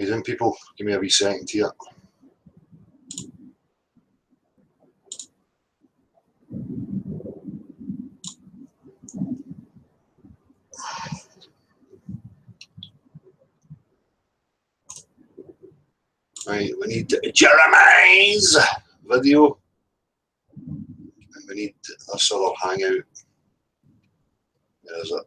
you doing, people? Give me a wee second here. Right, we need Jeremy's video. And we need this other hangout. Where is it?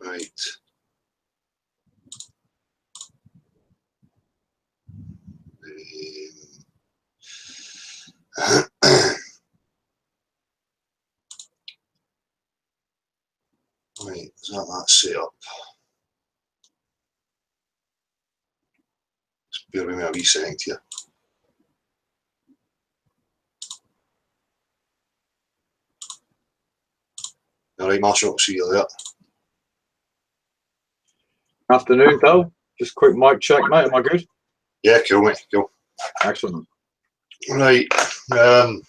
Right. Right, is that set up? Just bear with me a wee second here. All right, Marshall, see you there. Afternoon, Phil. Just quick mic check, mate. Am I good? Yeah, cool, mate. Cool. Excellent. Right. Right,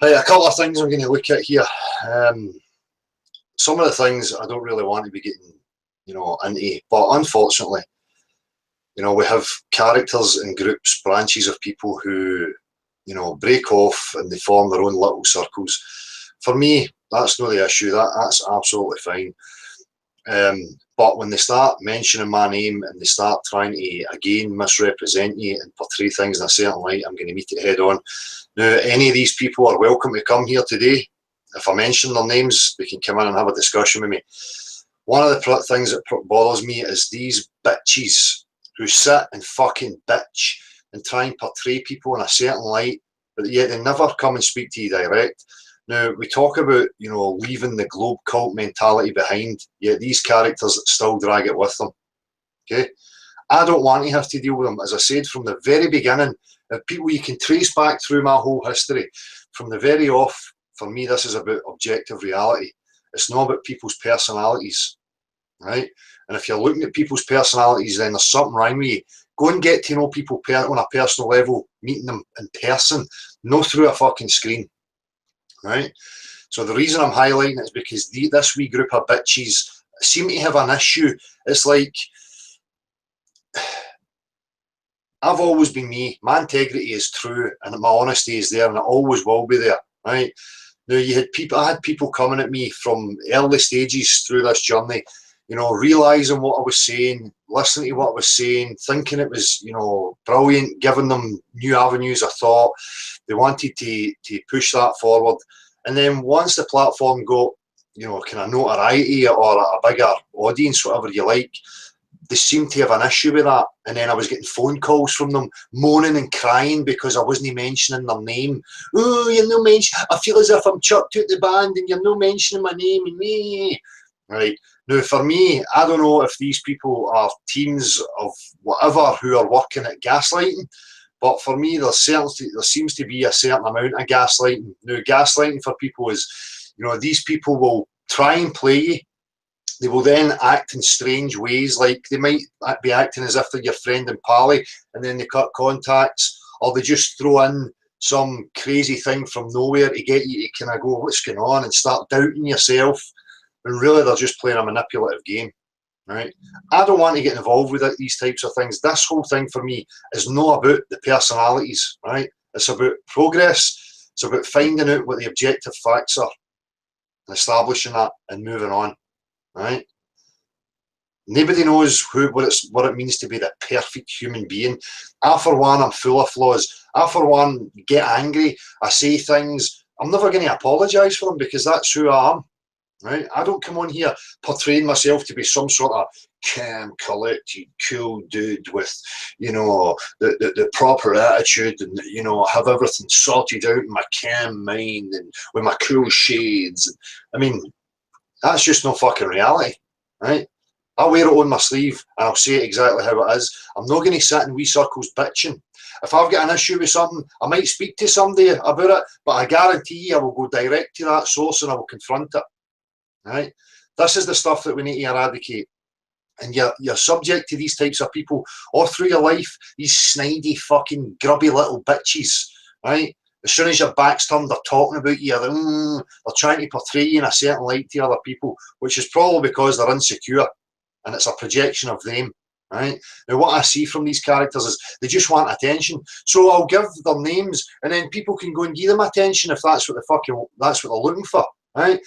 a couple of things I'm going to look at here. Some of the things I don't really want to be getting, into, but unfortunately, we have characters and groups, branches of people who, break off and they form their own little circles. For me, that's not the issue. That's absolutely fine. But when they start mentioning my name and they start trying to, again, misrepresent you and portray things in a certain light, I'm going to meet it head on. Now, any of these people are welcome to come here today. If I mention their names, they can come in and have a discussion with me. One of the things that bothers me is these bitches who sit and fucking bitch and try and portray people in a certain light, but yet they never come and speak to you direct. Now, we talk about, leaving the globe cult mentality behind, yet these characters still drag it with them, okay? I don't want to have to deal with them. As I said from the very beginning, people you can trace back through my whole history, from the very off, for me, this is about objective reality. It's not about people's personalities, right? And if you're looking at people's personalities, then there's something wrong with you. Go and get to know people on a personal level, meeting them in person, not through a fucking screen. Right, so the reason I'm highlighting it is because this wee group of bitches seem to have an issue. It's like, I've always been me. My integrity is true, and my honesty is there, and it always will be there. Right now, I had people coming at me from early stages through this journey, realizing what I was saying, listening to what I was saying, thinking it was, brilliant, giving them new avenues of thought. They wanted to push that forward. And then once the platform got, kind of notoriety or a bigger audience, whatever you like, they seemed to have an issue with that. And then I was getting phone calls from them, moaning and crying because I wasn't mentioning their name. Oh, you're no mention. I feel as if I'm chucked out the band and you're no mentioning my name and me. Right. Now, for me, I don't know if these people are teams of whatever who are working at gaslighting. But for me, there seems to be a certain amount of gaslighting. Now, gaslighting for people is, these people will try and play you. They will then act in strange ways, like they might be acting as if they're your friend and pally, and then they cut contacts, or they just throw in some crazy thing from nowhere to get you to kind of go, what's going on, and start doubting yourself. And really, they're just playing a manipulative game. Right, I don't want to get involved with these types of things. This whole thing for me is not about the personalities, right? It's about progress. It's about finding out what the objective facts are and establishing that and moving on, right? Nobody knows what it means to be the perfect human being. I, for one, I'm full of flaws. I, for one, get angry. I say things. I'm never going to apologise for them because that's who I am. Right? I don't come on here portraying myself to be some sort of calm, collected, cool dude with, the proper attitude and, have everything sorted out in my calm mind and with my cool shades. I mean, that's just no fucking reality, right? I wear it on my sleeve and I'll say it exactly how it is. I'm not going to sit in wee circles bitching. If I've got an issue with something, I might speak to somebody about it, but I guarantee you I will go direct to that source and I will confront it. Right, this is the stuff that we need to eradicate, and you're subject to these types of people all through your life. These snidey, fucking grubby little bitches, right? As soon as your back's turned, they're talking about you. They're trying to portray you in a certain light to other people, which is probably because they're insecure and it's a projection of them, right? Now, what I see from these characters is they just want attention. So I'll give their names, and then people can go and give them attention if that's what they're looking for, right?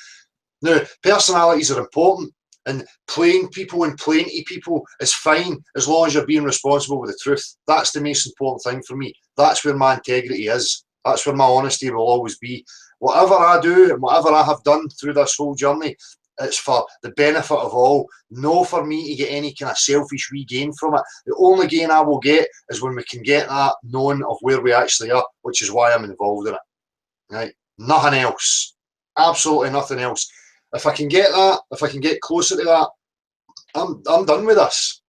Now, personalities are important, and playing people and playing to people is fine as long as you're being responsible with the truth. That's the most important thing for me. That's where my integrity is. That's where my honesty will always be. Whatever I do and whatever I have done through this whole journey, it's for the benefit of all. No for me to get any kind of selfish wee gain from it. The only gain I will get is when we can get that knowing of where we actually are, which is why I'm involved in it. Right? Nothing else. Absolutely nothing else. If I can get that, if I can get closer to that, I'm done with this.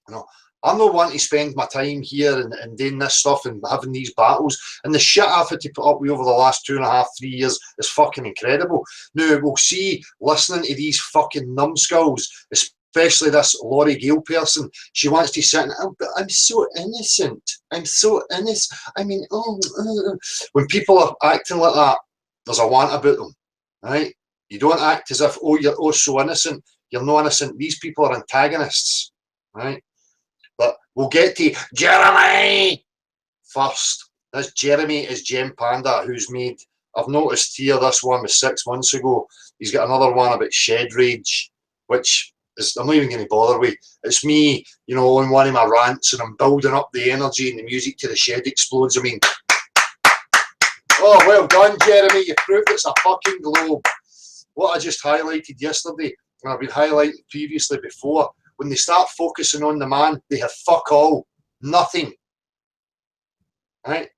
You know, I'm not wanting to spend my time here and doing this stuff and having these battles. And the shit I've had to put up with over the last 2.5, 3 years is fucking incredible. Now, we'll see, listening to these fucking numbskulls, especially this Laurie Gale person, she wants to sit and, oh, but I'm so innocent. I'm so innocent. I mean, when people are acting like that, there's a want about them, right? You don't act as if, oh, you're so innocent. You're not innocent. These people are antagonists, right? But we'll get to Jeremy first. This Jeremy is Gem Panda, who's made, I've noticed here, this one was 6 months ago. He's got another one about Shed Rage, which is, I'm not even going to bother with. It's me, you know, on one of my rants, and I'm building up the energy and the music to the shed explodes. I mean, oh, well done, Jeremy. You proved it's a fucking globe. What I just highlighted yesterday, and I've been highlighting previously before, when they start focusing on the man, they have fuck all. Nothing. Right?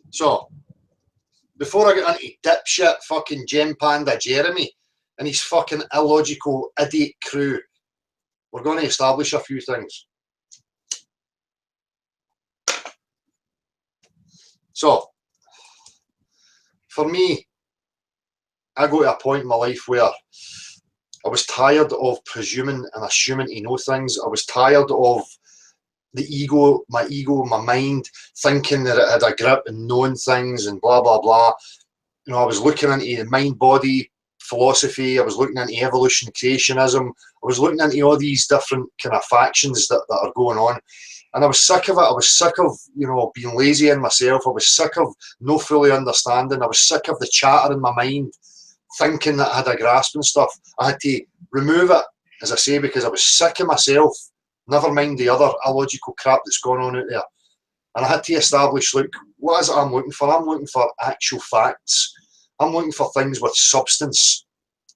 So, before I get into dipshit fucking Gem Panda Jeremy and his fucking illogical idiot crew, we're going to establish a few things. So, for me, I got to a point in my life where I was tired of presuming and assuming to know things. I was tired of the ego, my mind, thinking that it had a grip and knowing things and blah, blah, blah. You know, I was looking into mind-body philosophy. I was looking into evolution, creationism. I was looking into all these different kind of factions that are going on. And I was sick of it. I was sick of, you know, being lazy in myself. I was sick of no fully understanding. I was sick of the chatter in my mind, thinking that I had a grasp and stuff. I had to remove it, as I say, because I was sick of myself, never mind the other illogical crap that's going on out there. And I had to establish, look, what is it I'm looking for? I'm looking for actual facts. I'm looking for things with substance,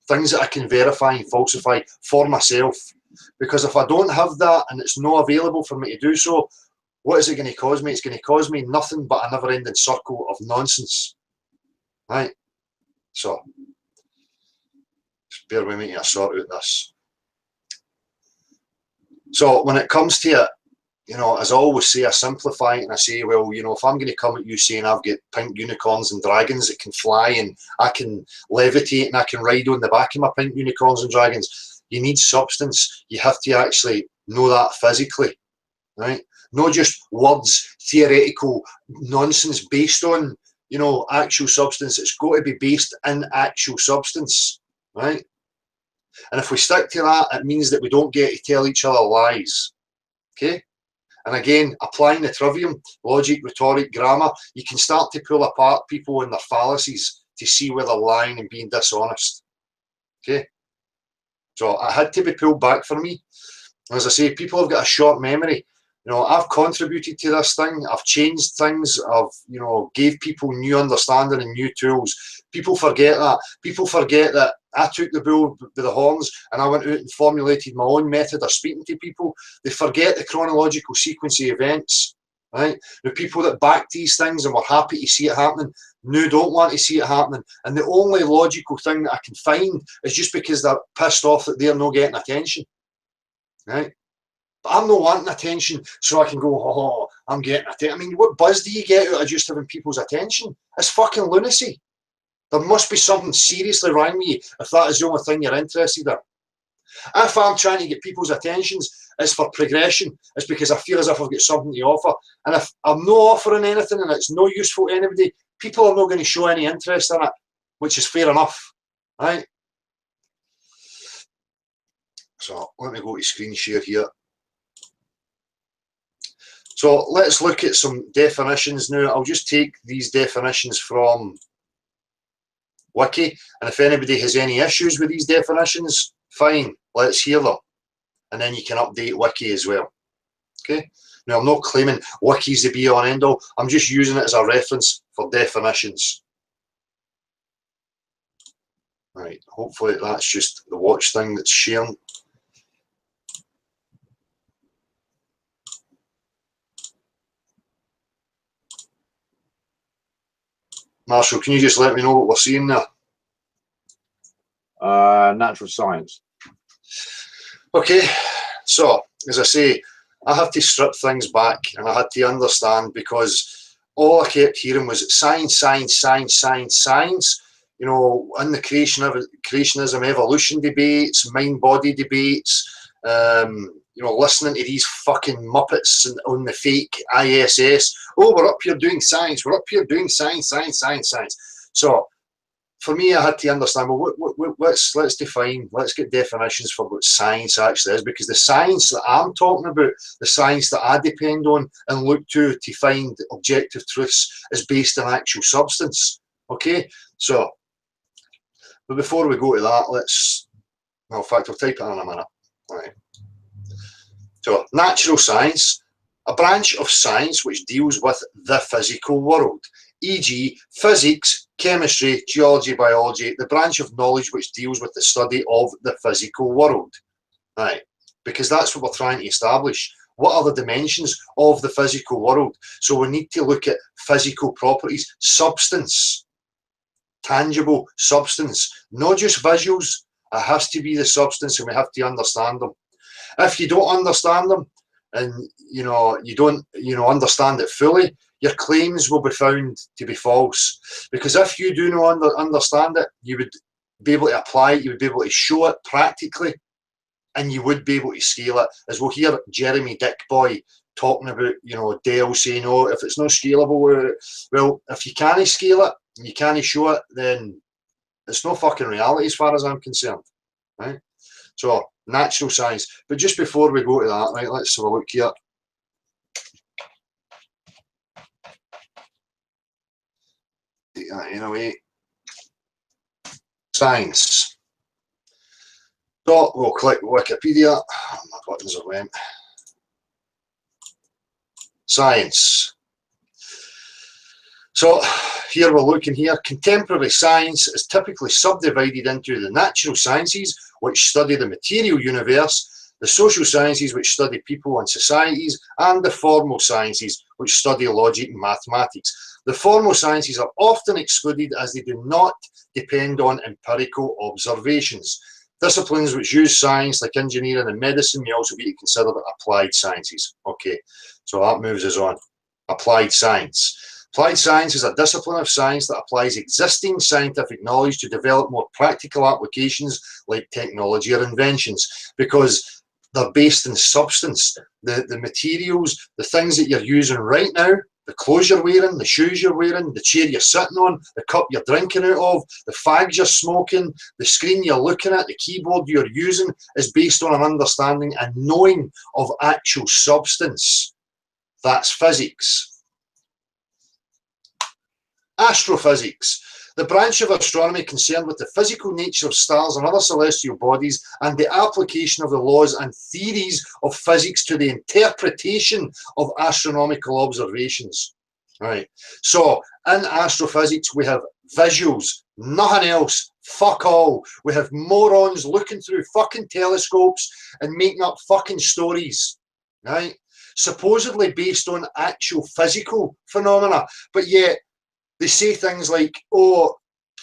things that I can verify and falsify for myself. Because if I don't have that and it's not available for me to do so, what is it going to cause me? It's going to cause me nothing but a never-ending circle of nonsense. Right? So, just bear with me to sort out this. So, when it comes to it, you know, as I always say, I simplify it and I say, well, you know, if I'm going to come at you saying I've got pink unicorns and dragons that can fly and I can levitate and I can ride on the back of my pink unicorns and dragons, you need substance. You have to actually know that physically, right? Not just words, theoretical nonsense based on, you know, actual substance. It's got to be based in actual substance, right? And if we stick to that, it means that we don't get to tell each other lies, okay? And again, applying the trivium, logic, rhetoric, grammar, you can start to pull apart people and their fallacies to see where they're lying and being dishonest. Okay? So I had to be pulled back for me. As I say, people have got a short memory. You know, I've contributed to this thing. I've changed things. I've, you know, gave people new understanding and new tools. People forget that. People forget that I took the bull by the horns and I went out and formulated my own method of speaking to people. They forget the chronological sequence of events, right? The people that backed these things and were happy to see it happening now don't want to see it happening. And the only logical thing that I can find is just because they're pissed off that they're not getting attention, right? But I'm not wanting attention so I can go, oh, I'm getting attention. I mean, what buzz do you get out of just having people's attention? It's fucking lunacy. There must be something seriously wrong with you if that is the only thing you're interested in. If I'm trying to get people's attentions is for progression. It's because I feel as if I've got something to offer. And if I'm not offering anything and it's no useful to anybody, people are not going to show any interest in it, which is fair enough, right? So let me go to screen share here. So let's look at some definitions now. I'll just take these definitions from Wiki, and if anybody has any issues with these definitions, fine, let's hear them. And then you can update Wiki as well. Okay? Now, I'm not claiming Wiki's the be-all and end-all. I'm just using it as a reference for definitions. Right, hopefully that's just the watch thing that's sharing. Marshall, can you just let me know what we're seeing there? Natural science. Okay, so as I say, I have to strip things back and I had to understand, because all I kept hearing was science, science, science, science, science. You know, in the creationism, evolution debates, mind-body debates, you know, listening to these fucking Muppets on the fake ISS. Oh, we're up here doing science. We're up here doing science, science, science, science. So for me, I had to understand, well, let's define, let's get definitions for what science actually is, because the science that I'm talking about, the science that I depend on and look to find objective truths, is based on actual substance. Okay, so, but before we go to that, let's, well, in fact, I'll type it in a minute. All right. So, natural science, a branch of science which deals with the physical world, e.g. physics, chemistry, geology, biology, the branch of knowledge which deals with the study of the physical world. Right, because that's what we're trying to establish. What are the dimensions of the physical world? So we need to look at physical properties, substance, tangible substance, not just visuals. It has to be the substance, and we have to understand them. If you don't understand them, and you don't understand it fully, your claims will be found to be false. Because if you do not understand it, you would be able to apply it, you would be able to show it practically, and you would be able to scale it. As we'll hear Jeremy Dickboy talking about, Dell saying, oh, if it's not scalable, well, if you can't scale it, and you can't show it, then it's no fucking reality as far as I'm concerned, right? So, natural science. But just before we go to that, right, let's have a look here. Take that in away. Science. So, we'll click Wikipedia. Oh, my buttons have went. Science. So, here we're looking here. Contemporary science is typically subdivided into the natural sciences, which study the material universe, the social sciences, which study people and societies, and the formal sciences, which study logic and mathematics. The formal sciences are often excluded as they do not depend on empirical observations. Disciplines which use science, like engineering and medicine, may also be considered applied sciences. Okay, so that moves us on. Applied science. Applied science is a discipline of science that applies existing scientific knowledge to develop more practical applications like technology or inventions, because they're based in substance. The materials, the things that you're using right now, the clothes you're wearing, the shoes you're wearing, the chair you're sitting on, the cup you're drinking out of, the fags you're smoking, the screen you're looking at, the keyboard you're using, is based on an understanding and knowing of actual substance. That's physics. Astrophysics, the branch of astronomy concerned with the physical nature of stars and other celestial bodies and the application of the laws and theories of physics to the interpretation of astronomical observations. Right. So in astrophysics we have visuals, nothing else, fuck all. We have morons looking through fucking telescopes and making up fucking stories, right? Supposedly based on actual physical phenomena, but yet they say things like, oh,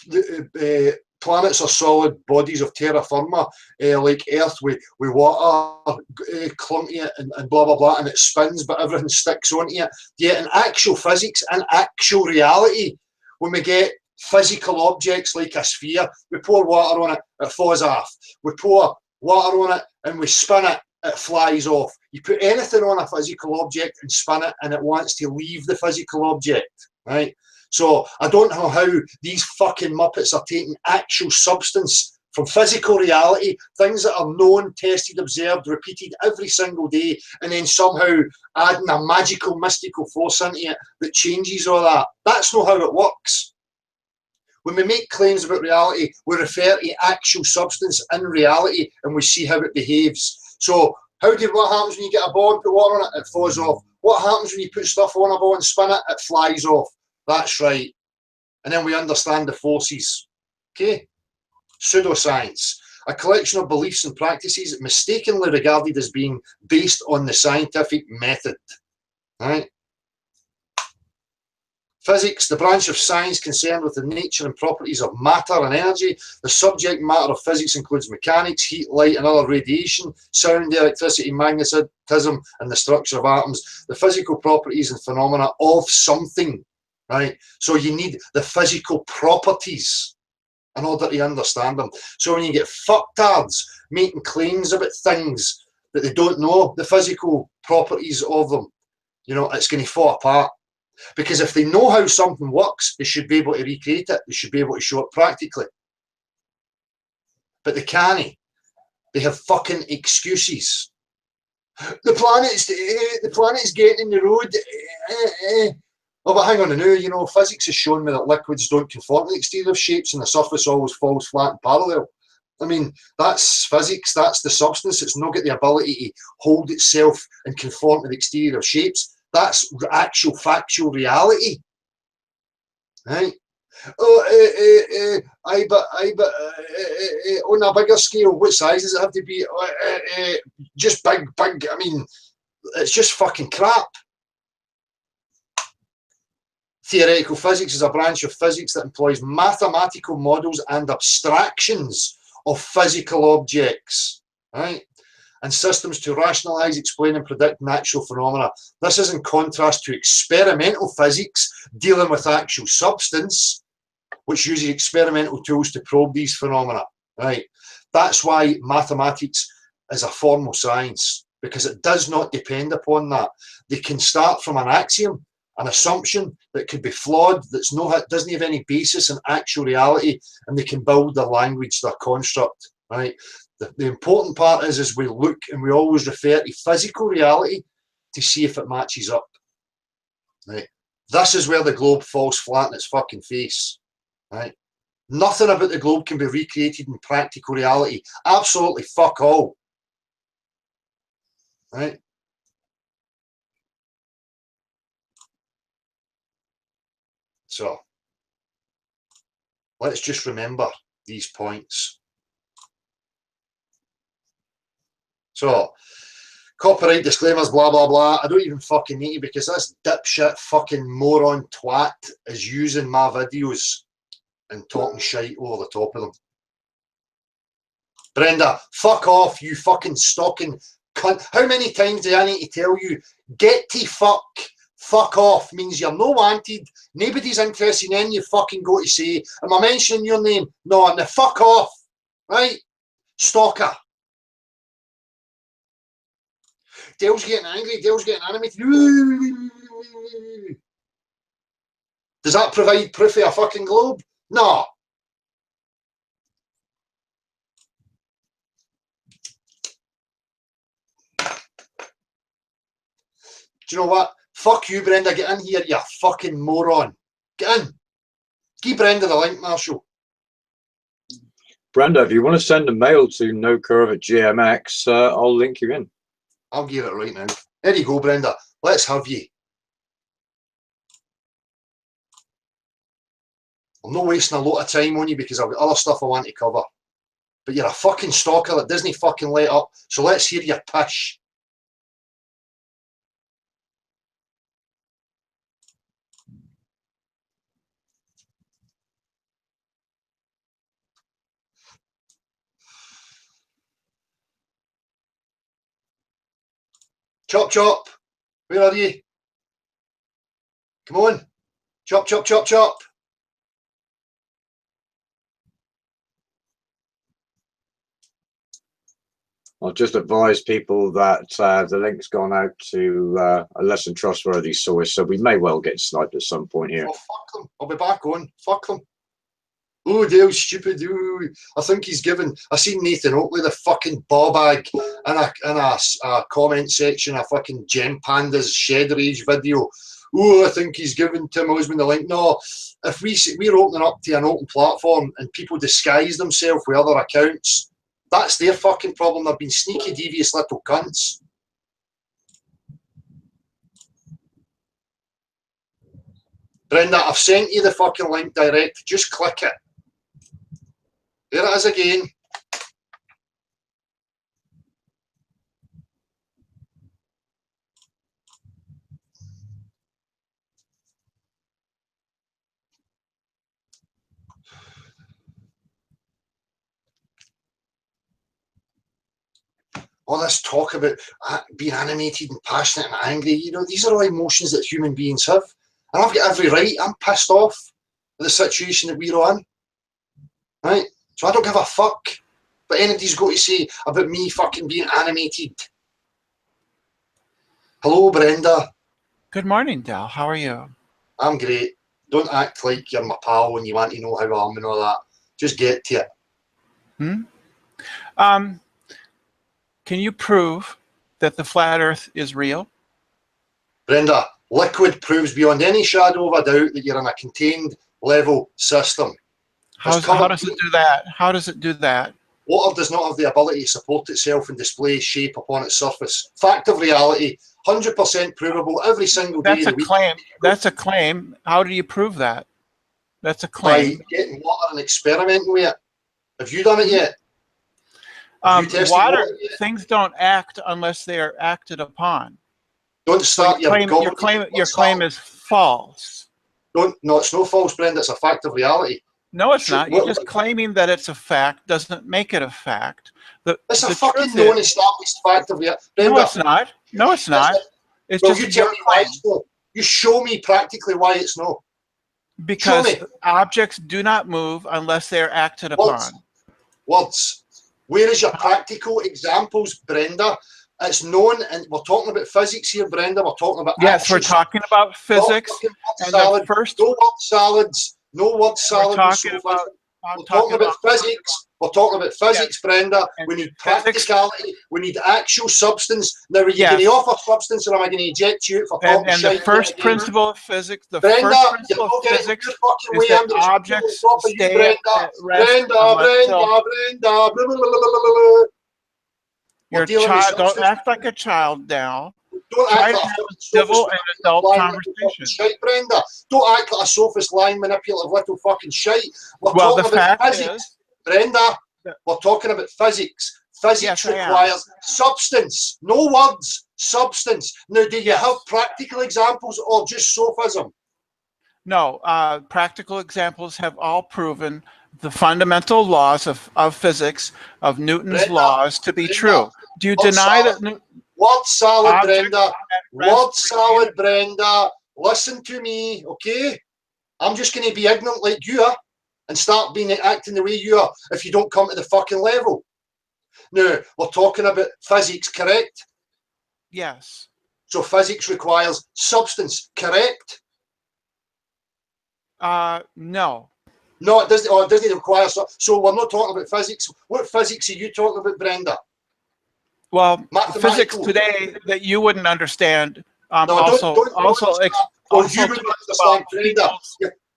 the planets are solid bodies of terra firma, like Earth with water clung to it and blah, blah, blah, and it spins, but everything sticks onto it. Yet in actual physics and actual reality, when we get physical objects like a sphere, we pour water on it, it falls off. We pour water on it and we spin it, it flies off. You put anything on a physical object and spin it, and it wants to leave the physical object, right? So I don't know how these fucking Muppets are taking actual substance from physical reality, things that are known, tested, observed, repeated every single day, and then somehow adding a magical, mystical force into it that changes all that. That's not how it works. When we make claims about reality, we refer to actual substance in reality, and we see how it behaves. So what happens when you get a ball and put water on it? It falls off. What happens when you put stuff on a ball and spin it? It flies off. That's right. And then we understand the forces. Okay? Pseudoscience. A collection of beliefs and practices mistakenly regarded as being based on the scientific method. Right? Physics, the branch of science concerned with the nature and properties of matter and energy. The subject matter of physics includes mechanics, heat, light, and other radiation, sound, electricity, magnetism, and the structure of atoms. The physical properties and phenomena of something, right? So you need the physical properties in order to understand them. So when you get fucktards making claims about things that they don't know the physical properties of them, you know, it's going to fall apart. Because if they know how something works, they should be able to recreate it. They should be able to show it practically. But they can't. They have fucking excuses. The planet's getting in the road. Oh, but hang on a minute, you know, physics has shown me that liquids don't conform to exterior shapes and the surface always falls flat and parallel. I mean, that's physics, that's the substance. It's not got the ability to hold itself and conform to the exterior shapes. That's actual factual reality, right? Oh, but on a bigger scale, what size does it have to be? Just big. I mean, it's just fucking crap. Theoretical physics is a branch of physics that employs mathematical models and abstractions of physical objects, right? And systems to rationalize, explain, and predict natural phenomena. This is in contrast to experimental physics dealing with actual substance, which uses experimental tools to probe these phenomena, right? That's why mathematics is a formal science, because it does not depend upon that. They can start from an axiom, an assumption that could be flawed, doesn't have any basis in actual reality, and they can build their language, their construct, right? The important part is we look and we always refer to physical reality to see if it matches up. Right? This is where the globe falls flat in its fucking face. Right? Nothing about the globe can be recreated in practical reality. Absolutely fuck all. Right? So let's just remember these points. So, copyright disclaimers, blah, blah, blah. I don't even fucking need to, because this dipshit fucking moron twat is using my videos and talking shite over the top of them. Brenda, fuck off, you fucking stalking cunt. How many times do I need to tell you, get to fuck? Fuck off means you're no wanted, nobody's interested in you fucking go to say, am I mentioning your name? No, and the fuck off, right? Stalker. Dale's getting angry, Dale's getting animated. Does that provide proof of a fucking globe? No. Do you know what? Fuck you, Brenda. Get in here, you fucking moron. Get in. Give Brenda the link, Marshall. Brenda, if you want to send a mail to nocurve@gmx, I'll link you in. I'll give it right now. There you go, Brenda. Let's have you. I'm not wasting a lot of time on you because I've got other stuff I want to cover. But you're a fucking stalker that doesn't fucking let up. So let's hear your pish. Chop, chop. Where are you? Come on. Chop, chop, chop, chop. I'll just advise people that the link's gone out to a less than trustworthy source, so we may well get sniped at some point here. Oh, fuck them. I'll be back on. Fuck them. Oh, Dale, stupid. Ooh. I think he's given. I seen Nathan Oakley, the fucking ball-bag, in a comment section, a fucking Gem Pandas Shed Rage video. Oh, I think he's given Tim Osmond the link. No, if we're opening up to an open platform and people disguise themselves with other accounts, that's their fucking problem. They've been sneaky, devious little cunts. Brenda, I've sent you the fucking link direct. Just click it. There it is again. All this talk about being animated and passionate and angry, you know, these are all emotions that human beings have. And I've got every right. I'm pissed off at the situation that we're on. Right? So I don't give a fuck what anybody's got to say about me fucking being animated. Hello, Brenda. Good morning, Del. How are you? I'm great. Don't act like you're my pal when you want to know how I am and all that. Just get to it. Can you prove that the flat Earth is real? Brenda, liquid proves beyond any shadow of a doubt that you're in a contained level system. How does it do that? How does it do that? Water does not have the ability to support itself and display shape upon its surface. Fact of reality, 100% provable every single day. That's a claim. That's a claim. How do you prove that? That's a claim. By getting water and experimenting with it. Have you done it yet? Water, things don't act unless they are acted upon. Don't start your claim is false. No, it's no false, Brenda. It's a fact of reality. No, it's not. You're just claiming that it's a fact doesn't make it a fact. It's a fucking known established fact of reality. No, it's not. No, it's not. It's well, just you tell me why it's no. You show me practically why it's no. Because objects do not move unless they are acted upon. Words. Where is your practical examples, Brenda? It's known, and we're talking about physics here, Brenda. We're talking about we're talking about physics. And salad, no word salads, no word salad. We're talking about physics. We're talking about physics, Brenda. We need practicality. We need actual substance. Now, are you going to offer substance, or am I going to eject you for talking shit? And the first principle of physics, is that objects stay at rest. You're a child. Don't act like a child now. Don't Try act to like have a civil and adult conversation. Shite, Brenda. Don't act like a sophist, lying, manipulative little fucking shite. Well, the fact is, Brenda, we're talking about physics. Physics requires substance, no words, substance. Now, do you have practical examples or just sophism? No, practical examples have all proven the fundamental laws of physics, of Newton's laws, to be true. Do you deny that? Word salad, Brenda. Word salad, Brenda. Listen to me, okay? I'm just going to be ignorant like you are and start acting the way you are if you don't come to the fucking level. Now, we're talking about physics, correct? Yes. So physics requires substance, correct? No. No, it doesn't. It doesn't require. So we're not talking about physics. What physics are you talking about, Brenda? Well, physics today that you wouldn't understand. You wouldn't understand,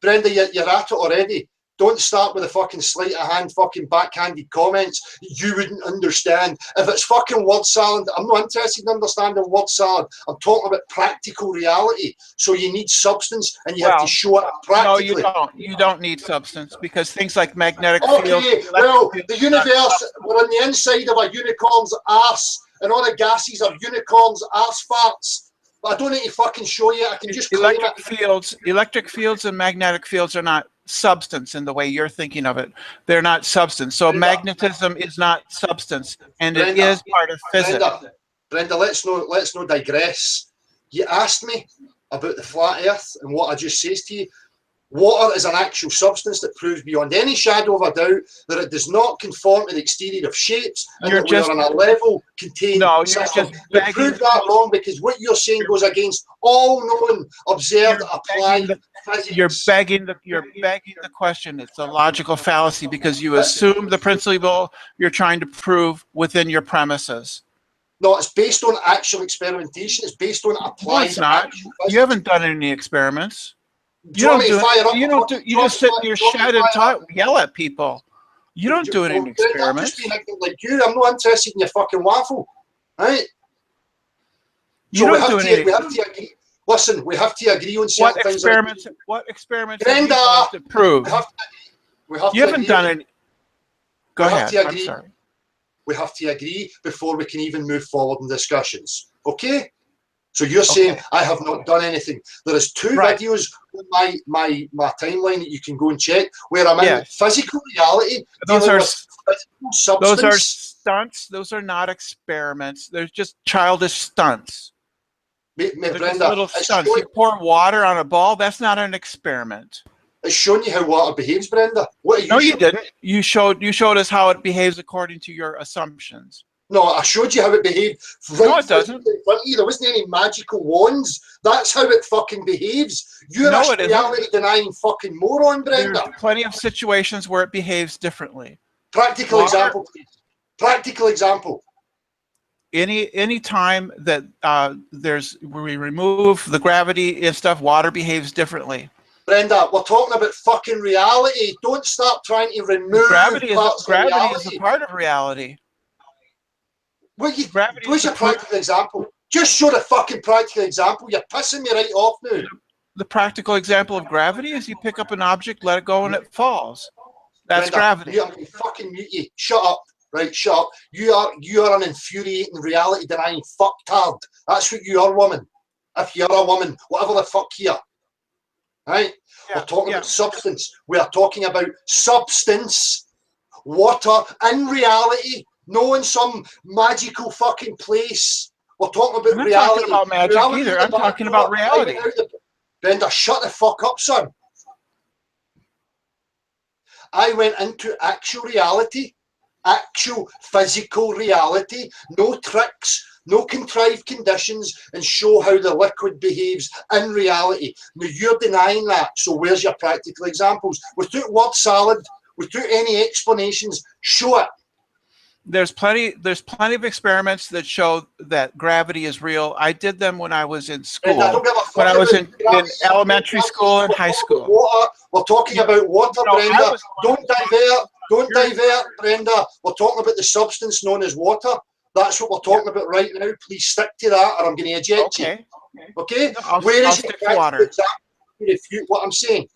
Brenda. You're at it already. Don't start with the fucking sleight of hand, fucking backhanded comments. You wouldn't understand. If it's fucking word salad, I'm not interested in understanding word salad. I'm talking about practical reality. So you need substance and you have to show it practically. No, you don't. You don't need substance because things like magnetic fields. Okay, well, the universe, we're on the inside of a unicorn's arse and all the gases are unicorns' arse farts. But I don't need to fucking show you. I can just claim it. Electric fields and magnetic fields are not substance in the way you're thinking of it. They're not substance. So magnetism is not substance, and it is part of physics. Brenda, let's not digress. You asked me about the flat Earth and what I just says to you. Water is an actual substance that proves beyond any shadow of a doubt that it does not conform to the exterior of shapes and that we are on a level contained system. You prove that wrong because what you're saying goes against all known, observed, applied physics. You're begging the question. It's a logical fallacy because you assume the principle you're trying to prove within your premises. No, it's based on actual experimentation. It's based on applied. No, it's not. You haven't done any experiments. You just sit in your shed and yell at people. You don't do any experiments. I'm just being ignorant like you. I'm not interested in your fucking waffle, right? You don't do any. We have to agree. Listen, we have to agree on certain things. What experiments have you done to prove? You haven't done any. Go ahead. I'm sorry. We have to agree before we can even move forward in discussions. Okay? So you're saying I have not done anything. There is two videos on my timeline that you can go and check where I'm in physical reality. Those are stunts. Those are not experiments. They're just childish stunts. They're just little stunts. You pour water on a ball. That's not an experiment. It's showing you how water behaves, Brenda. No, you didn't. You showed us how it behaves according to your assumptions. No, I showed you how it behaved. No, it doesn't. There wasn't any magical wands. That's how it fucking behaves. You're a reality-denying fucking moron, Brenda. There's plenty of situations where it behaves differently. Practical example, please. Practical example. Any time that we remove the gravity and stuff, water behaves differently. Brenda, we're talking about fucking reality. Don't start trying to remove gravity. Is a part of reality. Where's your practical example? Just show the fucking practical example. You're pissing me right off now. The practical example of gravity is you pick up an object, let it go, and it falls. That's gravity. I'm going to fucking mute you. Shut up. Right, shut up. You are an infuriating, reality-denying fucktard. That's what you are, woman. If you're a woman, whatever the fuck you are. Right? We're talking about substance. We are talking about substance. Water in reality. No in some magical fucking place. We're talking about reality. I'm not talking about magic either. I'm talking about reality. Brenda, shut the fuck up, son. I went into actual reality, actual physical reality, no tricks, no contrived conditions, and show how the liquid behaves in reality. Now, you're denying that, so where's your practical examples? Without word salad, without any explanations, show it. There's plenty of experiments that show that gravity is real. I did them when I was in school. When I was in elementary school and high school. Water. We're talking about water, Brenda. Don't divert, Brenda. We're talking about the substance known as water. That's what we're talking about right now. Please stick to that or I'm going to eject you. Okay? Where is your practical example to refute what I'm saying?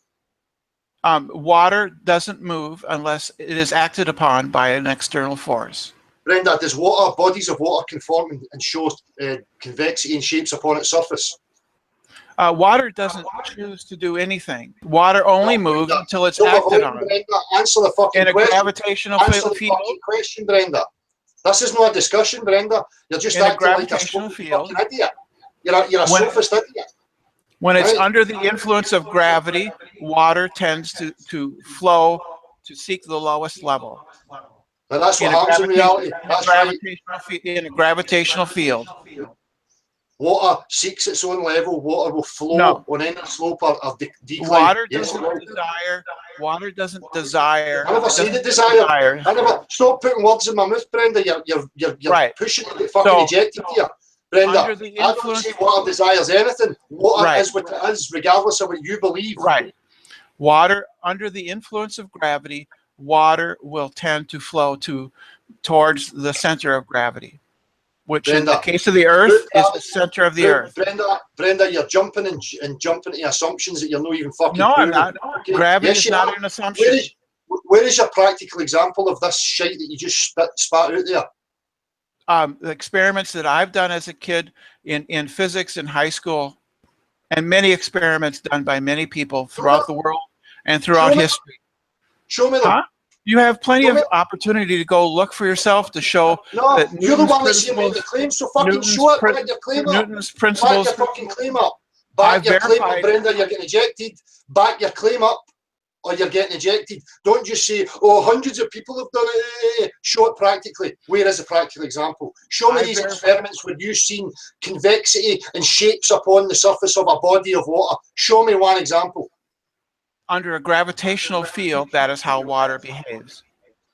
Water doesn't move unless it is acted upon by an external force. Brenda, does bodies of water conform and show convexity and shapes upon its surface? Water doesn't choose to do anything. Water only moves until it's acted on. Brenda, answer the fucking question. In a gravitational field. Answer the fucking question, Brenda. This is not a discussion, Brenda. You're just acting like a fucking idiot. You're a sophist idiot. When it's under the influence of gravity, water tends to flow to seek the lowest level. But that's what happens in reality. In a gravitational field. Water seeks its own level. Water will flow on any slope or decline. Water doesn't desire. I never said it desire. I never. Stop putting words in my mouth, Brenda. You're pushing to get fucking ejected here. Brenda, I don't say water desires anything. Water is what it is, regardless of what you believe. Right. Water, under the influence of gravity, water will tend to flow towards the center of gravity, which in the case of the Earth is the center of the Earth. Brenda, you're jumping and jumping to assumptions that you're not even fucking No, I'm not. Okay. Gravity is not an assumption. Where is your practical example of this shite that you just spat out there? The experiments that I've done as a kid in physics in high school, and many experiments done by many people throughout the world and throughout history. Show me them. You have plenty of opportunity to go look for yourself to show that you're the one that's made the claim, so fucking show it. Back your claim up. Newton's principles. Back your fucking claim up. Back your claim up, Brenda, you're getting ejected. Back your claim up, or you're getting ejected. Don't just say, oh, hundreds of people have done it. Show it practically. Where is a practical example? Show me these experiments where you've seen convexity and shapes upon the surface of a body of water. Show me one example. Under a gravitational field, that is how water behaves.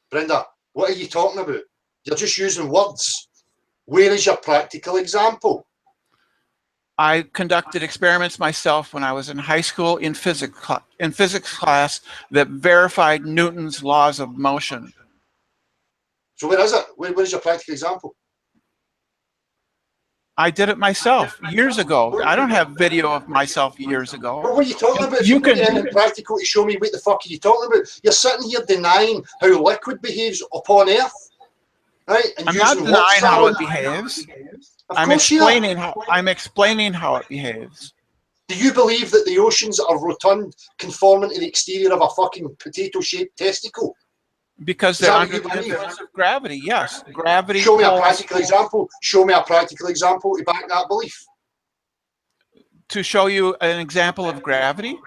Brenda, what are you talking about? You're just using words. Where is your practical example? I conducted experiments myself when I was in high school in physics class that verified Newton's laws of motion. So where is it? Where is your practical example? I did it myself years ago. I don't have video of myself years ago. But what are you talking about? If you can anything practical to show me what the fuck are you talking about? You're sitting here denying how liquid behaves upon Earth, right? And I'm not denying how it behaves. I'm explaining how it behaves. Do you believe that the oceans are rotund, conforming to the exterior of a fucking potato-shaped testicle? Because they're under the influence of gravity, yes. Gravity. Show me a practical example. Show me a practical example to back that belief. To show you an example of gravity?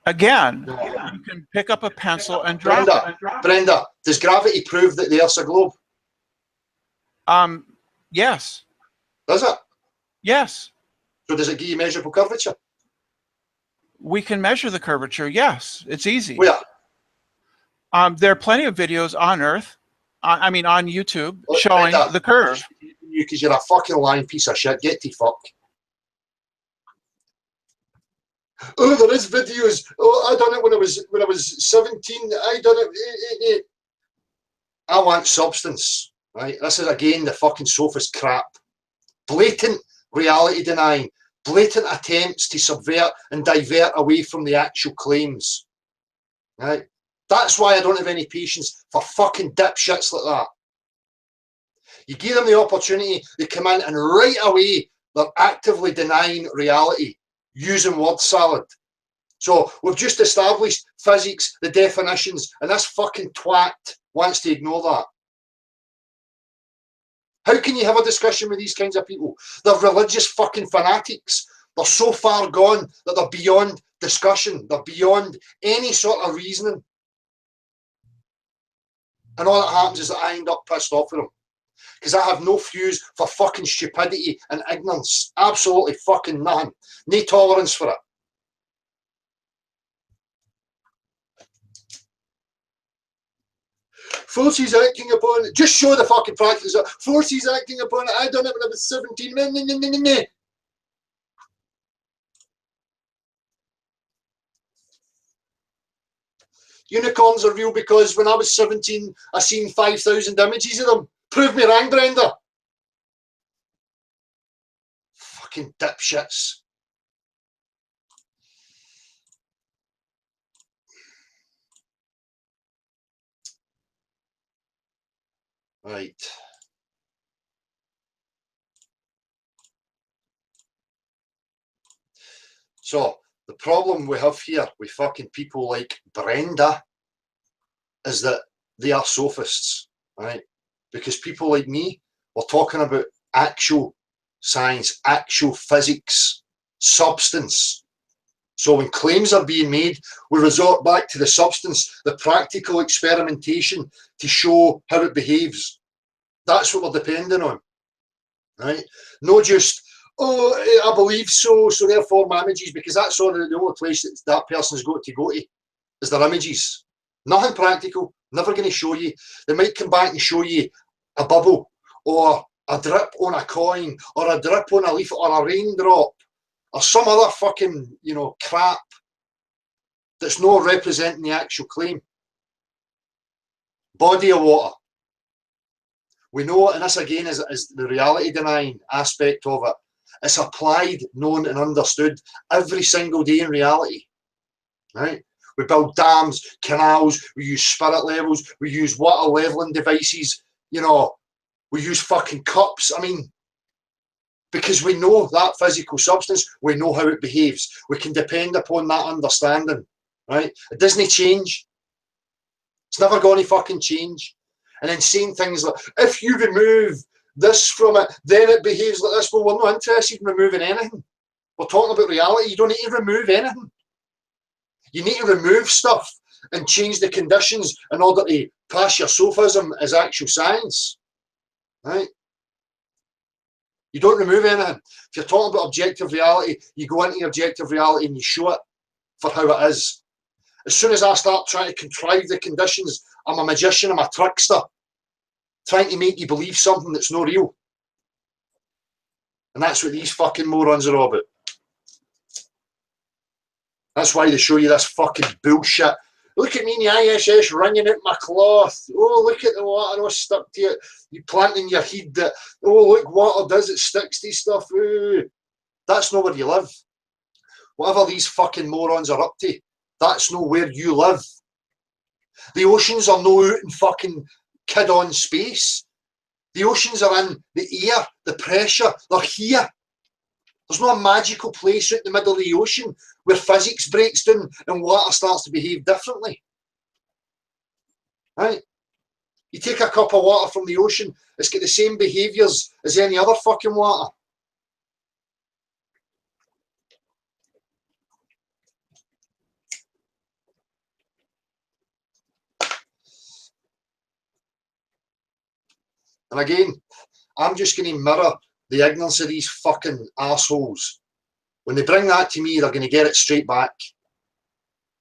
Again, you can pick up a pencil and drop it. Brenda, does gravity prove that the Earth's a globe? Yes. Does it? Yes. So does it give you measurable curvature? We can measure the curvature, yes. It's easy. Where? There are plenty of videos on Earth, on YouTube, showing the curve. Because you're a fucking lying piece of shit. Get to fuck. Oh, there is videos. Oh, I done it when I was 17. I done it. I want substance. Right? This is again the fucking sophist crap. Blatant reality denying, blatant attempts to subvert and divert away from the actual claims. Right? That's why I don't have any patience for fucking dipshits like that. You give them the opportunity, they come in and right away they're actively denying reality using word salad. So we've just established physics, the definitions, and this fucking twat wants to ignore that. How can you have a discussion with these kinds of people? They're religious fucking fanatics. They're so far gone that they're beyond discussion. They're beyond any sort of reasoning. And all that happens is that I end up pissed off with them. Because I have no fuse for fucking stupidity and ignorance. Absolutely fucking none. No tolerance for it. Forces acting upon it. Just show the fucking practice. Forces acting upon it. I done it when I was 17. Unicorns are real because when I was 17, I seen 5,000 images of them. Prove me wrong, Brenda. Fucking dipshits. Right. So the problem we have here with fucking people like Brenda is that they are sophists, right? Because people like me, we're talking about actual science, actual physics, substance. So when claims are being made, we resort back to the substance, the practical experimentation to show how it behaves. That's what we're depending on, right? Not just, oh, I believe so, so therefore my images, because that's sort of the only place that person's got to go to, is their images. Nothing practical, never going to show you. They might come back and show you a bubble, or a drip on a coin, or a drip on a leaf, or a raindrop, or some other fucking, crap that's not representing the actual claim. Body of water. We know, and this again is the reality denying aspect of it. It's applied, known and understood every single day in reality, right? We build dams, canals, we use spirit levels, we use water leveling devices, we use fucking cups. I mean, because we know that physical substance, we know how it behaves. We can depend upon that understanding, right? It doesn't change. It's never going to fucking change. And then saying things like, if you remove this from it, then it behaves like this. Well, we're not interested in removing anything. We're talking about reality. You don't need to remove anything. You need to remove stuff and change the conditions in order to pass your sophism as actual science. Right? You don't remove anything. If you're talking about objective reality, you go into objective reality and you show it for how it is. As soon as I start trying to contrive the conditions, I'm a magician, I'm a trickster, trying to make you believe something that's not real. And that's what these fucking morons are all about. That's why they show you this fucking bullshit. Look at me in the ISS wringing out my cloth. Oh, look at the water all stuck to it. You plant in your head that, oh, look, water does, it sticks to stuff. Ooh. That's not where you live. Whatever these fucking morons are up to, that's not where you live. The oceans are no out in fucking kid-on space. The oceans are in the air, the pressure, they're here. There's no magical place out in the middle of the ocean where physics breaks down and water starts to behave differently. Right? You take a cup of water from the ocean, it's got the same behaviours as any other fucking water. And again, I'm just going to mirror the ignorance of these fucking assholes. When they bring that to me, they're going to get it straight back.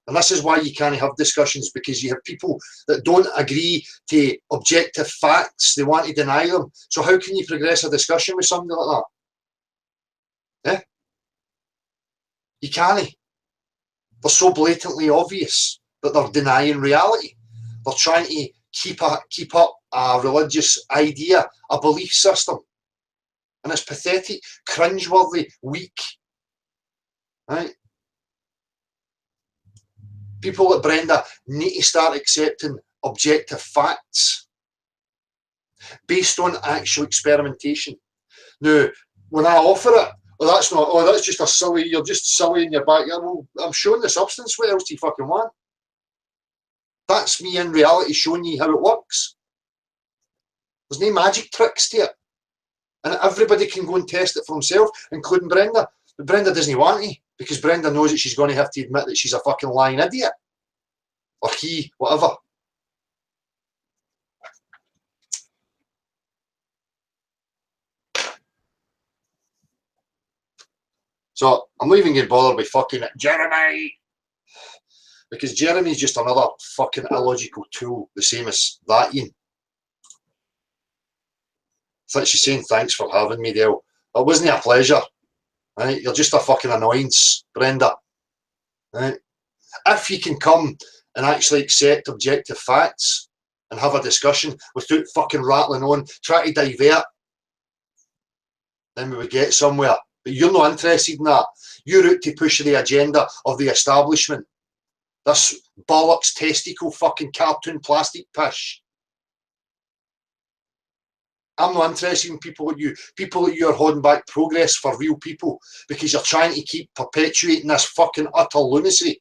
And this is why you can't have discussions, because you have people that don't agree to objective facts. They want to deny them. So how can you progress a discussion with somebody like that? Eh? You can't. They're so blatantly obvious that they're denying reality. They're trying to keep up a religious idea, a belief system. And it's pathetic, cringeworthy, weak. Right? People like Brenda need to start accepting objective facts based on actual experimentation. Now, when I offer it, that's just a silly, you're just silly in your backyard. Well, I'm showing the substance, what else do you fucking want? That's me in reality showing you how it works. There's no magic tricks to it. And everybody can go and test it for himself, including Brenda. But Brenda doesn't want to, because Brenda knows that she's going to have to admit that she's a fucking lying idiot. Or he, whatever. So I'm not even getting bothered with fucking Jeremy. Because Jeremy's just another fucking illogical tool, the same as that Ian. It's like she's saying thanks for having me, Dale. It wasn't a pleasure. Right? You're just a fucking annoyance, Brenda. Right? If you can come and actually accept objective facts and have a discussion without fucking rattling on, try to divert, then we would get somewhere. But you're not interested in that. You're out to push the agenda of the establishment. This bollocks testicle fucking cartoon plastic pish. I'm not interested in people like you. People like you are holding back progress for real people because you're trying to keep perpetuating this fucking utter lunacy.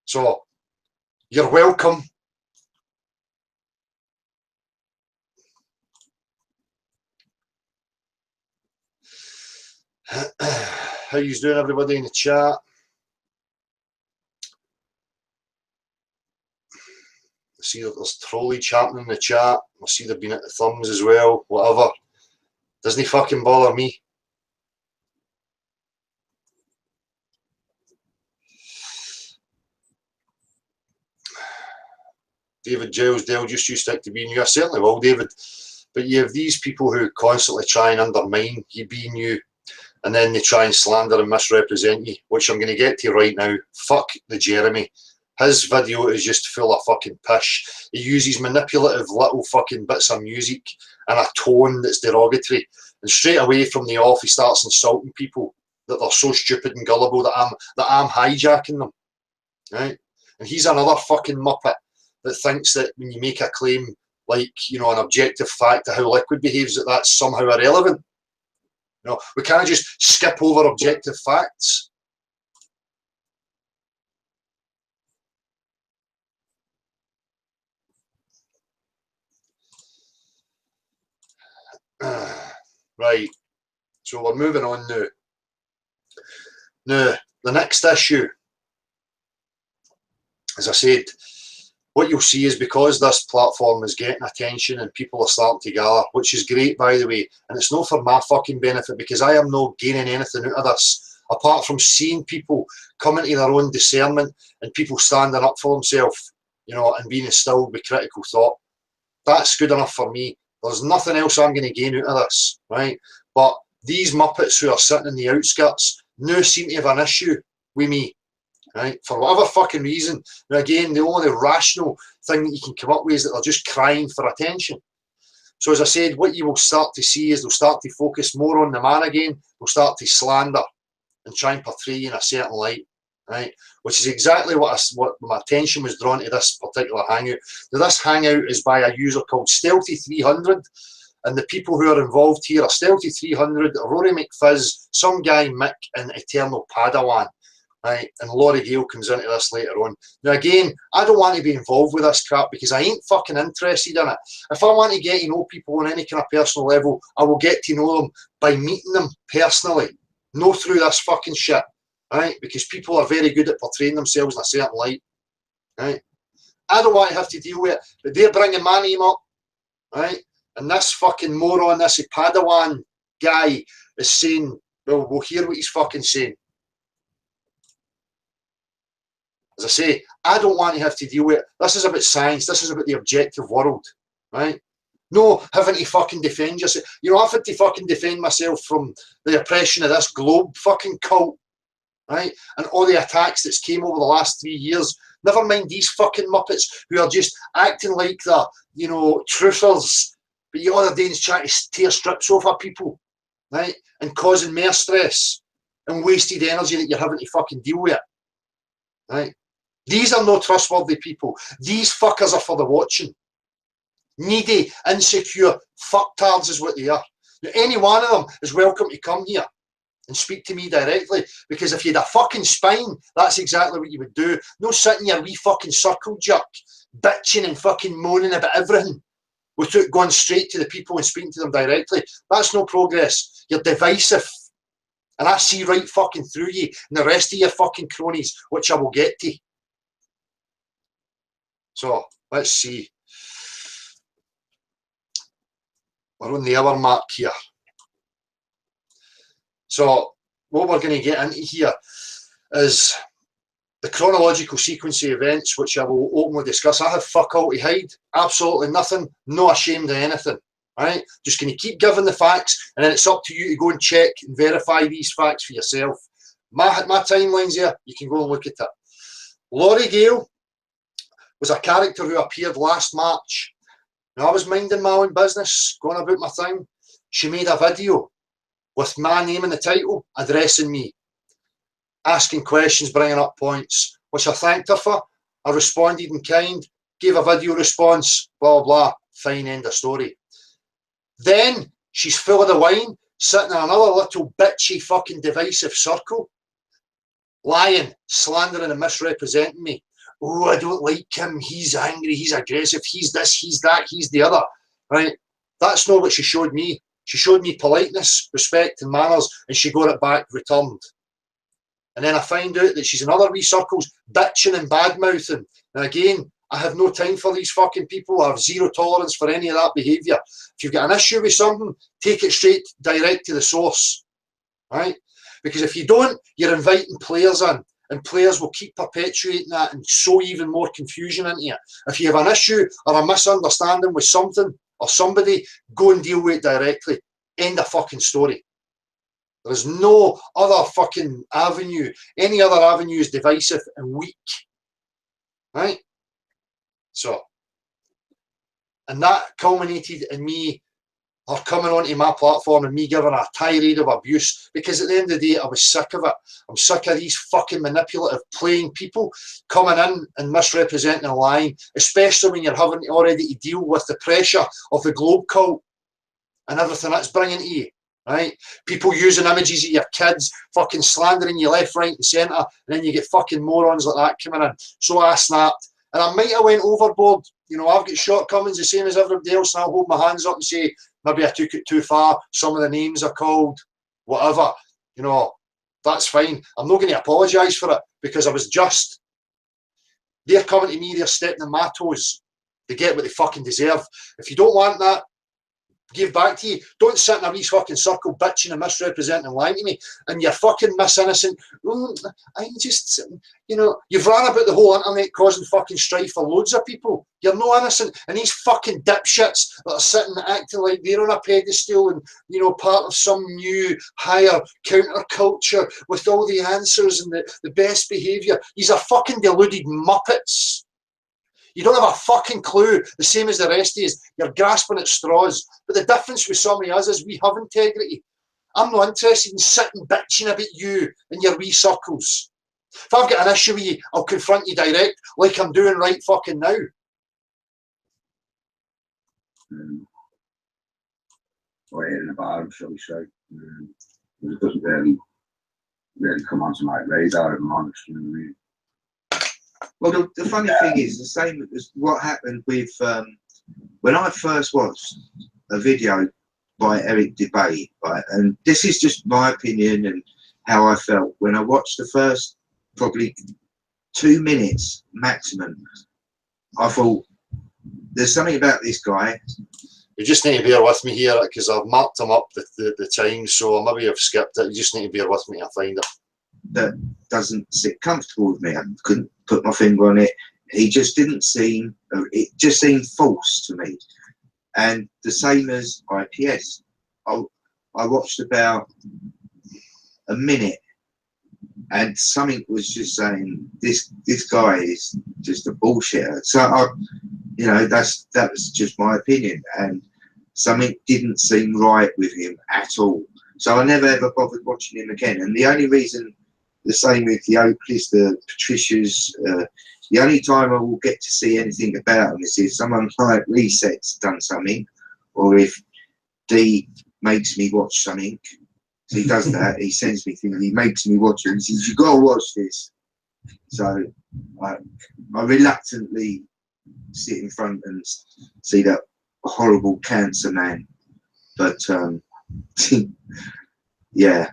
So, you're welcome. How you doing, everybody in the chat? I see that there's trollage happening in the chat. I see they've been at the thumbs as well. Whatever. Doesn't fucking bother me. David Giles, Dale, just you stick to being you. I certainly will, David. But you have these people who constantly try and undermine you being you, and then they try and slander and misrepresent you, which I'm going to get to right now. Fuck the Jeremy. His video is just full of fucking pish. He uses manipulative little fucking bits of music and a tone that's derogatory. And straight away from the off, he starts insulting people that they're so stupid and gullible that I'm hijacking them. Right? And he's another fucking muppet that thinks that when you make a claim like, you know, an objective fact to how liquid behaves, that that's somehow irrelevant. You know, we can't just skip over objective facts. Right, so we're moving on now. Now, the next issue, as I said, what you'll see is because this platform is getting attention and people are starting to gather, which is great, by the way, and it's not for my fucking benefit because I am not gaining anything out of this, apart from seeing people coming to their own discernment and people standing up for themselves, you know, and being instilled with critical thought. That's good enough for me. There's nothing else I'm going to gain out of this, right? But these Muppets who are sitting in the outskirts now seem to have an issue with me, right? For whatever fucking reason. Now again, the only rational thing that you can come up with is that they're just crying for attention. So as I said, what you will start to see is they'll start to focus more on the man again. They'll start to slander and try and portray you in a certain light, right? Which is exactly what my attention was drawn to this particular hangout. Now this hangout is by a user called Stealthy300, and the people who are involved here are Stealthy300, Rory McFizz, some guy Mick, and Eternal Padawan. Right, and Laurie Gale comes into this later on. Now again, I don't want to be involved with this crap because I ain't fucking interested in it. If I want to get to know people on any kind of personal level, I will get to know them by meeting them personally, not through this fucking shit, right? Because people are very good at portraying themselves in a certain light, right? I don't want to have to deal with it, but they're bringing my name up, right? And this fucking moron, this Padawan guy is saying, well, we'll hear what he's fucking saying. As I say, I don't want to have to deal with it. This is about science. This is about the objective world, right? No having to fucking defend yourself. You know, I've had to fucking defend myself from the oppression of this globe fucking cult, right? And all the attacks that's came over the last 3 years. Never mind these fucking Muppets who are just acting like they're, you know, truthers. But the other day trying to tear strips off of people, right? And causing more stress and wasted energy that you're having to fucking deal with, right? These are no trustworthy people. These fuckers are for the watching. Needy, insecure, fucktards is what they are. Now, any one of them is welcome to come here and speak to me directly, because if you had a fucking spine, that's exactly what you would do. No sitting your wee fucking circle jerk, bitching and fucking moaning about everything without going straight to the people and speaking to them directly. That's no progress. You're divisive. And I see right fucking through you and the rest of your fucking cronies, which I will get to. So, let's see. We're on the hour mark here. So, what we're going to get into here is the chronological sequence of events, which I will openly discuss. I have fuck all to hide. Absolutely nothing. No ashamed of anything. Right? Just going to keep giving the facts, and then it's up to you to go and check and verify these facts for yourself. My timeline's there. You can go and look at it. Laurie Gale was a character who appeared last March. Now, I was minding my own business, going about my thing. She made a video with my name in the title, addressing me, asking questions, bringing up points, which I thanked her for. I responded in kind, gave a video response, blah, blah, fine, end of story. Then she's full of the wine, sitting in another little bitchy fucking divisive circle, lying, slandering and misrepresenting me. Oh, I don't like him, he's angry, he's aggressive, he's this, he's that, he's the other, right? That's not what she showed me. She showed me politeness, respect and manners, and she got it back returned. And then I find out that she's in other wee circles, bitching and bad-mouthing. And again, I have no time for these fucking people. I have zero tolerance for any of that behaviour. If you've got an issue with something, take it straight, direct to the source, right? Because if you don't, you're inviting players in, and players will keep perpetuating that and sow even more confusion into it. If you have an issue or a misunderstanding with something or somebody, go and deal with it directly. End of fucking story. There is no other fucking avenue. Any other avenue is divisive and weak, right? So, and that culminated in me her coming onto my platform and me giving her a tirade of abuse, because at the end of the day, I was sick of it. I'm sick of these fucking manipulative playing people coming in and misrepresenting and lying, especially when you're having already to deal with the pressure of the globe cult and everything that's bringing to you, right? People using images of your kids, fucking slandering you left, right and centre, and then you get fucking morons like that coming in. So I snapped. And I might have went overboard. You know, I've got shortcomings the same as everybody else, and I'll hold my hands up and say, maybe I took it too far. Some of the names are called, whatever. You know, That's fine. I'm not going to apologise for it because I was just. They're coming to me, they're stepping on my toes. They get what they fucking deserve. If you don't want that, give back to you. Don't sit in a wee fucking circle bitching and misrepresenting and lying to me. And you're fucking innocent. I just, you know, you've ran about the whole internet causing fucking strife for loads of people. You're no innocent. And these fucking dipshits that are sitting acting like they're on a pedestal and, you know, part of some new higher counterculture with all the answers and the best behaviour. These are fucking deluded muppets. You don't have a fucking clue, the same as the rest of us. You're grasping at straws. But the difference with some of us is we have integrity. I'm not interested in sitting bitching about you in your wee circles. If I've got an issue with you, I'll confront you direct, like I'm doing right fucking now. Or hitting a bar, shall we say. It doesn't really come onto my radar, if I'm honest. You know what I mean? Well, the funny thing is the same as what happened with when I first watched a video by Eric Debate, right? And this is just my opinion and how I felt when I watched the first probably 2 minutes maximum. I thought there's something about this guy. You just need to bear with me here because I've marked them up the time, so maybe I've skipped it. You just need to bear with me. I'll find it. That doesn't sit comfortable with me. I couldn't put my finger on it. He just didn't seem, it just seemed false to me. And the same as IPS. I watched about a minute and something was just saying, this guy is just a bullshitter. So, you know, that was just my opinion. And something didn't seem right with him at all. So I never ever bothered watching him again. And the only reason, the same with the Oakleys, the Patricias, the only time I will get to see anything about them is if someone like Reset's done something, or if D makes me watch something. So he does that, he sends me things, he makes me watch it, and he says, "You gotta watch this." So I reluctantly sit in front and see that horrible cancer man. But yeah.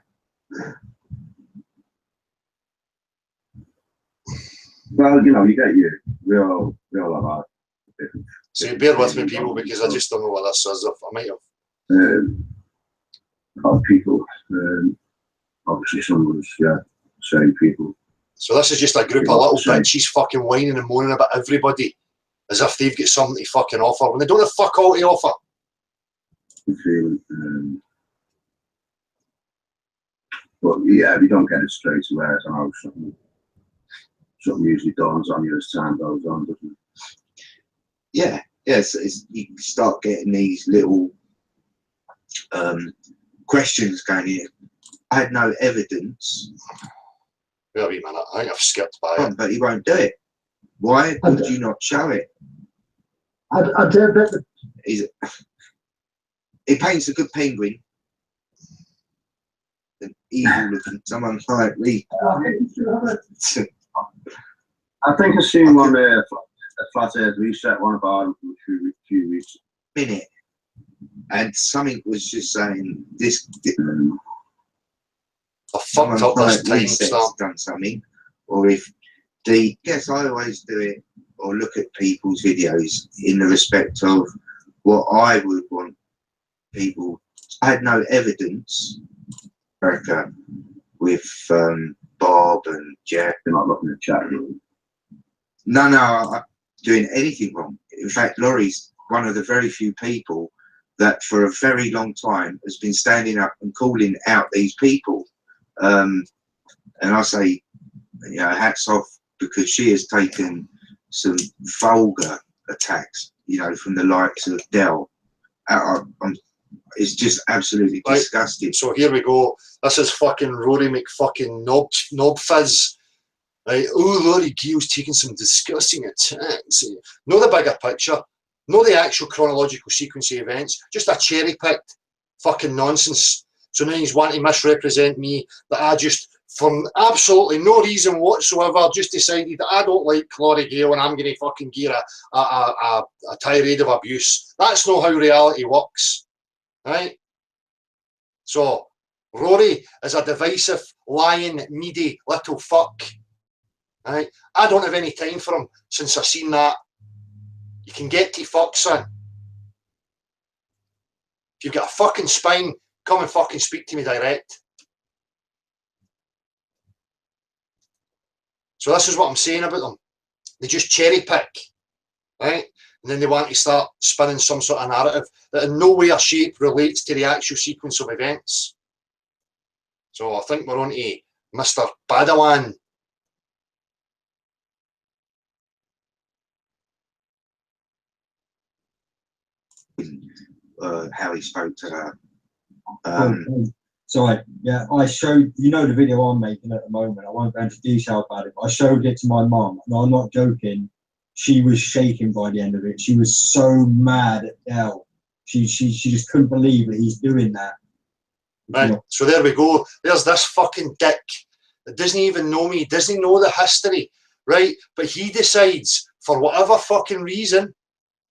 Well, you know, you get your real about different. So you bear with me, people, because I just don't know what this is. I might have. A lot of people, obviously some of us, same people. So this is just a group of little bitches fucking whining and moaning about everybody as if they've got something to fucking offer when they don't have fuck all to offer. But yeah, if you don't get it straight away, I don't know, something usually dawns on you as time goes on, doesn't it? Yeah, yes, you start getting these little questions going in. I had no evidence. Wait a wee minute, I think I've skipped by it. But he won't do it. Why would you not show it? I did, but he paints a good penguin. An evil looking, someone like me. I think I've seen one a Flat Earth Reset one about him for a few weeks. Minute. And something was just saying this. I fucked up this timestamp. Done something, or if yes, I always do it, or look at people's videos in the respect of what I would want people. I had no evidence, America, with Bob and Jack. They're not looking at chat room. No, I'm doing anything wrong. In fact, Laurie's one of the very few people that for a very long time has been standing up and calling out these people. And I say, you know, hats off, because she has taken some vulgar attacks, you know, from the likes of Dell. It's just absolutely disgusting. So here we go. This is fucking Rory McFucking knob fizz. Right? Oh, Laurie Gill's taking some disgusting attacks. Know the bigger picture. Know the actual chronological sequence of events. Just a cherry-picked fucking nonsense. So now he's wanting to misrepresent me, that I just, for absolutely no reason whatsoever, just decided that I don't like Laurie Gill and I'm going to fucking gear a tirade of abuse. That's not how reality works. Right? So, Rory is a divisive, lying, needy little fuck. Right? I don't have any time for him since I've seen that. You can get to fuck, son. If you've got a fucking spine, come and fucking speak to me direct. So this is what I'm saying about them. They just cherry pick, right? And then they want to start spinning some sort of narrative that in no way or shape relates to the actual sequence of events. So I think we're on to Mr. Badawan. How he spoke to her. Sorry, yeah, I showed, you know, the video I'm making at the moment. I won't go into detail about it, but I showed it to my mum, and I'm not joking. She was shaking by the end of it. She was so mad at Dell. She just couldn't believe that he's doing that. Right, you know? So there we go. There's this fucking dick that doesn't even know me, doesn't know the history, right? But he decides, for whatever fucking reason,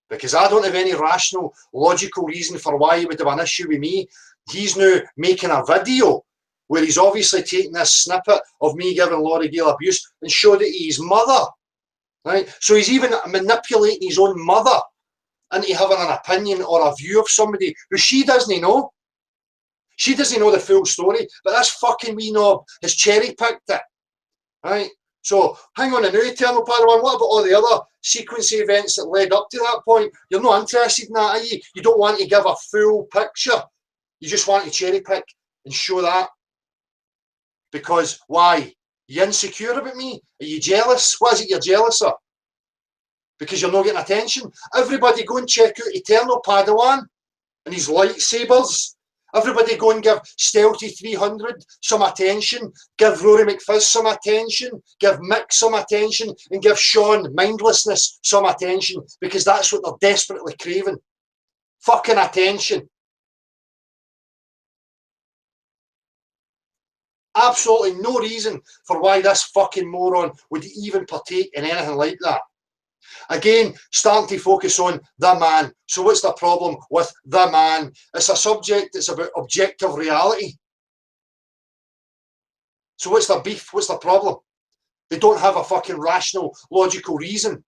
because I don't have any rational, logical reason for why he would have an issue with me, he's now making a video where he's obviously taking this snippet of me giving Laurie Gale abuse and showed it to his mother, right? So he's even manipulating his own mother into having an opinion or a view of somebody who she doesn't know. She doesn't know the full story, but this fucking wee knob has cherry-picked it, right? So hang on a minute, Eternal Padawan, what about all the other sequence of events that led up to that point? You're not interested in that, are you? You don't want to give a full picture. You just want to cherry pick and show that. Because why? You insecure about me? Are you jealous? What is it you're jealous of? Because you're not getting attention? Everybody go and check out Eternal Padawan and his lightsabers. Everybody go and give Stealthy 300 some attention. Give Rory McFizz some attention. Give Mick some attention. And give Sean Mindlessness some attention. Because that's what they're desperately craving. Fucking attention. Absolutely no reason for why this fucking moron would even partake in anything like that. Again, starting to focus on the man. So what's the problem with the man? It's a subject that's about objective reality. So what's the beef? What's the problem? They don't have a fucking rational, logical reason.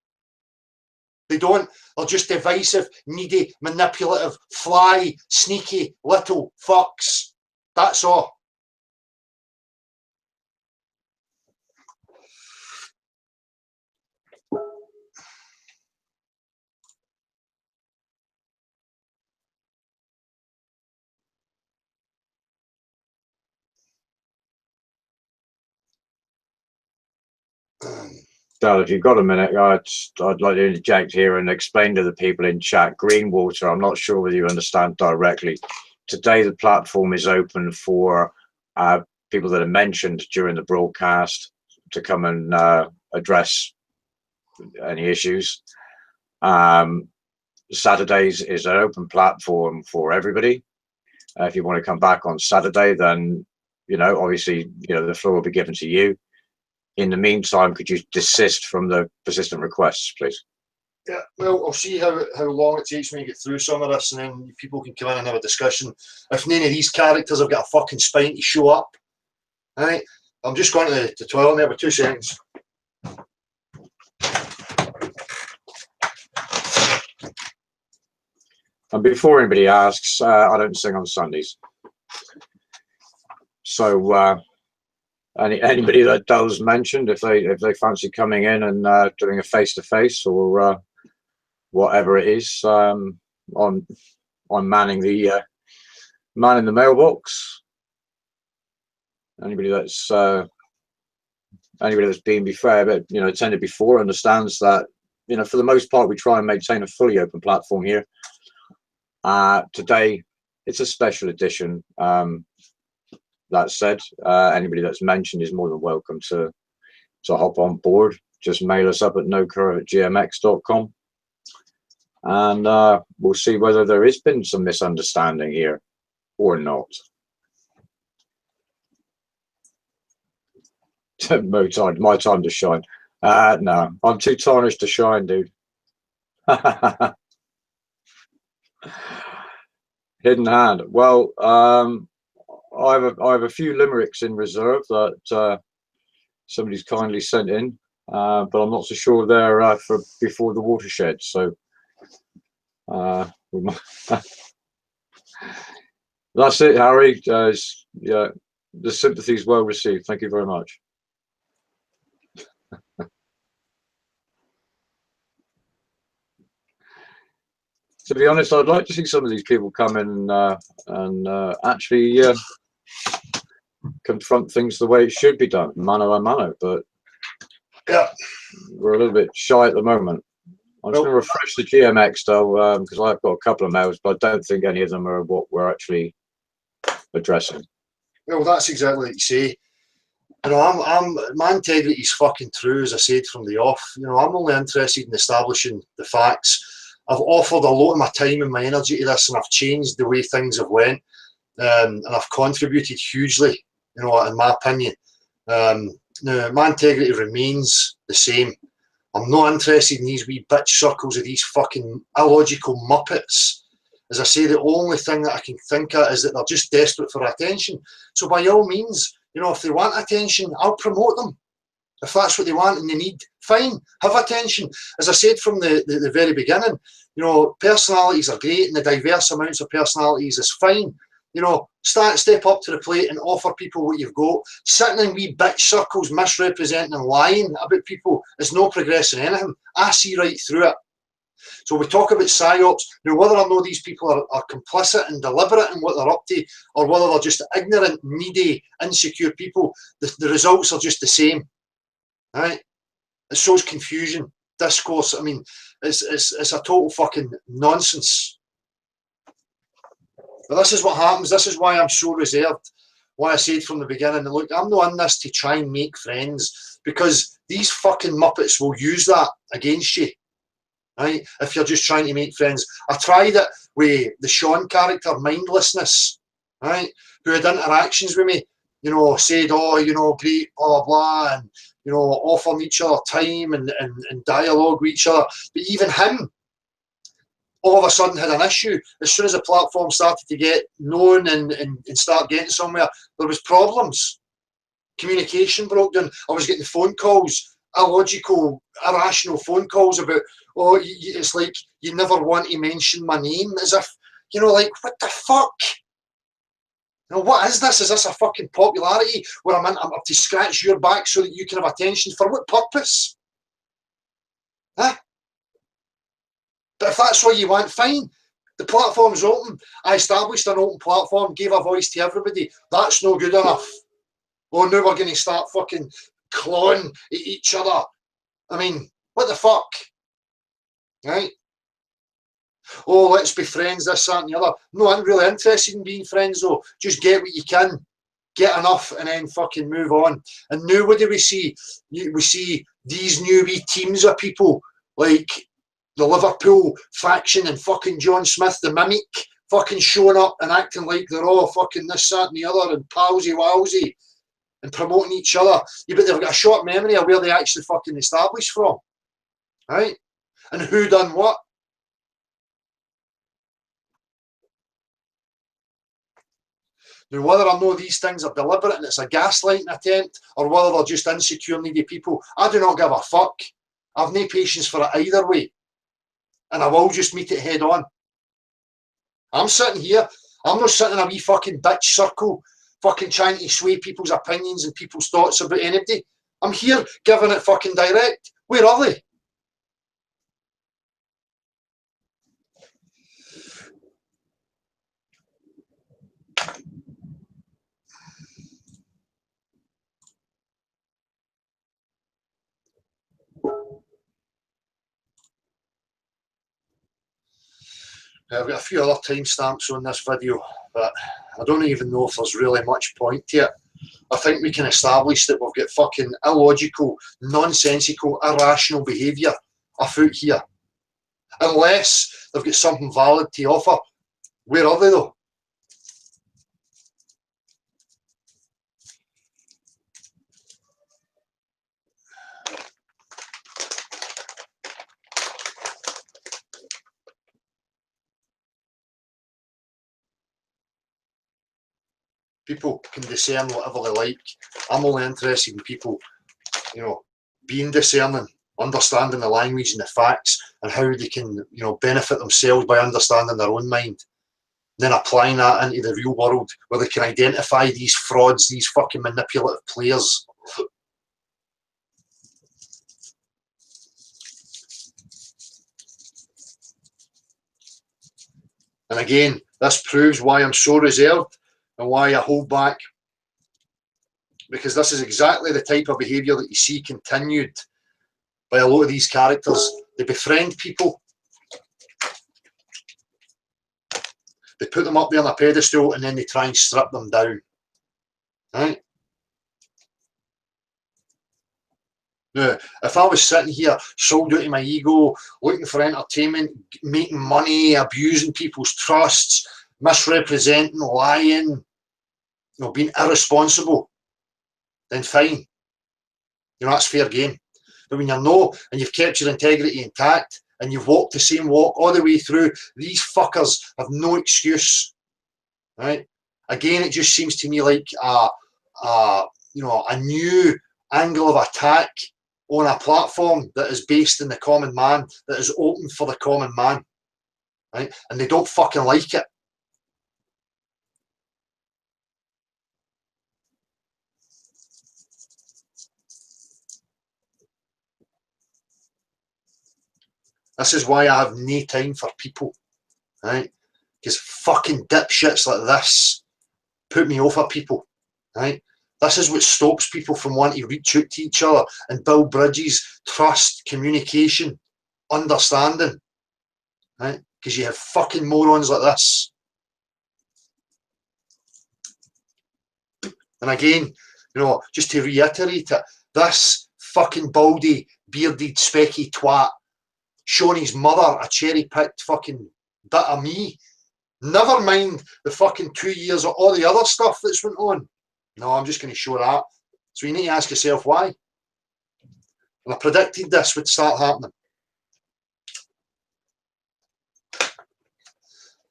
They don't. They're just divisive, needy, manipulative, fly, sneaky, little fucks. That's all. Dal, if you've got a minute, I'd like to interject here and explain to the people in chat. Greenwater, I'm not sure whether you understand directly. Today, the platform is open for people that are mentioned during the broadcast to come and address any issues. Saturdays is an open platform for everybody. If you want to come back on Saturday, then, you know, obviously, you know, the floor will be given to you. In the meantime, could you desist from the persistent requests, please? Yeah, well, I'll see how long it takes me to get through some of this, and then people can come in and have a discussion. If none of these characters have got a fucking spine to show up, all right? I'm just going to the toilet there with 2 seconds. And before anybody asks, I don't sing on Sundays. So anybody that does mention, if they fancy coming in and doing a face-to-face or whatever it is, I'm manning the mailbox. Anybody that's been attended before understands that, you know, for the most part, we try and maintain a fully open platform here. Today, it's a special edition. That said, anybody that's mentioned is more than welcome to hop on board. Just mail us up at nocurve@gmx.com, and we'll see whether there has been some misunderstanding here or not. My time to shine. No, I'm too tarnished to shine, dude. Hidden hand. Well, I have a few limericks in reserve that somebody's kindly sent in, but I'm not so sure they're for before the watershed. So we might that's it, Harry. Yeah, the sympathy is well received. Thank you very much. To be honest, I'd like to see some of these people come in and actually confront things the way it should be done, mano a mano. But Yeah, we're a little bit shy at the moment. I'm just going to refresh the GMX though, because I've got a couple of mails, but I don't think any of them are what we're actually addressing. well, that's exactly what you say. You know, my integrity is fucking true, as I said from the off. You know, I'm only interested in establishing the facts. I've offered a lot of my time and my energy to this, and I've changed the way things have went, and I've contributed hugely. You know, in my opinion. Now, my integrity remains the same. I'm not interested in these wee bitch circles of these fucking illogical muppets. As I say, the only thing that I can think of is that they're just desperate for attention. So by all means, you know, if they want attention, I'll promote them. If that's what they want and they need, fine, have attention. As I said from the very beginning, you know, personalities are great and the diverse amounts of personalities is fine. You know, step up to the plate and offer people what you've got. Sitting in wee bitch circles misrepresenting and lying about people is not progressing anything. I see right through it. So we talk about psyops. Now, whether or not these people are complicit and deliberate in what they're up to, or whether they're just ignorant, needy, insecure people, the results are just the same. Right? It shows confusion, discourse. I mean, it's a total fucking nonsense. But this is what happens. This is why I'm so reserved. Why I said from the beginning, look, I'm not in this to try and make friends, because these fucking muppets will use that against you. Right? If you're just trying to make friends. I tried it with the Sean character, Mindlessness, right? Who had interactions with me, you know, said, oh, you know, great, blah, blah, blah, and, you know, offering each other time and dialogue with each other. But even him, all of a sudden had an issue. As soon as the platform started to get known and start getting somewhere, there was problems. Communication broke down. I was getting phone calls, illogical, irrational phone calls about, oh, it's like you never want to mention my name, as if, you know, like, what the fuck? You know, what is this? Is this a fucking popularity where I'm up to scratch your back so that you can have attention? For what purpose? Huh? But if that's what you want, fine. The platform's open. I established an open platform, gave a voice to everybody. That's no good enough. Oh, now we're going to start fucking clawing at each other. I mean, what the fuck? Right? Oh, let's be friends, this, that, and the other. No, I'm really interested in being friends, though. Just get what you can. Get enough and then fucking move on. And now what do we see? We see these new wee teams of people like the Liverpool faction and fucking John Smith, the mimic, fucking showing up and acting like they're all fucking this, that, and the other, and palsy-walsy, and promoting each other. Yeah, but they've got a short memory of where they actually fucking established from. Right? And who done what? Now, whether I know these things are deliberate and it's a gaslighting attempt, or whether they're just insecure, needy people, I do not give a fuck. I've no patience for it either way. And I will just meet it head on. I'm sitting here, I'm not sitting in a wee fucking bitch circle, fucking trying to sway people's opinions and people's thoughts about anybody. I'm here giving it fucking direct. Where are they? I've got a few other timestamps on this video, but I don't even know if there's really much point to it. I think we can establish that we've got fucking illogical, nonsensical, irrational behaviour afoot here. Unless they've got something valid to offer. Where are they though? People can discern whatever they like. I'm only interested in people, you know, being discerning, understanding the language and the facts, and how they can, you know, benefit themselves by understanding their own mind. Then applying that into the real world where they can identify these frauds, these fucking manipulative players. And again, this proves why I'm so reserved and why I hold back. Because this is exactly the type of behaviour that you see continued by a lot of these characters. They befriend people. They put them up there on a pedestal and then they try and strip them down. Right? Now, if I was sitting here, sold out to my ego, looking for entertainment, making money, abusing people's trusts, misrepresenting, lying, you know, being irresponsible, then fine. You know, that's fair game. But when you're not, and you've kept your integrity intact, and you've walked the same walk all the way through, these fuckers have no excuse. Right? Again, it just seems to me like you know, a new angle of attack on a platform that is based in the common man, that is open for the common man. Right? And they don't fucking like it. This is why I have no time for people, right? Because fucking dipshits like this put me off at people, right? This is what stops people from wanting to reach out to each other and build bridges, trust, communication, understanding, right? Because you have fucking morons like this. And again, you know, just to reiterate it, this fucking baldy, bearded, specky twat showing his mother a cherry-picked fucking bit of me. Never mind the fucking 2 years of all the other stuff that's went on. No, I'm just going to show that. So you need to ask yourself why. And I predicted this would start happening.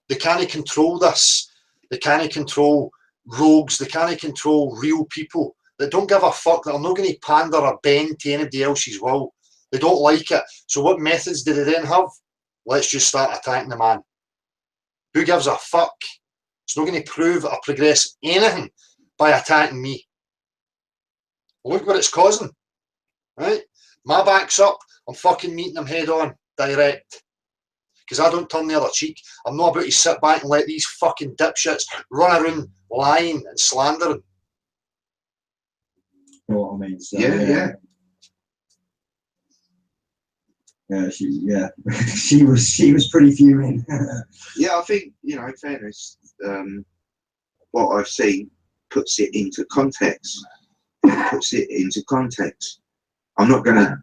They can't control this. They can't control rogues. They can't control real people that don't give a fuck, that are not going to pander or bend to anybody else's will. They don't like it. So what methods do they then have? Let's just start attacking the man. Who gives a fuck? It's not going to prove or progress anything by attacking me. Look what it's causing. Right? My back's up. I'm fucking meeting them head on, direct. Because I don't turn the other cheek. I'm not about to sit back and let these fucking dipshits run around lying and slandering. You know what I mean? So, Yeah. Yeah, she was pretty fuming. Yeah, I think, you know, in fairness, what I've seen puts it into context. I'm not going to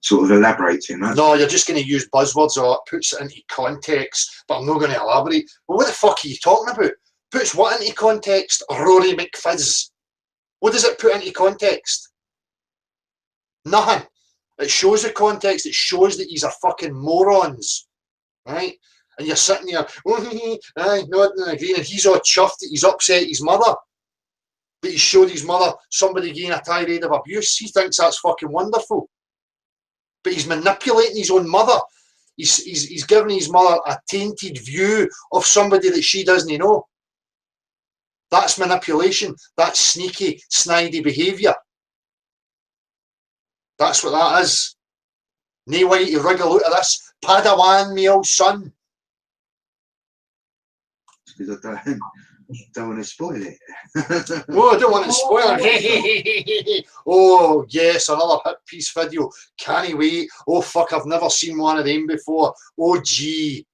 sort of elaborate too much. No, you're just going to use buzzwords or it puts it into context, but I'm not going to elaborate. Well, what the fuck are you talking about? Puts what into context? Rory McFizz. What does it put into context? Nothing. It shows the context. It shows that these are fucking morons, right? And you're sitting there, nodding and agreeing, and he's all chuffed that he's upset his mother. But he showed his mother somebody getting a tirade of abuse. He thinks that's fucking wonderful. But he's manipulating his own mother. He's giving his mother a tainted view of somebody that she doesn't know. That's manipulation. That's sneaky, snidey behaviour. That's what that is. No way to wriggle out of this. Padawan, me old son. Because I don't want to spoil it. Oh, I don't want to spoil it. Oh, yes, another hit piece video. Can't wait. Oh, fuck, I've never seen one of them before. Oh, gee.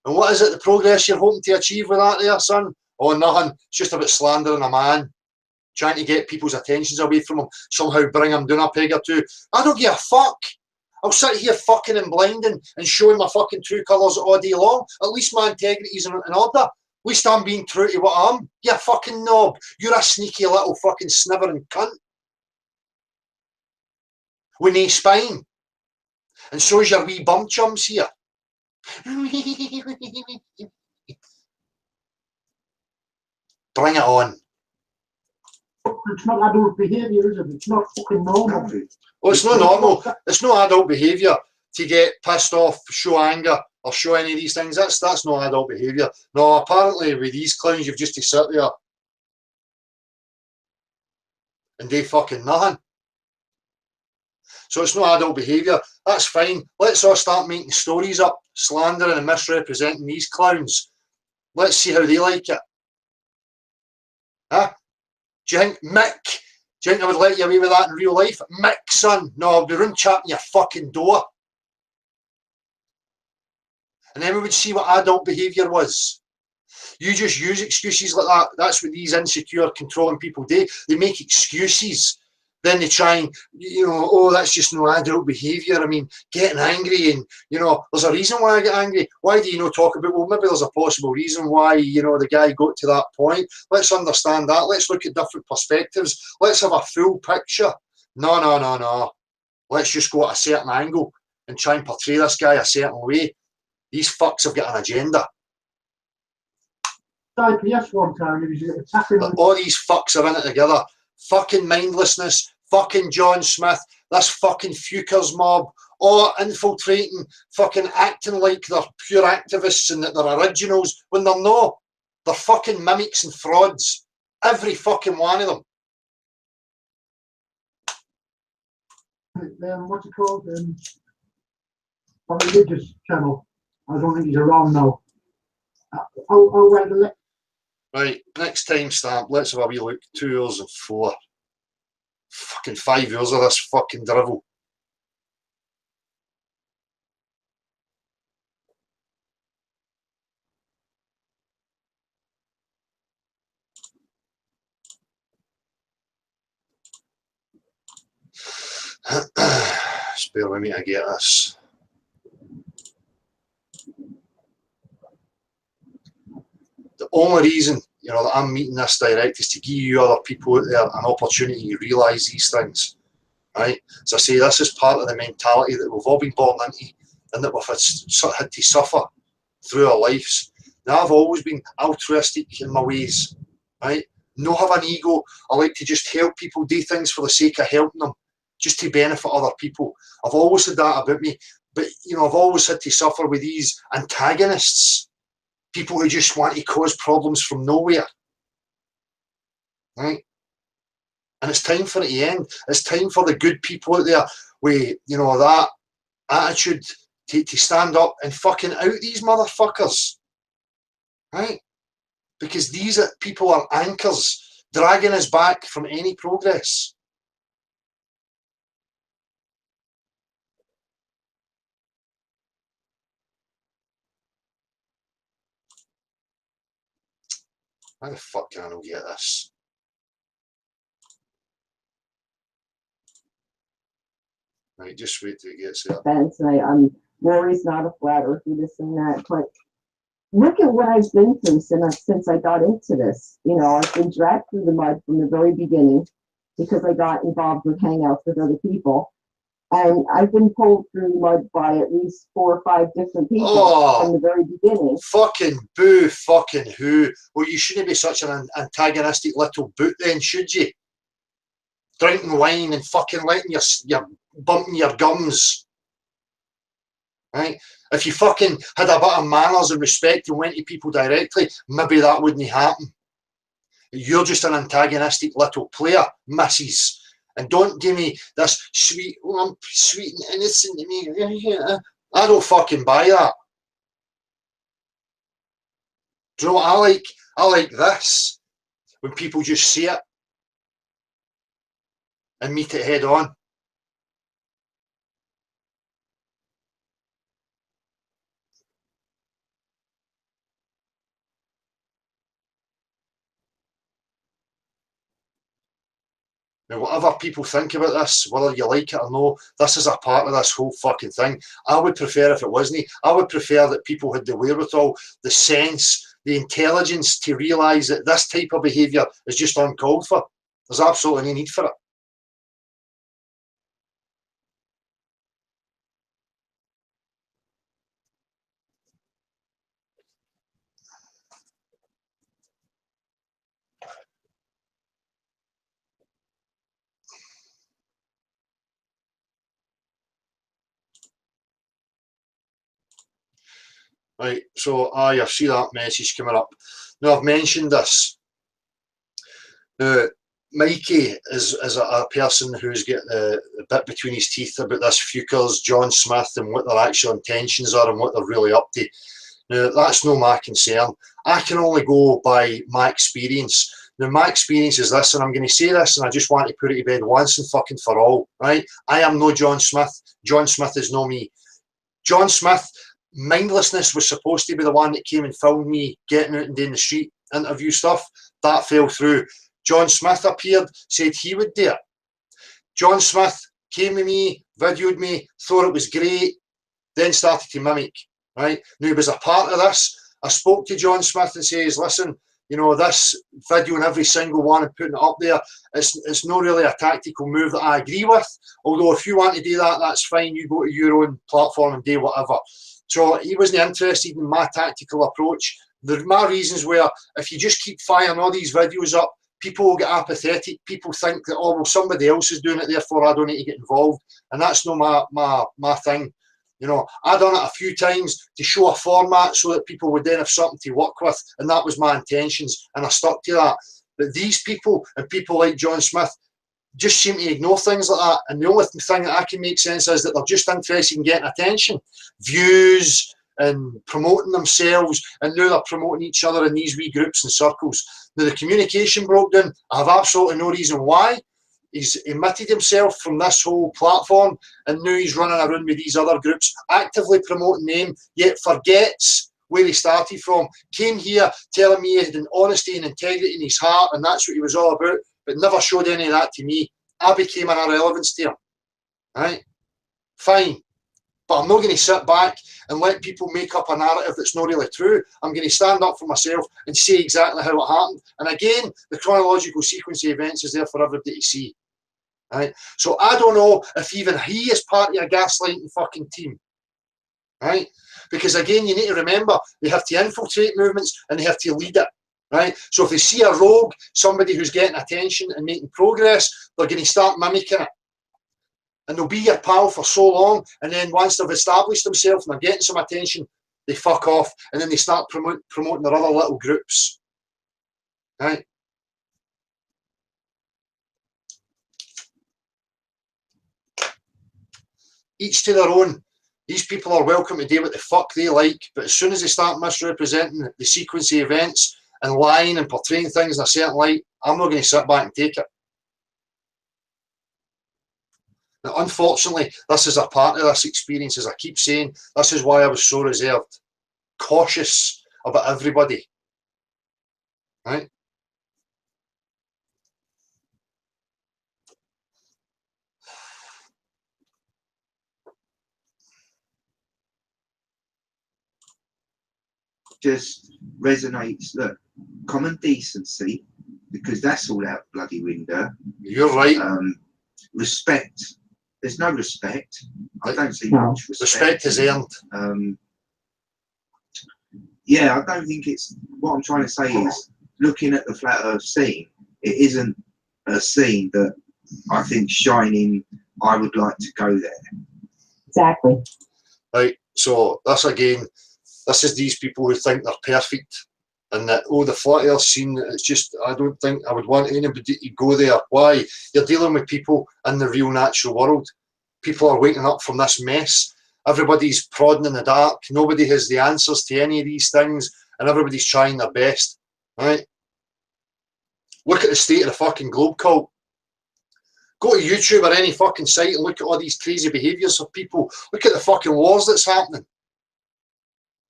And what is it, the progress you're hoping to achieve with that there, son? Oh, nothing. It's just about slandering a man. Trying to get people's attentions away from him. Somehow bring him down a peg or two. I don't give a fuck. I'll sit here fucking and blinding and showing my fucking true colours all day long. At least my integrity's in order. At least I'm being true to what I am. You fucking knob. You're a sneaky little fucking snivering cunt. With no spine. And so's your wee bum chums here. Bring it on. It's not adult behaviour, is it? It's not fucking normal. Well, it's not normal. It's no adult behaviour to get pissed off, show anger, or show any of these things. That's not adult behaviour. No, apparently with these clowns, you've just to sit there and do fucking nothing. So it's not adult behaviour. That's fine. Let's all start making stories up, slandering and misrepresenting these clowns. Let's see how they like it. Huh? Do you think Mick? Do you think I would let you away with that in real life? Mick, son. No, I'll be room chapping your fucking door. And then we would see what adult behaviour was. You just use excuses like that. That's what these insecure, controlling people do. They make excuses. Then they try and, oh, that's just no adult behaviour. I mean, getting angry and, there's a reason why I get angry. Why do you not talk about, well, maybe there's a possible reason why, the guy got to that point. Let's understand that. Let's look at different perspectives. Let's have a full picture. No. Let's just go at a certain angle and try and portray this guy a certain way. These fucks have got an agenda. IPS one time, he was attacking them. All these fucks are in it together. Fucking mindlessness, fucking John Smith, this fucking Fukers mob, all infiltrating, fucking acting like they're pure activists and that they're originals when they're not. They're fucking mimics and frauds. Every fucking one of them. What's it called? On the religious channel. I don't think he's around now. Right, next timestamp, let's have a wee look. 2 hours and 4. Fucking 5 hours of this fucking drivel. Spare with me to get this. The only reason, that I'm meeting this direct is to give you other people out there an opportunity to realise these things, right? As I say, this is part of the mentality that we've all been born into and that we've had to suffer through our lives. Now, I've always been altruistic in my ways, right? No have an ego. I like to just help people do things for the sake of helping them, just to benefit other people. I've always had that about me, but, I've always had to suffer with these antagonists. People who just want to cause problems from nowhere, right? And it's time for it to end. It's time for the good people out there with, that attitude to stand up and fucking out these motherfuckers, right? Because these people are anchors dragging us back from any progress. How the fuck can I not get this? Right, just wait till it gets there. And Rory's not a flat earther, this and that, but look at what I've been through since I got into this. I've been dragged through the mud from the very beginning because I got involved with hangouts with other people. And I've been pulled through the mud by at least 4 or 5 different people from the very beginning. Fucking boo, fucking who. Well, you shouldn't be such an antagonistic little boot then, should you? Drinking wine and fucking letting your bumping your gums. Right? If you fucking had a bit of manners and respect and went to people directly, maybe that wouldn't happen. You're just an antagonistic little player, missus. And don't give me this sweet, sweet and innocent to me. I don't fucking buy that. Do you know what I like? I like this. When people just see it and meet it head on. Now, whatever people think about this, whether you like it or no, this is a part of this whole fucking thing. I would prefer if it wasn't. I would prefer that people had the wherewithal, the sense, the intelligence to realise that this type of behaviour is just uncalled for. There's absolutely no need for it. Right, so I see that message coming up. Now I've mentioned this. Now, Mikey is a person who's got the bit between his teeth about this Fuchers, John Smith, and what their actual intentions are and what they're really up to. Now, that's no my concern. I can only go by my experience. Now, my experience is this, and I'm going to say this, and I just want to put it to bed once and fucking for all, right? I am no John Smith. John Smith is no me. John Smith, mindlessness was supposed to be the one that came and filmed me getting out and down the street, interview stuff. That fell through. John Smith appeared, said he would do it. John Smith came to me, videoed me, thought it was great, then started to mimic, right? Now, he was a part of this. I spoke to John Smith and says, listen, you know, this video and every single one and putting it up there, it's not really a tactical move that I agree with. Although if you want to do that, that's fine. You go to your own platform and do whatever. So he wasn't interested in my tactical approach. My reasons were, if you just keep firing all these videos up, people will get apathetic. People think that, oh, well, somebody else is doing it, therefore I don't need to get involved. And that's not my thing. You know, I done it a few times to show a format so that people would then have something to work with, and that was my intentions, and I stuck to that. But these people, and people like John Smith, just seem to ignore things like that. And the only thing that I can make sense is that they're just interested in getting attention, views, and promoting themselves, and now they're promoting each other in these wee groups and circles. Now, the communication broke down. I have absolutely no reason why. He's emitted himself from this whole platform, and now he's running around with these other groups, actively promoting them, yet forgets where he started from. Came here telling me he had an honesty and integrity in his heart, and that's what he was all about, but never showed any of that to me. I became an irrelevance to him. Right? Fine. But I'm not going to sit back and let people make up a narrative that's not really true. I'm going to stand up for myself and say exactly how it happened. And again, the chronological sequence of events is there for everybody to see. Right? So I don't know if even he is part of a gaslighting fucking team. Right? Because again, you need to remember, they have to infiltrate movements and they have to lead it. Right? So if they see a rogue, somebody who's getting attention and making progress, they're going to start mimicking it. And they'll be your pal for so long, and then once they've established themselves and they're getting some attention, they fuck off, and then they start promoting their other little groups. Right? Each to their own. These people are welcome to do what the fuck they like, but as soon as they start misrepresenting the sequence of events and lying and portraying things in a certain light, I'm not going to sit back and take it. Now, unfortunately, this is a part of this experience, as I keep saying. This is why I was so reserved, cautious about everybody. Right? Just resonates, look, common decency, because that's all out bloody window. You're right. Respect. There's no respect. I don't see much respect. Respect is earned. Yeah, I don't think it's, what I'm trying to say is, looking at the Flat Earth scene, it isn't a scene that I think shining, I would like to go there. Exactly. Right, so this again, this is these people who think they're perfect, and that, oh, the Flat Earth scene, it's just, I don't think I would want anybody to go there. Why? You're dealing with people in the real natural world. People are waking up from this mess. Everybody's prodding in the dark. Nobody has the answers to any of these things, and everybody's trying their best. Right? Look at the state of the fucking globe cult. Go to YouTube or any fucking site and look at all these crazy behaviours of people. Look at the fucking wars that's happening.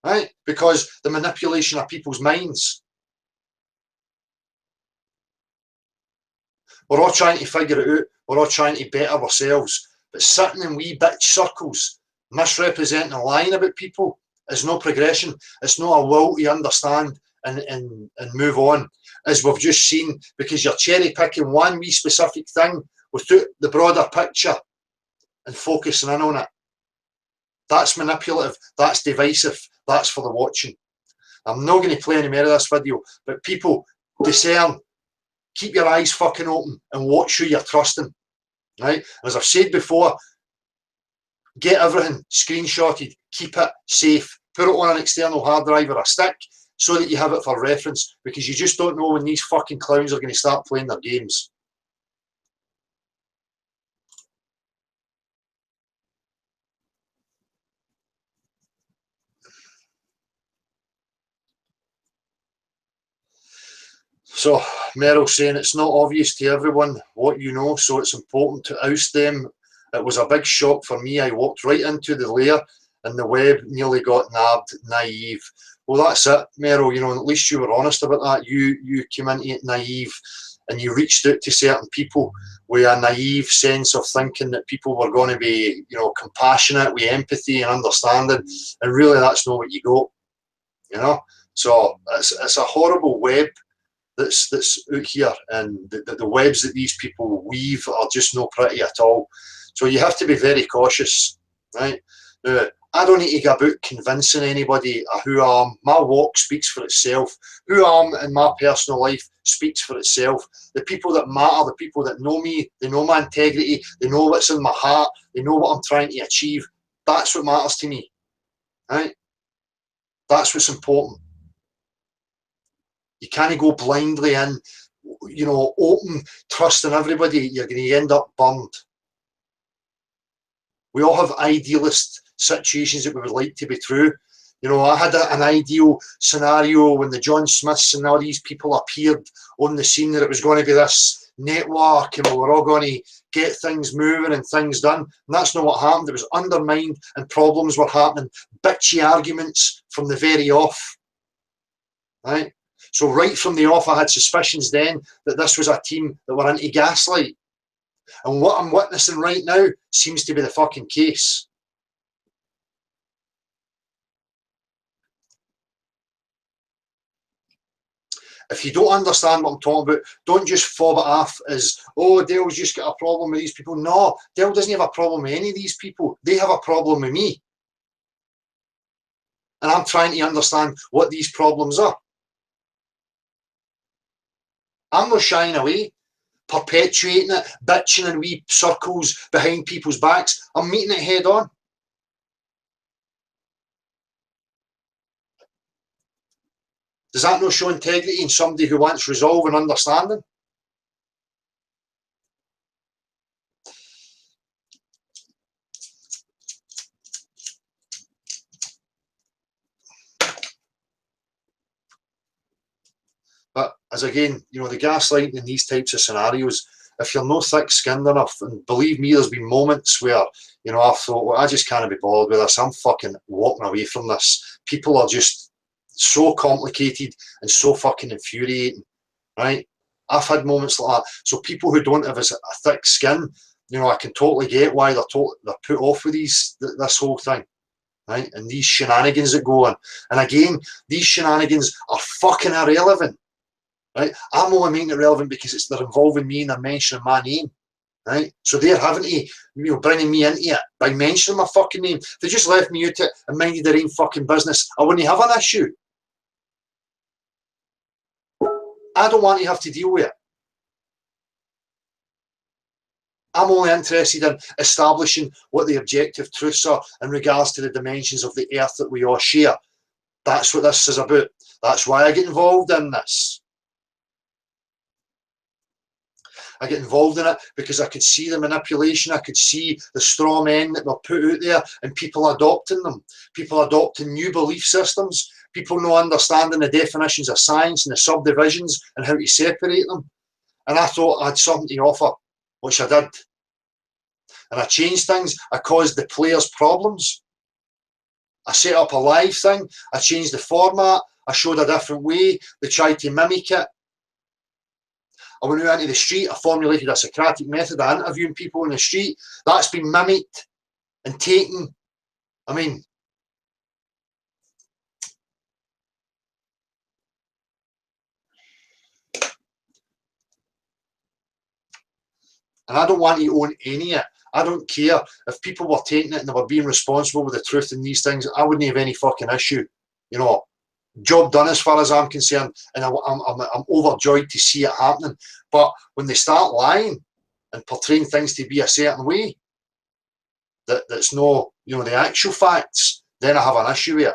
Right? Because the manipulation of people's minds. We're all trying to figure it out. We're all trying to better ourselves. But sitting in wee bitch circles, misrepresenting and lying about people is no progression. It's not a will to understand and move on, as we've just seen, because you're cherry picking one wee specific thing without the broader picture and focusing in on it. That's manipulative, that's divisive, that's for the watching. I'm not going to play any more of this video, but people, discern, keep your eyes fucking open and watch who you're trusting. Right? As I've said before, get everything screenshotted, keep it safe, put it on an external hard drive or a stick so that you have it for reference, because you just don't know when these fucking clowns are going to start playing their games. So Meryl's saying it's not obvious to everyone what you know, so it's important to oust them. It was a big shock for me. I walked right into the lair and the web nearly got nabbed. Naive. Well, that's it, Meryl. You know, at least you were honest about that. You came into it naive, and you reached out to certain people with a naive sense of thinking that people were going to be, you know, compassionate, with empathy and understanding, and really that's not what you got. You know, so it's a horrible web that's out here, and the webs that these people weave are just not pretty at all. So you have to be very cautious, right? Now, I don't need to go about convincing anybody of who I am. My walk speaks for itself. Who I am in my personal life speaks for itself. The people that matter, the people that know me, they know my integrity, they know what's in my heart, they know what I'm trying to achieve. That's what matters to me, right? That's what's important. You can't go blindly in, you know, open, trusting everybody. You're going to end up burned. We all have idealist situations that we would like to be true. You know, I had an ideal scenario when the John Smiths and all these people appeared on the scene, that it was going to be this network and we were all going to get things moving and things done. And that's not what happened. It was undermined and problems were happening. Bitchy arguments from the very off. Right? So right from the off, I had suspicions then that this was a team that were into gaslight. And what I'm witnessing right now seems to be the fucking case. If you don't understand what I'm talking about, don't just fob it off as, oh, Dale's just got a problem with these people. No, Dale doesn't have a problem with any of these people. They have a problem with me. And I'm trying to understand what these problems are. I'm not shying away, perpetuating it, bitching in wee circles behind people's backs. I'm meeting it head on. Does that not show integrity in somebody who wants resolve and understanding? But as again, you know, the gaslighting in these types of scenarios, if you're not thick-skinned enough, and believe me, there's been moments where, you know, I've thought, well, I just can't be bothered with this. I'm fucking walking away from this. People are just so complicated and so fucking infuriating, right? I've had moments like that. So people who don't have a thick skin, you know, I can totally get why they're put off with this whole thing, right? And these shenanigans that go on. And again, these shenanigans are fucking irrelevant, right? I'm only making it relevant because they're involving me and they're mentioning my name, right? So they're having to, you know, bringing me into it by mentioning my fucking name. If they just left me out it and minded their own fucking business, I wouldn't have an issue. I don't want to have to deal with it. I'm only interested in establishing what the objective truths are in regards to the dimensions of the earth that we all share. That's what this is about. That's why I get involved in this. I get involved in it because I could see the manipulation, I could see the straw men that were put out there and people adopting them, people adopting new belief systems, people not understanding the definitions of science and the subdivisions and how to separate them. And I thought I had something to offer, which I did. And I changed things, I caused the players problems. I set up a live thing, I changed the format, I showed a different way, they tried to mimic it. I went out into the street, I formulated a Socratic method of interviewing people in the street. That's been mimicked and taken. I mean, and I don't want to own any of it. I don't care if people were taking it and they were being responsible with the truth in these things. I wouldn't have any fucking issue. You know, job done as far as I'm concerned, and I'm overjoyed to see it happening. But when they start lying and portraying things to be a certain way, that's no, you know, the actual facts, then I have an issue with it.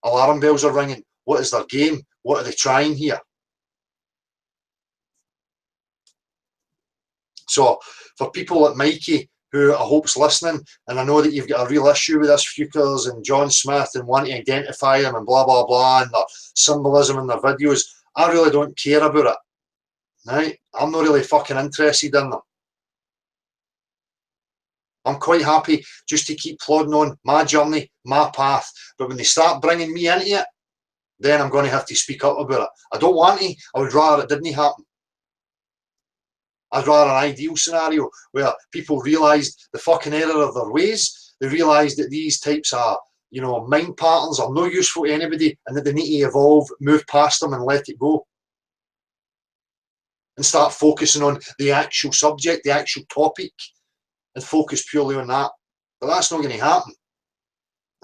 Alarm bells are ringing. What is their game? What are they trying here? So for people like Mikey, who I hope's listening, and I know that you've got a real issue with this Fukers and John Smith and want to identify them and blah, blah, blah, and the symbolism in their videos, I really don't care about it. Right? I'm not really fucking interested in them. I'm quite happy just to keep plodding on my journey, my path. But when they start bringing me into it, then I'm going to have to speak up about it. I don't want to. I would rather it didn't happen. I'd rather an ideal scenario where people realised the fucking error of their ways. They realised that these types of, you know, mind patterns are no useful to anybody, and that they need to evolve, move past them and let it go. And start focusing on the actual subject, the actual topic, and focus purely on that. But that's not going to happen.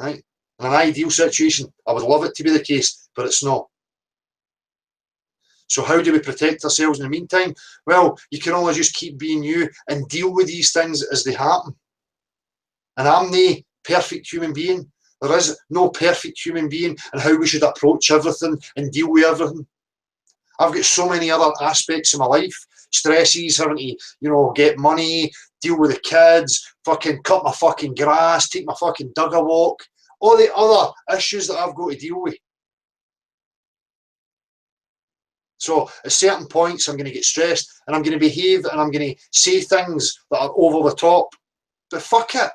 Right? In an ideal situation, I would love it to be the case, but it's not. So how do we protect ourselves in the meantime? Well, you can only just keep being you and deal with these things as they happen. And I'm no perfect human being. There is no perfect human being and how we should approach everything and deal with everything. I've got so many other aspects of my life, stresses, having to, you know, get money, deal with the kids, fucking cut my fucking grass, take my fucking dog a walk, all the other issues that I've got to deal with. So at certain points, I'm going to get stressed and I'm going to behave and I'm going to say things that are over the top. But fuck it.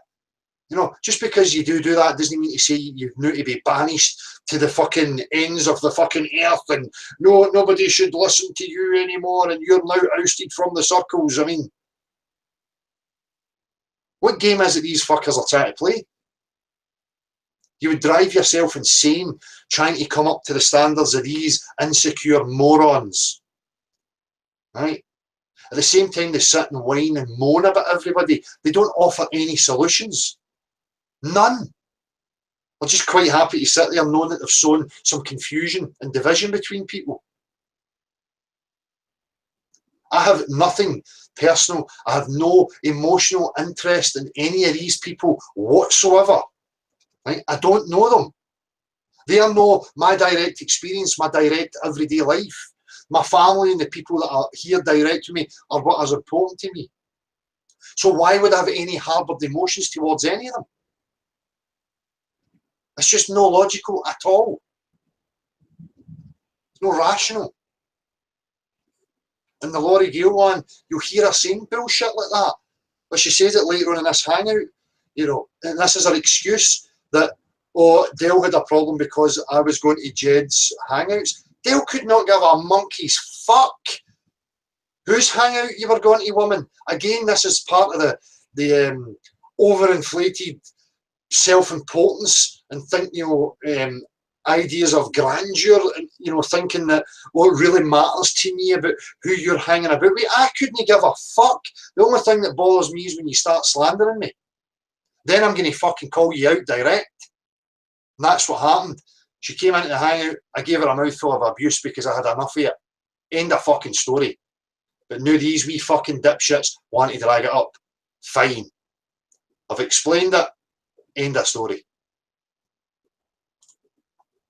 You know, just because you do that doesn't mean to say you need to be banished to the fucking ends of the fucking earth and no, nobody should listen to you anymore and you're now ousted from the circles. I mean, what game is it these fuckers are trying to play? You would drive yourself insane trying to come up to the standards of these insecure morons. Right? At the same time, they sit and whine and moan about everybody. They don't offer any solutions. None. They're just quite happy to sit there knowing that they've sown some confusion and division between people. I have nothing personal. I have no emotional interest in any of these people whatsoever. Right? I don't know them. They are not my direct experience, my direct everyday life. My family and the people that are here direct to me are what is important to me. So why would I have any harboured emotions towards any of them? It's just no logical at all. It's no rational. And the Laurie Gale one, you'll hear her saying bullshit like that. But she says it later on in this hangout, you know, and this is her excuse that, oh, Dale had a problem because I was going to Jed's hangouts. Dale could not give a monkey's fuck whose hangout you were going to, woman. Again, this is part of the overinflated self-importance and think, you know, ideas of grandeur and, you know, thinking that what really matters to me about who you're hanging about with. I couldn't give a fuck. The only thing that bothers me is when you start slandering me. Then I'm going to fucking call you out direct. And that's what happened. She came into the hangout. I gave her a mouthful of abuse because I had enough of it. End of fucking story. But now these wee fucking dipshits want to drag it up. Fine. I've explained it. End of story.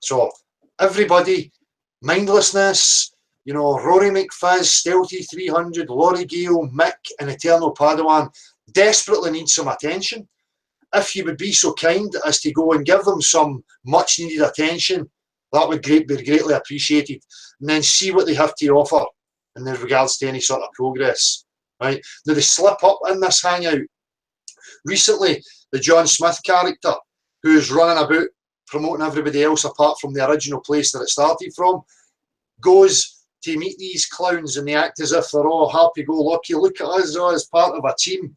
So, everybody, mindlessness, you know, Rory McFizz, Stealthy 300, Laurie Gale, Mick, and Eternal Padawan desperately need some attention. If you would be so kind as to go and give them some much needed attention, that would be greatly appreciated. And then see what they have to offer in regards to any sort of progress. Right? Now, they slip up in this hangout. Recently, the John Smith character, who's running about promoting everybody else apart from the original place that it started from, goes to meet these clowns and they act as if they're all happy-go-lucky. Look at us all as part of a team.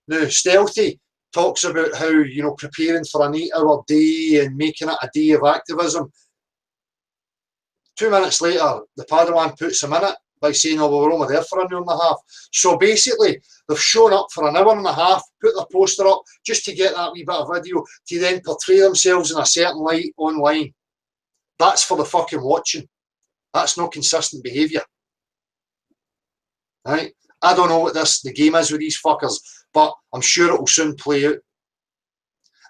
Now, Stealthy talks about how, you know, preparing for an 8-hour day and making it a day of activism. 2 minutes later, the Padawan puts him in it by saying, oh, well, we're only there for an hour and a half. So basically, they've shown up for an hour and a half, put their poster up, just to get that wee bit of video, to then portray themselves in a certain light online. That's for the fucking watching. That's not consistent behaviour. Right? I don't know what the game is with these fuckers, but I'm sure it will soon play out.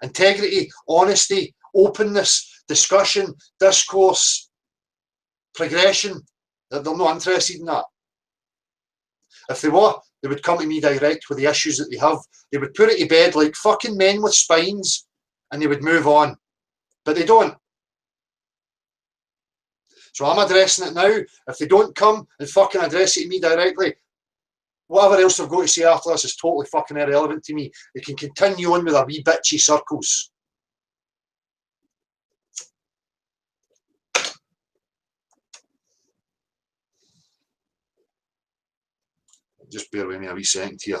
Integrity, honesty, openness, discussion, discourse, progression. They're not interested in that. If they were, they would come to me direct with the issues that they have. They would put it to bed like fucking men with spines and they would move on. But they don't. So I'm addressing it now. If they don't come and fucking address it to me directly, whatever else they've got to say after this is totally fucking irrelevant to me. They can continue on with their wee bitchy circles. Just bear with me a wee second here.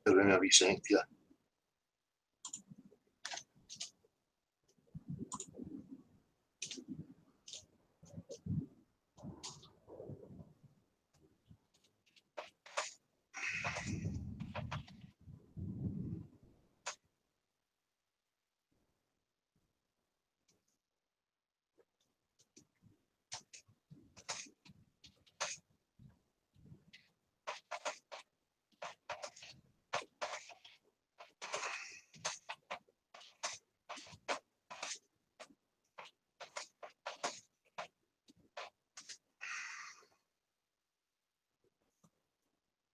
Bear with me a wee second here.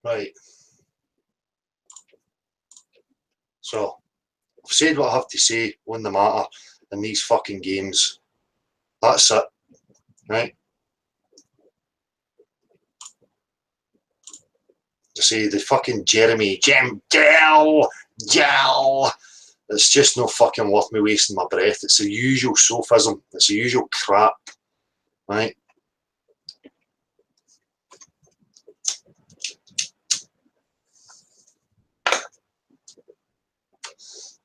Right. So, I've said what I have to say on the matter in these fucking games. That's it. Right? To say the fucking Jeremy, Gel. It's just no fucking worth me wasting my breath. It's the usual sophism. It's the usual crap. Right?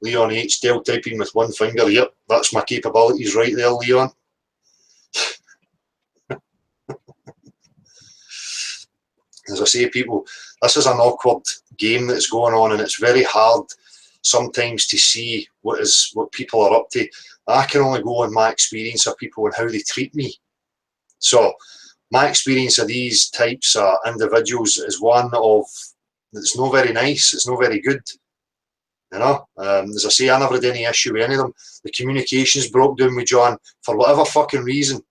Leon H. Del typing with one finger. Yep, that's my capabilities right there, Leon. As I say, people, this is an awkward game that's going on, and it's very hard sometimes to see what people are up to. I can only go on my experience of people and how they treat me. So my experience of these types of individuals is one of it's not very nice, it's not very good. You know, as I say, I never had any issue with any of them. The communications broke down with John for whatever fucking reason.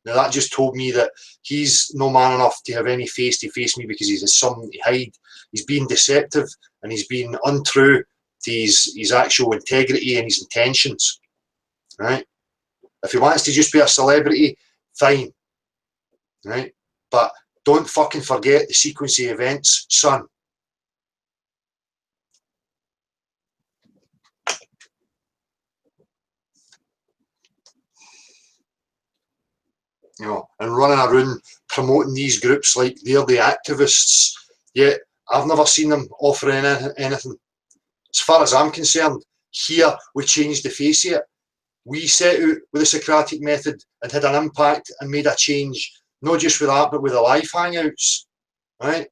Now that just told me that he's no man enough to have any face to face me because he has something to hide. He's being deceptive and he's being untrue to his actual integrity and his intentions. Right? If he wants to just be a celebrity, fine. Right? But don't fucking forget the sequence of events, son. You know, and running around promoting these groups like they're the activists, yet I've never seen them offering anything. As far as I'm concerned, here we changed the face of it. We set out with the Socratic method and had an impact and made a change, not just with that, but with the live hangouts, right?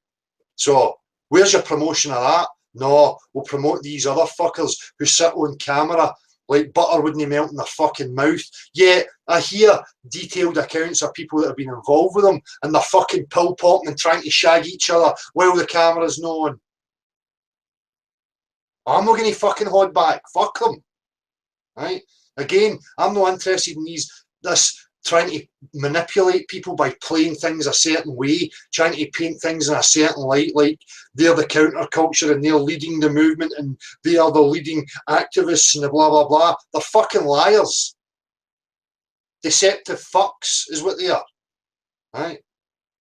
So where's your promotion of that? No, we'll promote these other fuckers who sit on camera like butter wouldn't melt in their fucking mouth. Yet I hear detailed accounts of people that have been involved with them and they're fucking pill popping and trying to shag each other while the camera's not on. I'm not going to fucking hold back. Fuck them. Right? Again, I'm not interested in this trying to manipulate people by playing things a certain way, trying to paint things in a certain light, like they're the counterculture and they're leading the movement and they are the leading activists and the blah, blah, blah. They're fucking liars. Deceptive fucks is what they are. Right?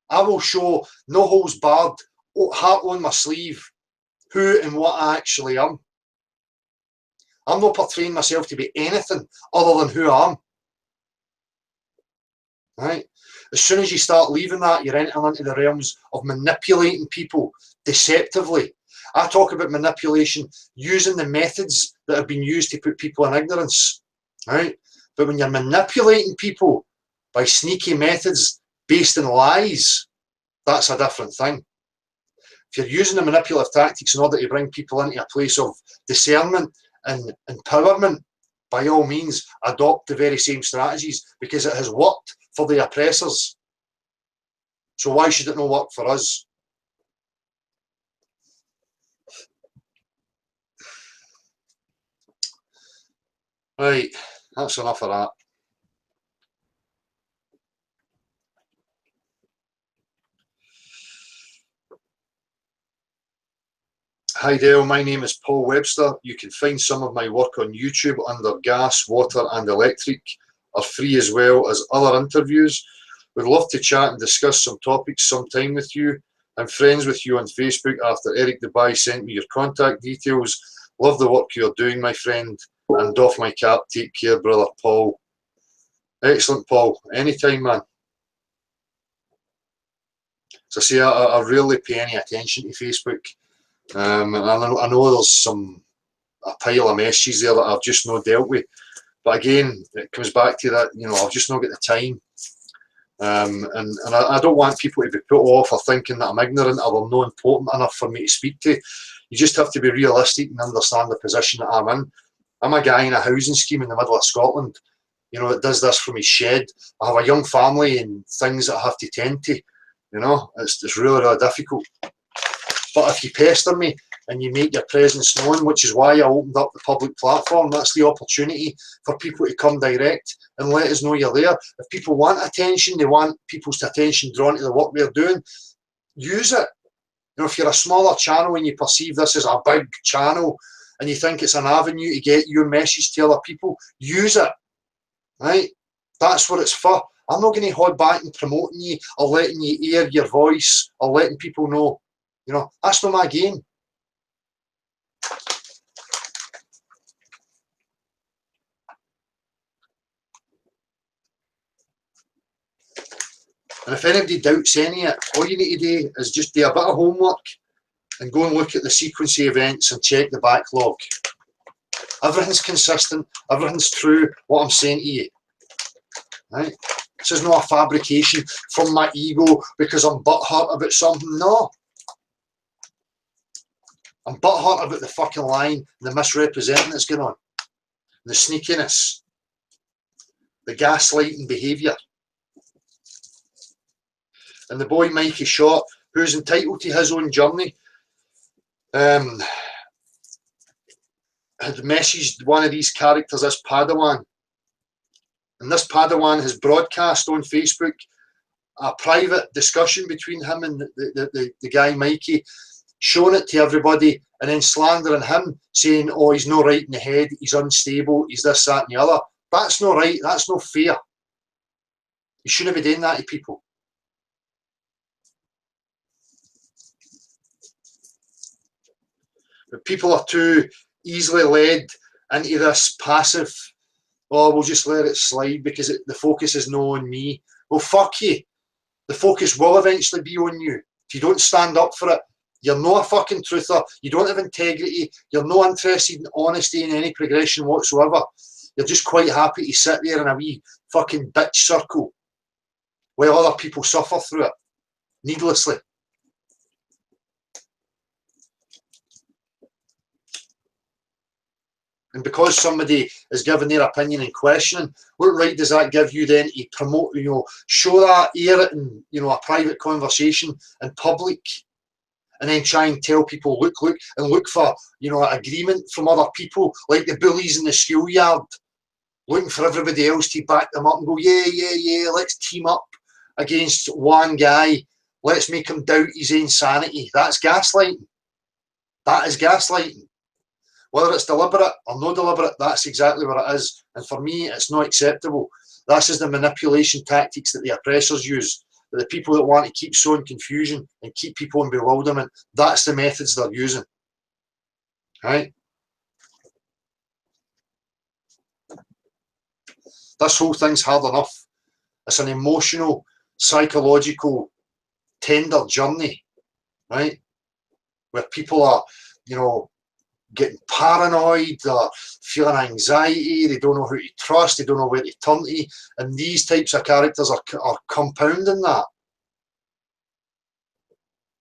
I will show, no holds barred, heart on my sleeve, who and what I actually am. I'm not portraying myself to be anything other than who I am. Right? As soon as you start leaving that, you're entering into the realms of manipulating people deceptively. I talk about manipulation using the methods that have been used to put people in ignorance. Right? But when you're manipulating people by sneaky methods based in lies, that's a different thing. If you're using the manipulative tactics in order to bring people into a place of discernment and empowerment, by all means, adopt the very same strategies because it has worked for the oppressors. So why should it not work for us? Right, that's enough of that. Hi Dale, my name is Paul Webster. You can find some of my work on YouTube under Gas, Water and Electric, are free as well as other interviews. Would love to chat and discuss some topics sometime with you. I'm friends with you on Facebook after Eric Dubai sent me your contact details. Love the work you're doing, my friend, and doff my cap. Take care, brother Paul. Excellent, Paul. Anytime, man. So I say I rarely pay any attention to Facebook. And I know there's a pile of messages there that I've just not dealt with. But again, it comes back to that, you know, I've just not got the time. And I don't want people to be put off or thinking that I'm ignorant or they're not important enough for me to speak to. You just have to be realistic and understand the position that I'm in. I'm a guy in a housing scheme in the middle of Scotland, you know, that does this from his shed. I have a young family and things that I have to tend to, you know, it's really, really difficult. But if you pester me and you make your presence known, which is why I opened up the public platform, that's the opportunity for people to come direct and let us know you're there. If people want attention, they want people's attention drawn to the work we're doing, use it. You know, if you're a smaller channel and you perceive this as a big channel and you think it's an avenue to get your message to other people, use it. Right? That's what it's for. I'm not going to hold back in promoting you or letting you air your voice or letting people know. You know, that's not my game. And if anybody doubts any of it, all you need to do is just do a bit of homework and go and look at the sequence of events and check the backlog. Everything's consistent, everything's true, what I'm saying to you. Right? This is not a fabrication from my ego because I'm butthurt about something. No. I'm butthurt about the fucking lying, the misrepresenting that's going on, the sneakiness, the gaslighting behaviour. And the boy Mikey Short, who's entitled to his own journey, had messaged one of these characters as Padawan. And this Padawan has broadcast on Facebook a private discussion between him and the guy Mikey, showing it to everybody and then slandering him, saying, oh, he's not right in the head, he's unstable, he's this, that and the other. That's not right, that's not fair. You shouldn't be doing that to people. But people are too easily led into this passive, oh, we'll just let it slide because the focus is not on me. Well, fuck you. The focus will eventually be on you. If you don't stand up for it, you're not a fucking truther, you don't have integrity, you're not interested in honesty in any progression whatsoever. You're just quite happy to sit there in a wee fucking bitch circle while other people suffer through it, needlessly. And because somebody is giving their opinion and questioning, what right does that give you then to promote, you know, show that, air it in, you know, a private conversation in public and then try and tell people, look, and look for, you know, agreement from other people, like the bullies in the schoolyard, looking for everybody else to back them up and go, yeah, let's team up against one guy. Let's make him doubt his insanity. That's gaslighting. That is gaslighting. Whether it's deliberate or not deliberate, that's exactly what it is. And for me, it's not acceptable. This is the manipulation tactics that the oppressors use. The people that want to keep sowing confusion and keep people in bewilderment, that's the methods they're using. Right? This whole thing's hard enough. It's an emotional, psychological, tender journey, right? Where people are, you know, getting paranoid, they're feeling anxiety, they don't know who to trust, they don't know where to turn to, and these types of characters are compounding that.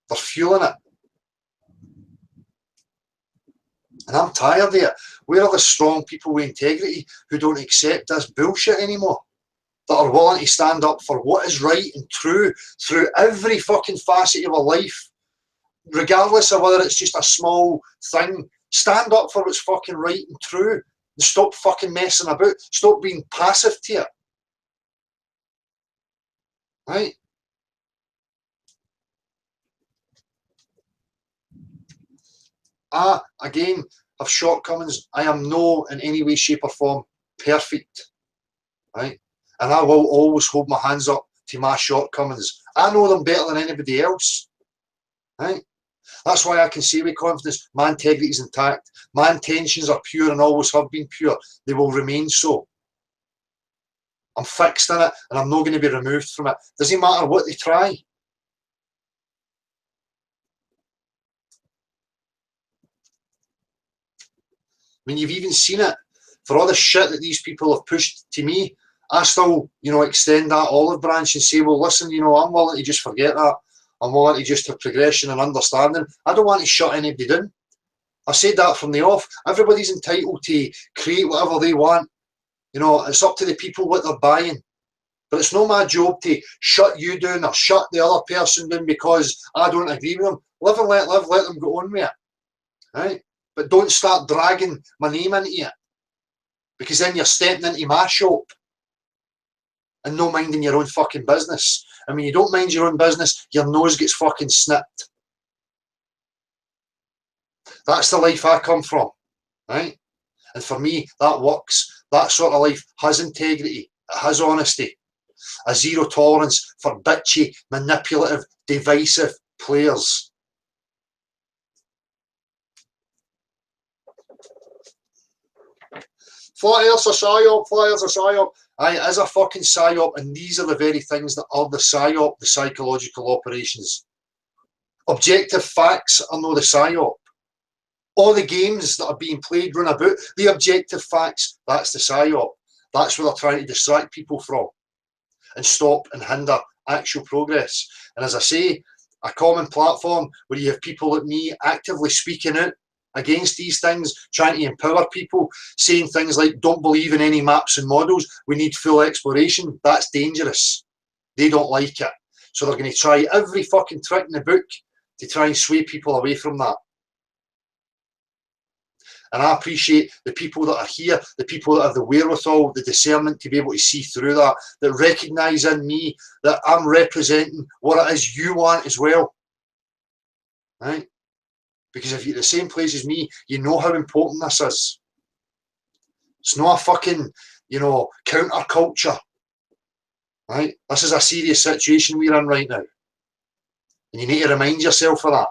They're fueling it. And I'm tired of it. Where are the strong people with integrity who don't accept this bullshit anymore? That are willing to stand up for what is right and true through every fucking facet of our life, regardless of whether it's just a small thing. Stand up for what's fucking right and true. And stop fucking messing about. Stop being passive to it. Right? I, again, have shortcomings. I am no, in any way, shape or form, perfect. Right? And I will always hold my hands up to my shortcomings. I know them better than anybody else. Right? That's why I can say with confidence, my integrity is intact. My intentions are pure and always have been pure. They will remain so. I'm fixed in it and I'm not going to be removed from it. Doesn't matter what they try. I mean, you've even seen it. For all the shit that these people have pushed to me, I still, you know, extend that olive branch and say, well, listen, you know, I'm willing to just forget that. I'm willing to just have progression and understanding. I don't want to shut anybody down. I said that from the off. Everybody's entitled to create whatever they want. You know, it's up to the people what they're buying. But it's not my job to shut you down or shut the other person down because I don't agree with them. Live and let live, let them go on with it. Right? But don't start dragging my name into it. Because then you're stepping into my shop and no minding your own fucking business. And when you don't mind your own business, your nose gets fucking snipped. That's the life I come from, right? And for me, that works. That sort of life has integrity, it has honesty, a zero tolerance for bitchy, manipulative, divisive players. Flat Earth's a psyop, Flat Earth's a psyop. Aye, it is a fucking psyop, and these are the very things that are the psyop, the psychological operations. Objective facts are not the psyop. All the games that are being played run about, the objective facts, that's the psyop. That's what they're trying to distract people from and stop and hinder actual progress. And as I say, a common platform where you have people like me actively speaking out against these things, trying to empower people, saying things like, don't believe in any maps and models, we need full exploration. That's dangerous. They don't like it. So they're going to try every fucking trick in the book to try and sway people away from that. And I appreciate the people that are here, the people that have the wherewithal, the discernment to be able to see through that, that recognise in me that I'm representing what it is you want as well. Right? Because if you're at the same place as me, you know how important this is. It's not a fucking, you know, counterculture. Right? This is a serious situation we're in right now. And you need to remind yourself of that.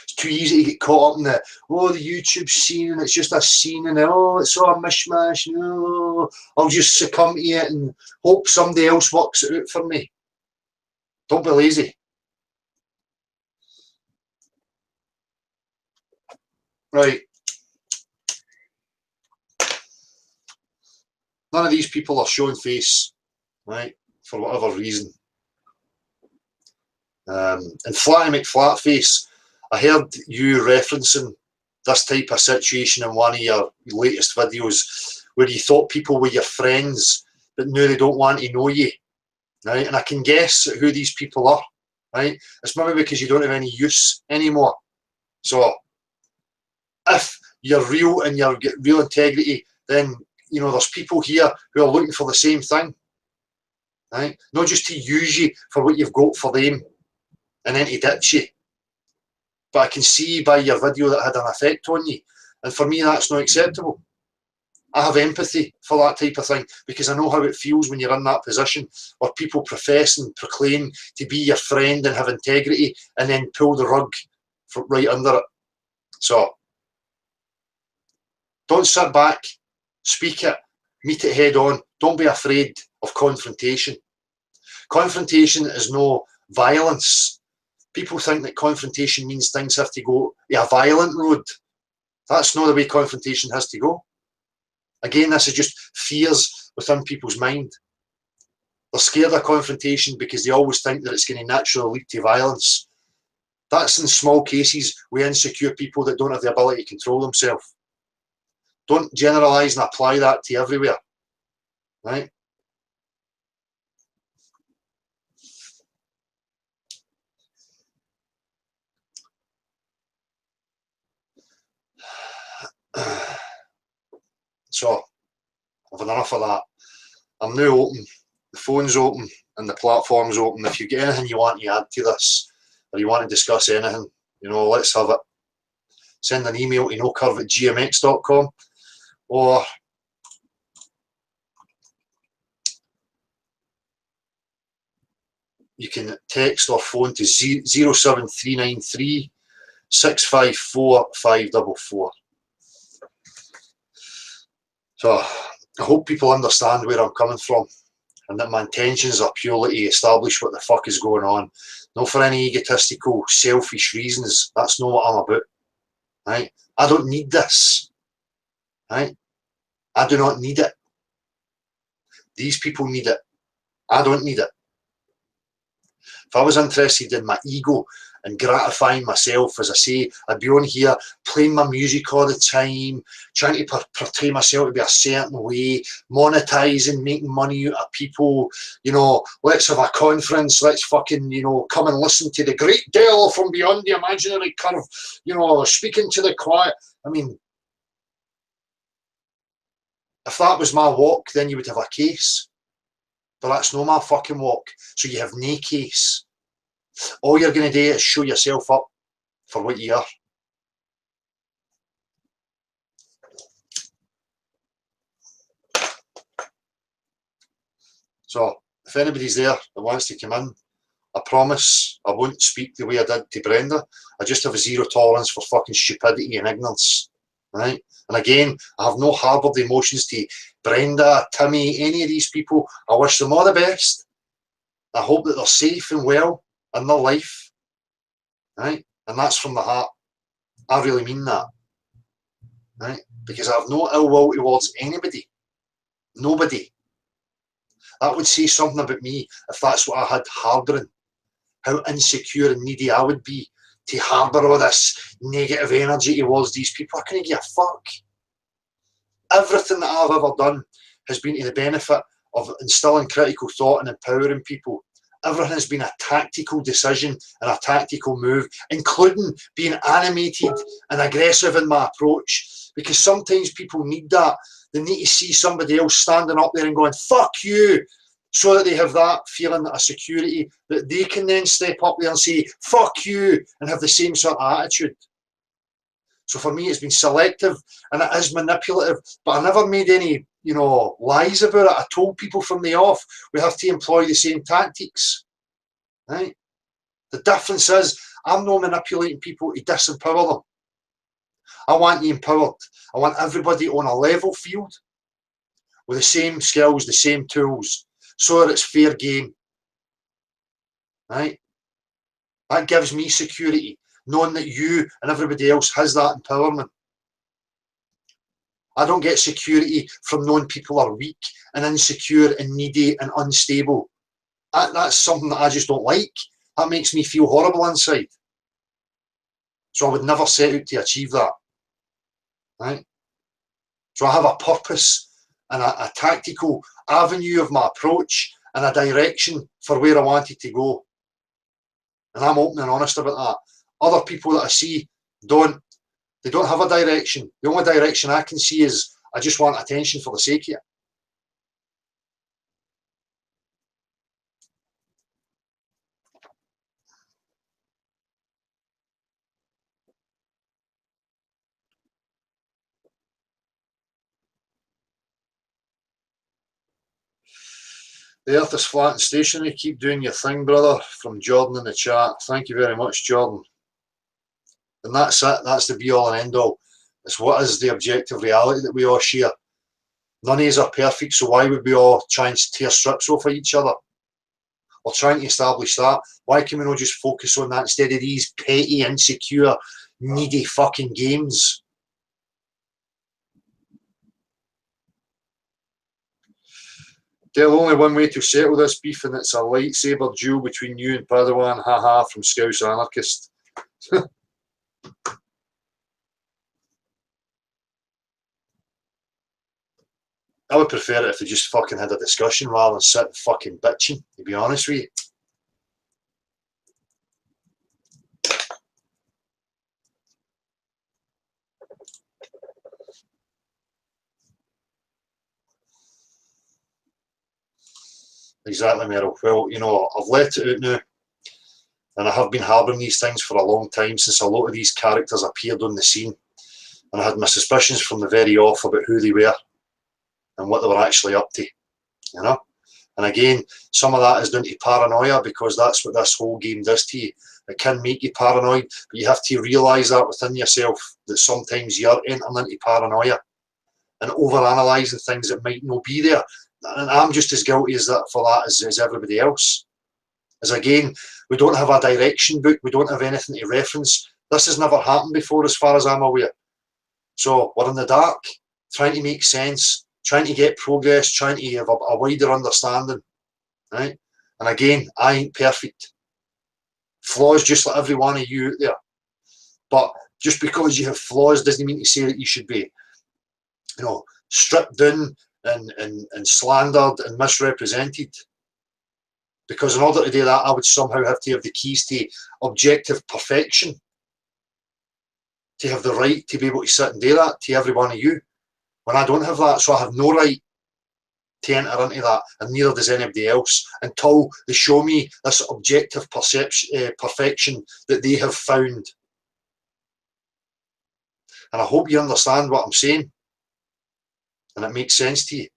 It's too easy to get caught up in the, oh, the YouTube scene, and it's just a scene, and oh, it's all a mishmash, and oh, I'll just succumb to it and hope somebody else works it out for me. Don't be lazy. Right. None of these people are showing face, right, for whatever reason. And Flatty McFlatface, I heard you referencing this type of situation in one of your latest videos where you thought people were your friends, but now they don't want to know you, right? And I can guess who these people are, right? It's maybe because you don't have any use anymore. So if you're real and you've got real integrity, then, you know, there's people here who are looking for the same thing, right? Not just to use you for what you've got for them and then to ditch you. But I can see by your video that had an effect on you. And for me, that's not acceptable. I have empathy for that type of thing because I know how it feels when you're in that position where people profess and proclaim to be your friend and have integrity and then pull the rug right under it. So don't sit back, speak it, meet it head on. Don't be afraid of confrontation. Confrontation is no violence. People think that confrontation means things have to go a violent road. That's not the way confrontation has to go. Again, this is just fears within people's mind. They're scared of confrontation because they always think that it's going to naturally lead to violence. That's in small cases with insecure people that don't have the ability to control themselves. Don't generalise and apply that to everywhere, right? So, I've had enough of that. I'm now open, the phone's open and the platform's open. If you get anything you want to add to this or you want to discuss anything, you know, let's have it. Send an email to nocurve@gmx.com or you can text or phone to 07393 654 544. So I hope people understand where I'm coming from and that my intentions are purely to establish what the fuck is going on. Not for any egotistical, selfish reasons. That's not what I'm about. Right? I don't need this. Right? I do not need it. These people need it. I don't need it. If I was interested in my ego and gratifying myself, as I say, I'd be on here playing my music all the time, trying to portray myself to be a certain way, monetising, making money out of people, you know, let's have a conference, let's fucking, you know, come and listen to the great girl from beyond the imaginary curve, you know, speaking to the quiet. I mean, if that was my walk, then you would have a case. But that's not my fucking walk. So you have no case. All you're going to do is show yourself up for what you are. So if anybody's there that wants to come in, I promise I won't speak the way I did to Brenda. I just have a zero tolerance for fucking stupidity and ignorance. Right? And again, I have no harboured emotions to Brenda, Timmy, any of these people. I wish them all the best. I hope that they're safe and well in their life. Right? And that's from the heart. I really mean that. Right? Because I have no ill will towards anybody. Nobody. That would say something about me if that's what I had harbouring. How insecure and needy I would be to harbour all this negative energy towards these people. I couldn't give a fuck. Everything that I've ever done has been to the benefit of instilling critical thought and empowering people. Everything has been a tactical decision and a tactical move, including being animated and aggressive in my approach. Because sometimes people need that. They need to see somebody else standing up there and going, fuck you, so that they have that feeling of security that they can then step up there and say, fuck you, and have the same sort of attitude. So for me, it's been selective and it is manipulative, but I never made any, you know, lies about it. I told people from the off, we have to employ the same tactics, right? The difference is I'm not manipulating people to disempower them. I want you empowered. I want everybody on a level field with the same skills, the same tools, so that it's fair game, right? That gives me security, knowing that you and everybody else has that empowerment. I don't get security from knowing people are weak and insecure and needy and unstable. That's something that I just don't like. That makes me feel horrible inside. So I would never set out to achieve that, right? So I have a purpose and a tactical avenue of my approach and a direction for where I wanted to go. And I'm open and honest about that. Other people that I see don't have a direction. The only direction I can see is I just want attention for the sake of it. The earth is flat and stationary. Keep doing your thing, brother. From Jordan in the chat. Thank you very much, Jordan. And that's it. That's the be all and end all. It's what is the objective reality that we all share. None of us are perfect, so why would we all try and tear strips off of each other? We're trying to establish that. Why can we not just focus on that instead of these petty, insecure, needy fucking games? There's only one way to settle this beef, and it's a lightsaber duel between you and Padawan. Haha, from Scouse Anarchist. I would prefer it if they just fucking had a discussion rather than sit fucking bitching, to be honest with you. Exactly, Meryl. Well, you know, I've let it out now, and I have been harbouring these things for a long time since a lot of these characters appeared on the scene, and I had my suspicions from the very off about who they were and what they were actually up to, you know? And again, some of that is down to paranoia, because that's what this whole game does to you. It can make you paranoid, but you have to realise that within yourself, that sometimes you're entering into paranoia and overanalyzing things that might not be there. And I'm just as guilty as that for that as everybody else. As again, we don't have a direction book, we don't have anything to reference. This has never happened before as far as I'm aware. So we're in the dark, trying to make sense, trying to get progress, trying to have a wider understanding, right? And again, I ain't perfect. Flaws just like every one of you out there. But just because you have flaws doesn't mean to say that you should be, you know, stripped down and slandered and misrepresented. Because in order to do that, I would somehow have to have the keys to objective perfection, to have the right to be able to sit and do that to every one of you, when I don't have that. So I have no right to enter into that, and neither does anybody else, until they show me this objective perfection that they have found. And I hope you understand what I'm saying, and it makes sense to you.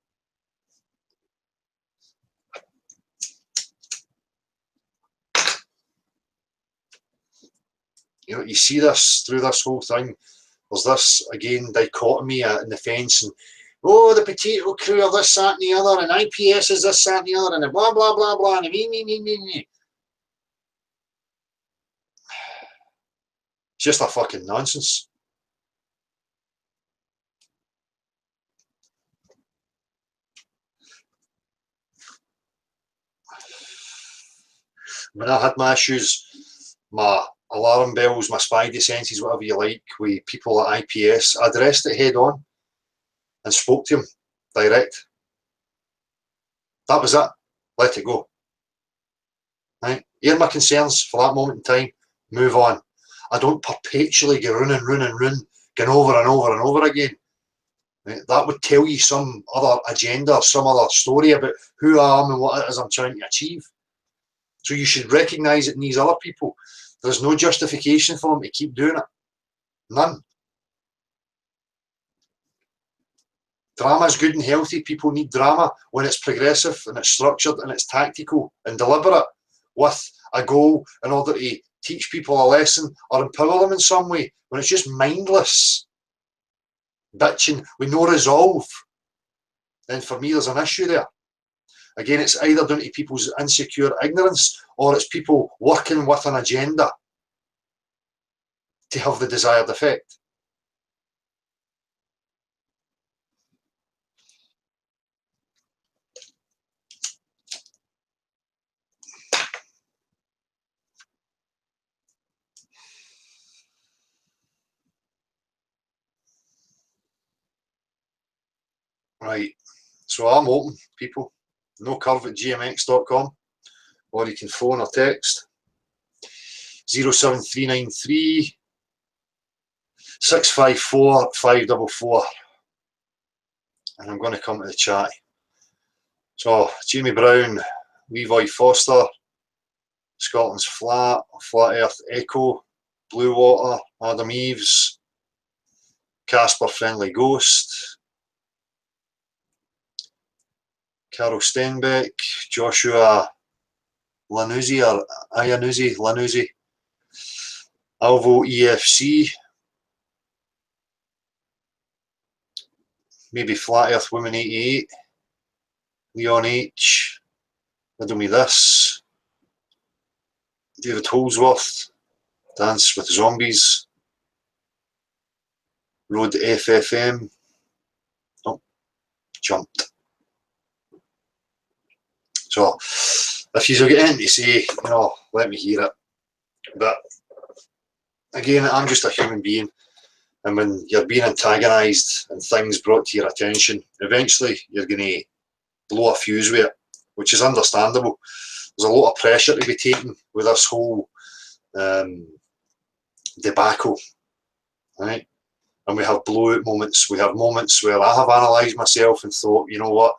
You know, you see this through this whole thing. There's this, again, dichotomy in the fence, and oh, the potato crew are this, that, and the other, and IPS is this, that, and the other, and blah, blah, blah, blah, and me. It's just a fucking nonsense. When I had my issues, my alarm bells, my spidey senses, whatever you like, with people at IPS, I addressed it head on and spoke to them direct. That was it. Let it go. Right? Air my concerns for that moment in time, move on. I don't perpetually go run, going over and over and over again. Right? That would tell you some other agenda, some other story about who I am and what it is I'm trying to achieve. So you should recognise it in these other people. There's no justification for them to keep doing it. None. Drama is good and healthy. People need drama when it's progressive and it's structured and it's tactical and deliberate, with a goal in order to teach people a lesson or empower them in some way. When it's just mindless bitching with no resolve, then for me there's an issue there. Again, it's either down to people's insecure ignorance, or it's people working with an agenda to have the desired effect. Right, so I'm open, people. No curve at gmx.com, or you can phone or text. 07393 654 544. And I'm going to come to the chat. So, Jamie Brown, Levi Foster, Scotland's Flat, Flat Earth Echo, Blue Water, Adam Eves, Casper Friendly Ghost, Carol Stenbeck, Joshua Lanuzzi or Ayanuzzi, Lanuzzi, Alvo EFC, maybe Flat Earth Woman 88, Leon H, Riddle Me This, David Holsworth, Dance with Zombies, Road FFM, oh, jumped. So, if you're getting to say, you know, let me hear it. But again, I'm just a human being, and when you're being antagonised and things brought to your attention, eventually you're going to blow a fuse with it, which is understandable. There's a lot of pressure to be taken with this whole debacle, right? And we have blowout moments. We have moments where I have analysed myself and thought, you know what,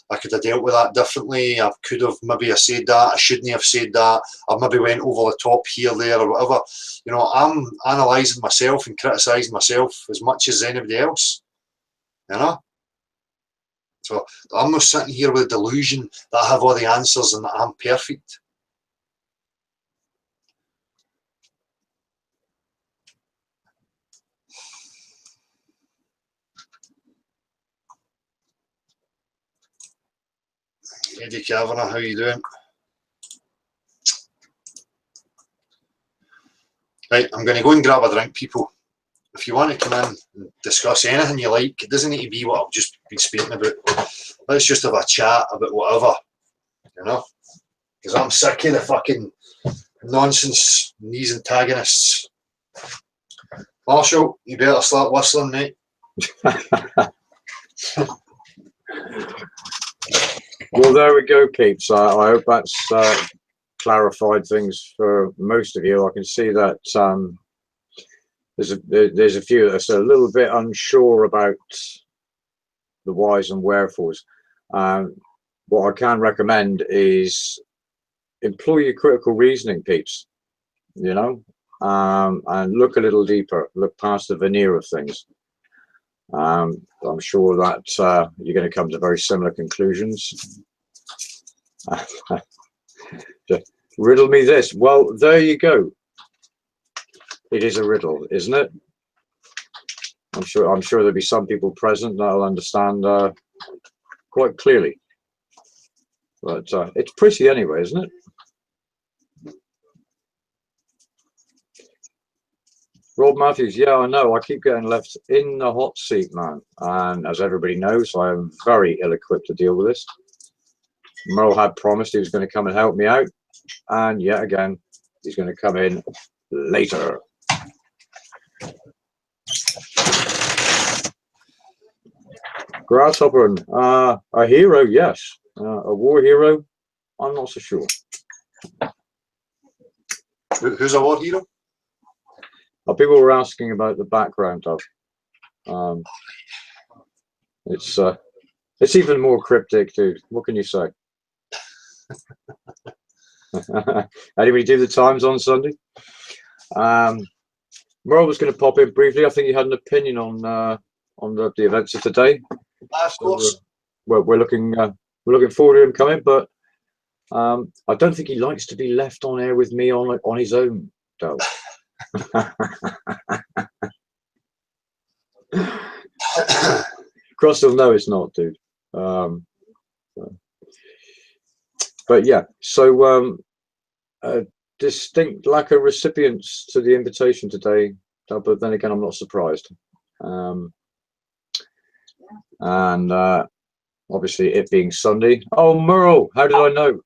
I could have dealt with that differently. I could have maybe said that. I shouldn't have said that. I maybe went over the top here, there, or whatever. You know, I'm analysing myself and criticising myself as much as anybody else. You know? So I'm not sitting here with a delusion that I have all the answers and that I'm perfect. Eddie Kavanagh, how you doing? Right, I'm going to go and grab a drink, people. If you want to come in and discuss anything you like, it doesn't need to be what I've just been speaking about. Let's just have a chat about whatever, you know? Because I'm sick of the fucking nonsense and these antagonists. Marshall, you better start whistling, mate. Well, there we go, peeps. I hope that's clarified things for most of you. I can see that there's a few that's a little bit unsure about the whys and wherefores. What I can recommend is employ your critical reasoning, peeps. You know, and look a little deeper. Look past the veneer of things. I'm sure that you're going to come to very similar conclusions. Riddle me this. Well, there you go. It is a riddle, isn't it? I'm sure there'll be some people present that'll understand quite clearly. But it's pretty anyway, isn't it? Rob Matthews, yeah, I know. I keep getting left in the hot seat, man. And as everybody knows, I am very ill-equipped to deal with this. Merle had promised he was going to come and help me out. And yet again, he's going to come in later. Grasshopper, a hero, yes. A war hero, I'm not so sure. Who's a war hero? People were asking about the background of. It's even more cryptic, dude. What can you say? Anybody do the Times on Sunday? Merle was going to pop in briefly. I think he had an opinion on the events of today. Of course. So, we're looking forward to him coming, but I don't think he likes to be left on air with me on his own, though. Crossville, no, it's not, dude. But yeah, so a distinct lack of recipients to the invitation today, but then again, I'm not surprised. And obviously, it being Sunday. Oh, Merle, how did I know?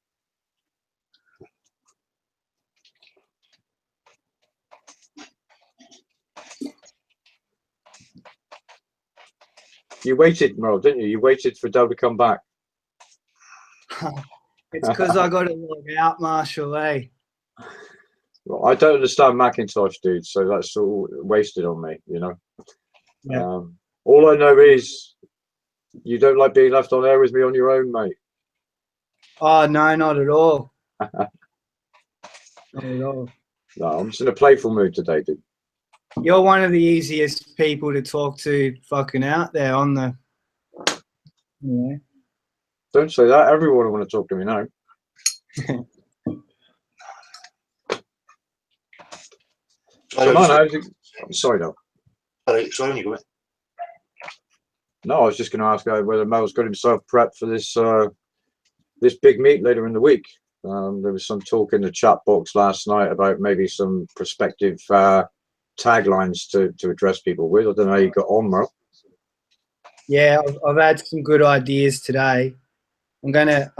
You waited, Merle, didn't you? You waited for Dale to come back. It's because I got to log out, Marshall, eh? Well, I don't understand Macintosh, dude, so that's all wasted on me, you know. Yeah. All I know is you don't like being left on air with me on your own, mate. Oh no, not at all. Not at all. No, I'm just in a playful mood today, dude. You're one of the easiest people to talk to fucking out there on the. Yeah. Don't say that. Everyone will want to talk to me now. So, man, how's it? Sorry, no. All right, sorry, you go. No, I was just going to ask whether Mel's got himself prepped for this this big meet later in the week. There was some talk in the chat box last night about maybe some prospective taglines to address people with. I don't know how you got on, Mel. Yeah, I've had some good ideas today. I'm gonna,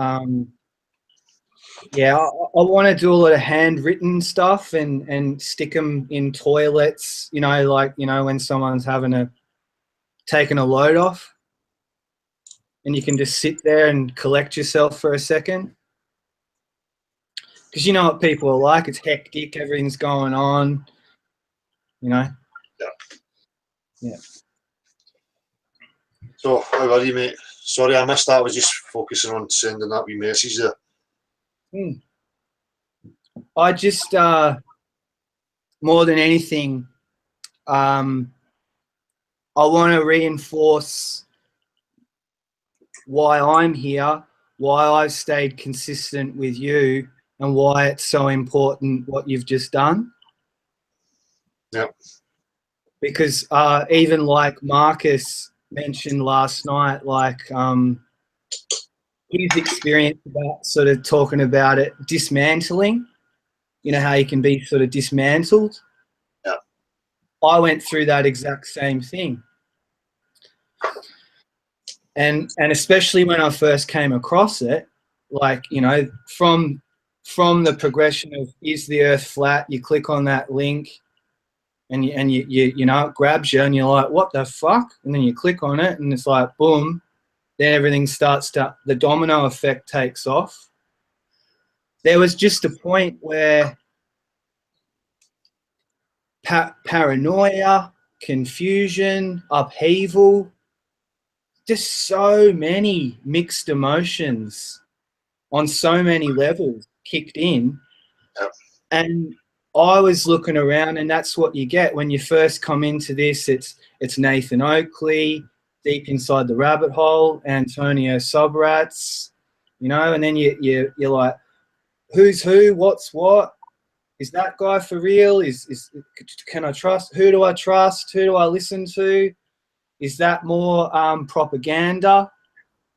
yeah, I want to do a lot of handwritten stuff and stick them in toilets. You know, like when someone's taking a load off, and you can just sit there and collect yourself for a second. Because you know what people are like. It's hectic. Everything's going on. You know. Yeah. Yeah. So, how are you, mate? Sorry, I missed that. I was just focusing on sending that wee message there. I just, more than anything, I want to reinforce why I'm here, why I've stayed consistent with you, and why it's so important what you've just done. Yep. Because even like Marcus mentioned last night, like his experience about sort of talking about it, dismantling, you know, how you can be sort of dismantled. Yeah. I went through that exact same thing. And especially when I first came across it, like, you know, from the progression of is the earth flat, you click on that link and you know, it grabs you and you're like, what the fuck? And then you click on it and it's like, boom, then everything starts to, the domino effect takes off. There was just a point where paranoia, confusion, upheaval, just so many mixed emotions on so many levels kicked in. Yep. And I was looking around, and that's what you get when you first come into this. It's Nathan Oakley, Deep Inside the Rabbit Hole, Antonio Subrats, you know, and then you're like, who's who, what's what? Is that guy for real? Can I trust? Who do I trust? Who do I listen to? Is that more propaganda?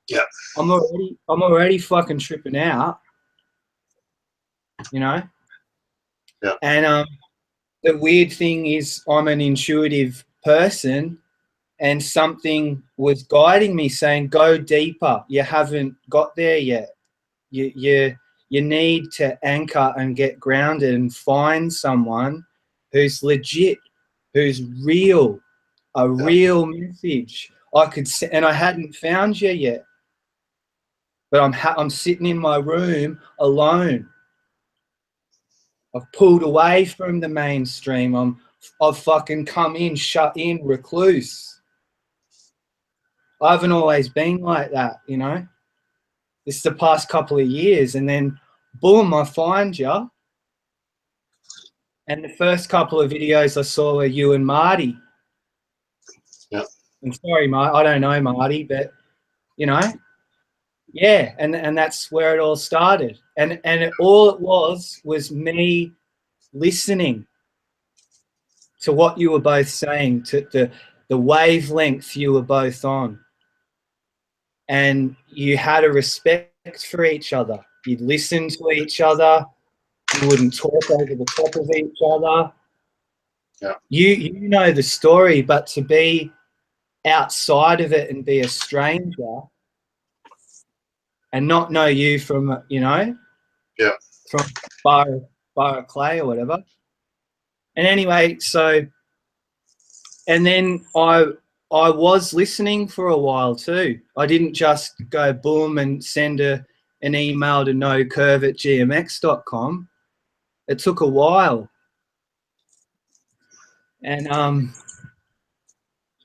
Yeah. I'm already fucking tripping out, you know. Yeah. And the weird thing is, I'm an intuitive person, and something was guiding me, saying, "Go deeper. You haven't got there yet. You need to anchor and get grounded and find someone who's legit, who's real, a real message." And I hadn't found you yet, but I'm sitting in my room alone. I've pulled away from the mainstream. I've fucking come in, shut in, recluse. I haven't always been like that, you know. It's the past couple of years, and then boom, I find you. And the first couple of videos I saw were you and Marty. Yeah. I'm sorry, Marty. I don't know Marty, but you know, yeah. And that's where it all started. And all it was me listening to what you were both saying, to the wavelength you were both on. And you had a respect for each other. You'd listen to each other. You wouldn't talk over the top of each other. Yeah. You know the story, but to be outside of it and be a stranger and not know you from, you know, from bar of clay or whatever. And anyway, so, and then I was listening for a while too. I didn't just go boom and send an email to nocurve@gmx.com. It took a while. And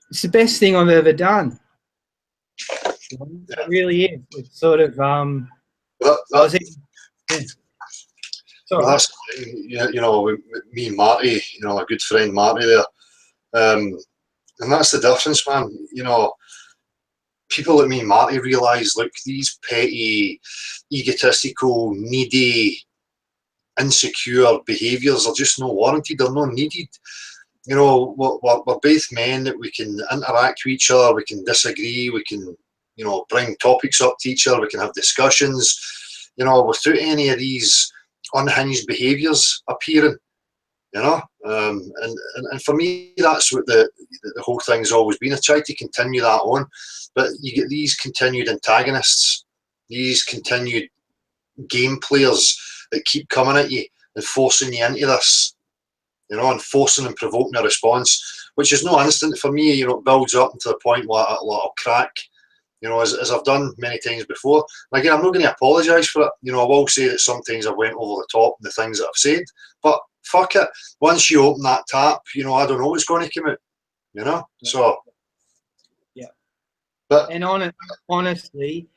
it's the best thing I've ever done. It really is. It's sort of that's, you know, me and Marty, you know, a good friend Marty there, and that's the difference, man. You know, people like me and Marty realise, look, these petty, egotistical, needy, insecure behaviours are just not warranted. They're not needed. You know, we're both men that we can interact with each other. We can disagree. We can, you know, bring topics up to each other. We can have discussions. You know, without any of these unhinged behaviours appearing. You know, and for me, that's what the whole thing's always been. I try to continue that on, but you get these continued antagonists, these continued game players that keep coming at you and forcing you into this, you know, and forcing and provoking a response, which is no instant for me. You know, it builds up to the point where I'll crack, you know, as I've done many times before. And again, I'm not going to apologise for it. You know, I will say that sometimes I've went over the top in the things that I've said, but fuck it. Once you open that tap, you know, I don't know what's going to come out, you know? So. Yeah. But, and honestly,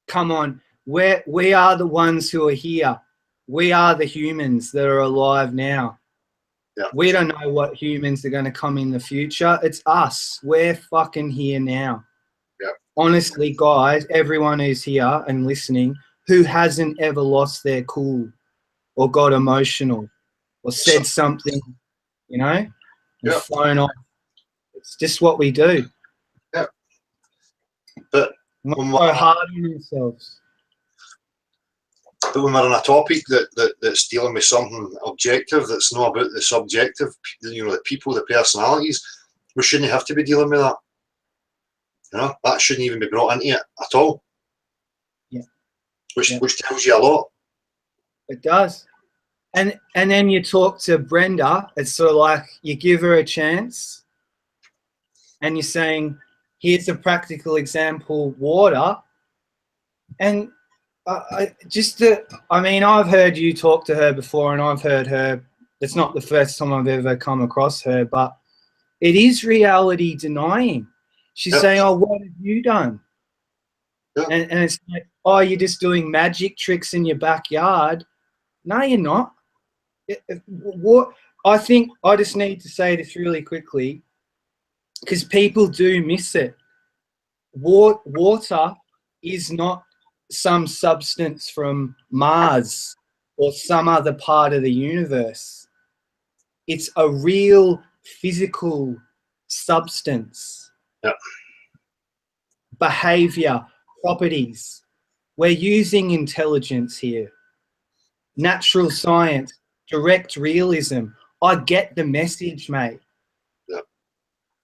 come on. We are the ones who are here. We are the humans that are alive now. Yeah. We don't know what humans are going to come in the future. It's us. We're fucking here now. Yeah. Honestly, guys, everyone who's here and listening who hasn't ever lost their cool or got emotional or said something, you know, and yeah. flown off. It's just what we do. Yeah. But when we're hard on themselves. But when we're on a topic that's dealing with something objective, that's not about the subjective, you know, the people, the personalities, we shouldn't have to be dealing with that. You know, that shouldn't even be brought into it at all. Yeah. Which tells you a lot. It does. And then you talk to Brenda, it's sort of like you give her a chance and you're saying, here's a practical example, water. And I mean, I've heard you talk to her before and I've heard her, it's not the first time I've ever come across her, but it is reality denying. She's saying, oh, what have you done? Yeah. And it's like, oh, you're just doing magic tricks in your backyard. No, you're not. What I think, I just need to say this really quickly because people do miss it. Water is not some substance from Mars or some other part of the universe. It's a real physical substance. Yeah. Behavior, properties. We're using intelligence here. Natural science, direct realism. I get the message, mate. Yeah.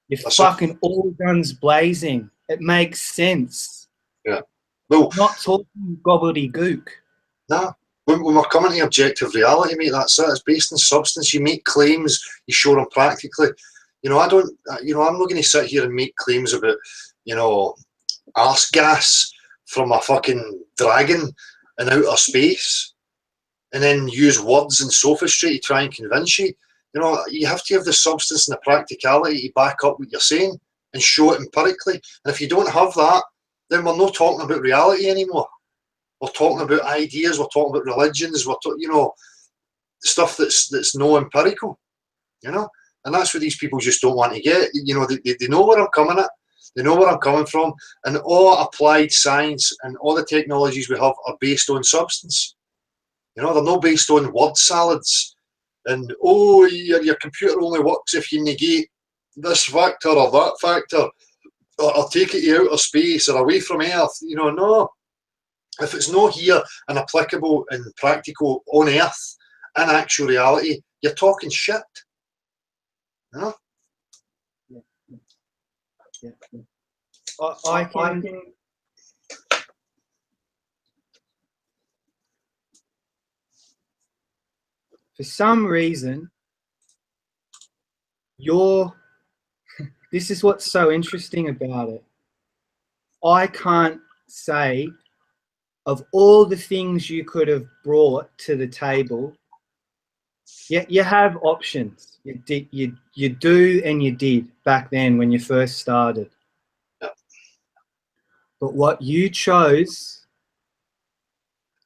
You're fucking all guns blazing. It makes sense. Yeah. Well, not talking gobbledygook. No. When we're coming to objective reality, mate, that's it. It's based on substance. You make claims, you show them practically. You know, I'm not going to sit here and make claims about, you know, arse gas from a fucking dragon in outer space and then use words and sophistry to try and convince you. You know, you have to have the substance and the practicality to back up what you're saying and show it empirically. And if you don't have that, then we're not talking about reality anymore. We're talking about ideas, we're talking about religions, you know, stuff that's no empirical, you know? And that's what these people just don't want to get. You know, they know where I'm coming at. They know where I'm coming from. And all applied science and all the technologies we have are based on substance. You know, they're not based on word salads. And, oh, your computer only works if you negate this factor or that factor, or take it to outer space or away from Earth. You know, no. If it's not here and applicable and practical on Earth, in actual reality, you're talking shit. You know? I can for some reason, this is what's so interesting about it. I can't say of all the things you could have brought to the table, You have options. You do and you did back then when you first started. Yeah. But what you chose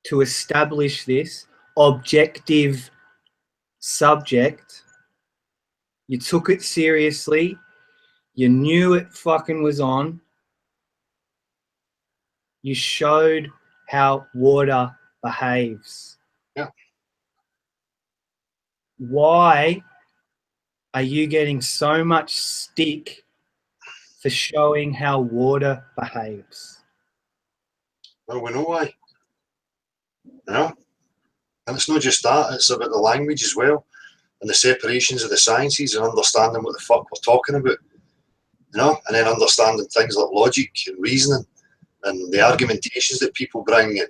to establish this objective subject, you took it seriously. You knew it fucking was on. You showed how water behaves. Yeah. Why are you getting so much stick for showing how water behaves? Well, we know why. You know? And it's not just that, it's about the language as well, and the separations of the sciences and understanding what the fuck we're talking about. You know? And then understanding things like logic and reasoning and the argumentations that people bring and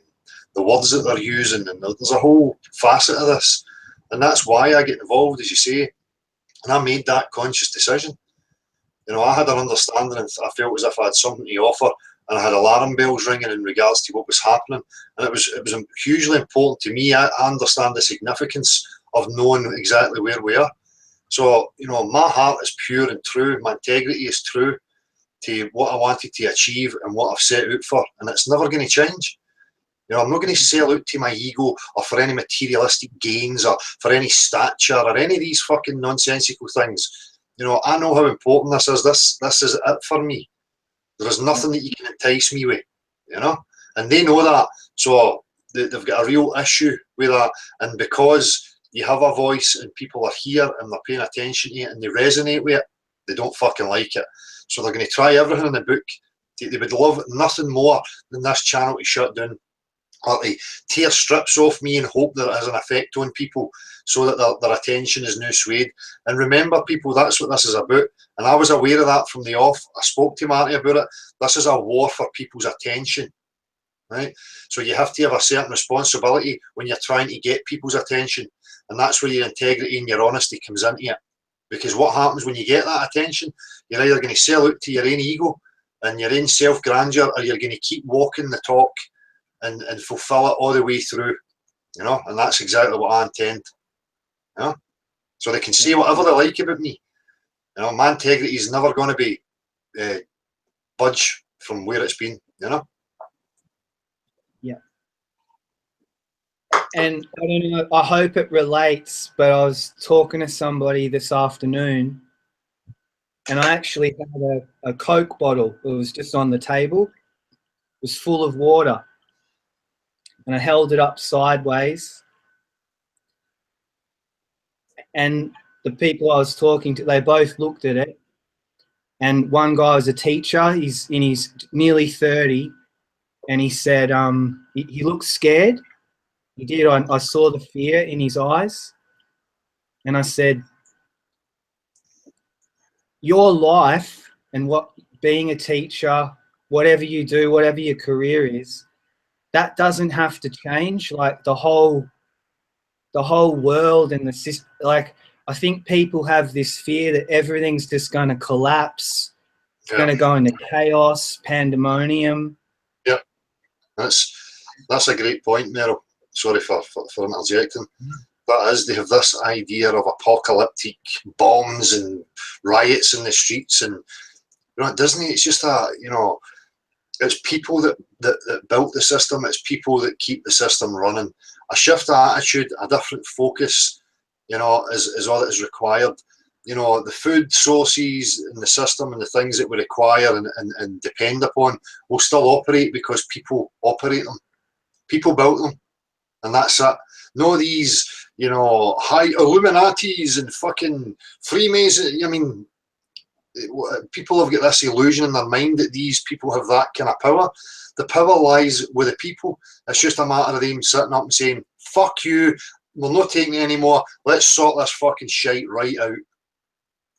the words that they're using, and there's a whole facet of this. And that's why I get involved, as you say. And I made that conscious decision. You know, I had an understanding and I felt as if I had something to offer, and I had alarm bells ringing in regards to what was happening. And it was hugely important to me. I understand the significance of knowing exactly where we are. So, you know, my heart is pure and true. My integrity is true to what I wanted to achieve and what I've set out for. And it's never going to change. You know, I'm not going to sell out to my ego or for any materialistic gains or for any stature or any of these fucking nonsensical things. You know, I know how important this is. This is it for me. There is nothing that you can entice me with, you know? And they know that. So they've got a real issue with that. And because you have a voice and people are here and they're paying attention to it and they resonate with it, they don't fucking like it. So they're going to try everything in the book. They would love nothing more than this channel to shut down, or to tear strips off me and hope that it has an effect on people so that their attention is now swayed. And remember, people, that's what this is about. And I was aware of that from the off. I spoke to Marty about it. This is a war for people's attention, right? So you have to have a certain responsibility when you're trying to get people's attention. And that's where your integrity and your honesty comes into it. Because what happens when you get that attention, you're either going to sell out to your own ego and your own self-grandeur, or you're going to keep walking the talk and fulfill it all the way through, you know? And that's exactly what I intend, you know? So they can say whatever they like about me. You know, my integrity is never going to be budge from where it's been, you know? Yeah. And I don't know, I hope it relates, but I was talking to somebody this afternoon and I actually had a Coke bottle. It was just on the table. It was full of water. And I held it up sideways. And the people I was talking to, they both looked at it. And one guy was a teacher. He's in his nearly 30. And he said, he looked scared. He did. I saw the fear in his eyes. And I said, your life and what being a teacher, whatever you do, whatever your career is, that doesn't have to change. Like the whole world and the system, like I think people have this fear that everything's just going to collapse. It's going to go into chaos, pandemonium. Yeah, that's a great point, Meryl. Sorry for interjecting. That is, they have this idea of apocalyptic bombs and riots in the streets, and you know, Disney. It's just it's people that built the system. It's people that keep the system running. A shift of attitude, a different focus, you know, is all that is required. You know, the food sources and the system and the things that we require and depend upon will still operate because people operate them. People built them, and that's it. No, these, you know, high Illuminatis and fucking Freemasons. I mean, people have got this illusion in their mind that these people have that kind of power. The power lies with the people. It's just a matter of them sitting up and saying, fuck you, we're not taking it anymore, let's sort this fucking shite right out.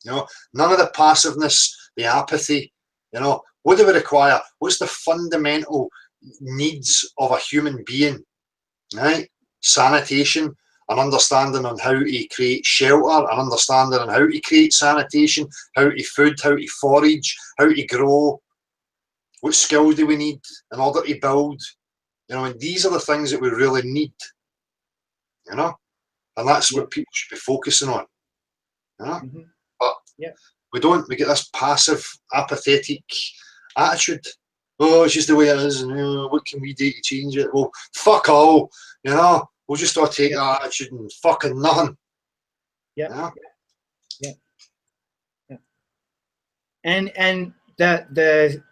You know, none of the passiveness, the apathy, you know, what do we require? What's the fundamental needs of a human being, right? Sanitation, an understanding on how to create shelter, an understanding on how to create sanitation, how to food, how to forage, how to grow. What skills do we need in order to build? You know, and these are the things that we really need, you know? And that's what people should be focusing on. You know? Mhm. But Yeah. we don't. We get this passive, apathetic attitude. Oh, it's just the way it is, and what can we do to change it? Well, fuck all. You know, we'll just all take that attitude and fucking nothing. Yeah. You know? Yeah. And the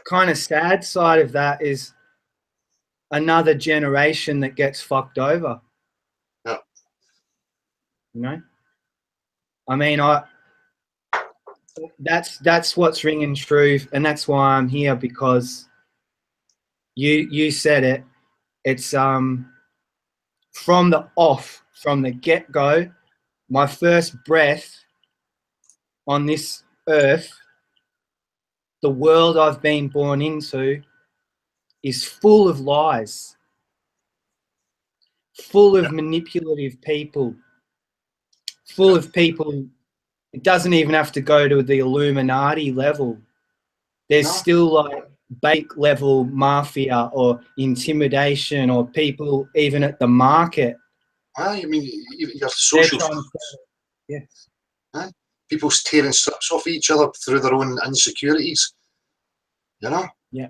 kind of sad side of that is another generation that gets fucked over. Yeah. You know? I mean, that's what's ringing true, and that's why I'm here, because you said it. It's from the get-go, my first breath on this earth, the world I've been born into is full of lies, full of manipulative people, full of people. It doesn't even have to go to the Illuminati level. There's still like bake level mafia or intimidation, or people even at the market. I mean, your social. Yes. People's tearing strips off each other through their own insecurities. You know? Yeah.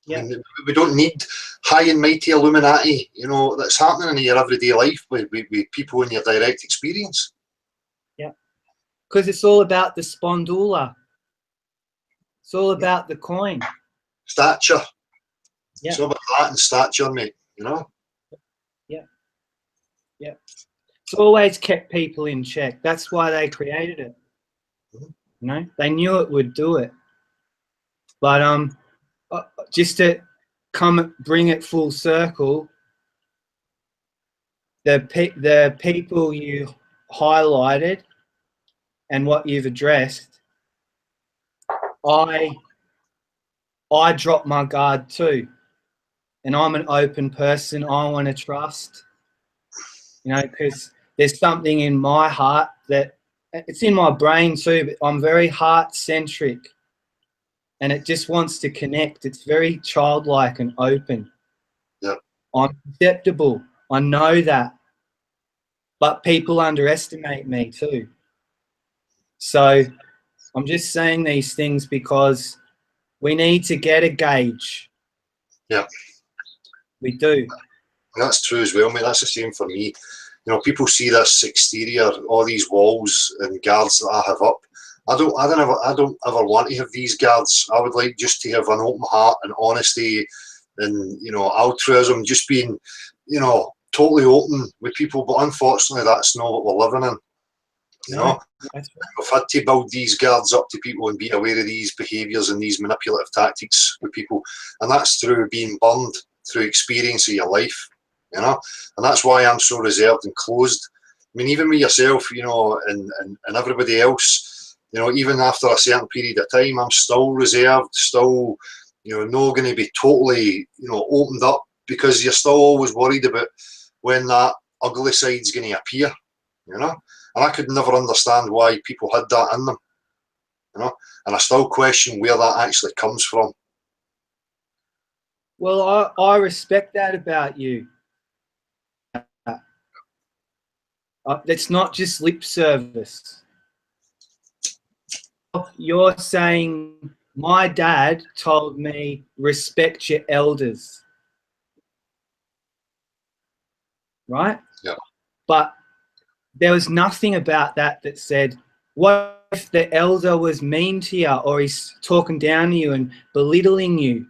I mean, we don't need high and mighty Illuminati, you know, that's happening in your everyday life with people in your direct experience. Yeah. Because it's all about the spondula. It's all about the coin. Stature. Yeah. It's all about that and stature, mate, you know? Yeah. Yeah. It's always kept people in check. That's why they created it. You know, they knew it would do it. But just to bring it full circle, the people you highlighted and what you've addressed, I dropped my guard too, and I'm an open person. I want to trust, you know, because there's something in my heart that it's in my brain too, but I'm very heart-centric, and it just wants to connect. It's very childlike and open. Yeah. I'm acceptable. I know that. But people underestimate me too. So I'm just saying these things because we need to get a gauge. Yeah. We do. That's true as well, mate. That's the same for me. You know, people see this exterior, all these walls and guards that I have up. I don't ever want to have these guards. I would like just to have an open heart and honesty and, you know, altruism, just being, you know, totally open with people. But unfortunately, that's not what we're living in. You know, we've had to build these guards up to people and be aware of these behaviours and these manipulative tactics with people. And that's through being burned, through experience of your life, you know. And that's why I'm so reserved and closed. I mean, even with yourself, you know, and everybody else, you know, even after a certain period of time, I'm still reserved, still, you know, not going to be totally, you know, opened up, because you're still always worried about when that ugly side's going to appear, you know. And I could never understand why people had that in them, you know. And I still question where that actually comes from. Well, I respect that about you. It's not just lip service. You're saying my dad told me respect your elders, right? Yeah. But there was nothing about that that said, what if the elder was mean to you, or he's talking down to you and belittling you?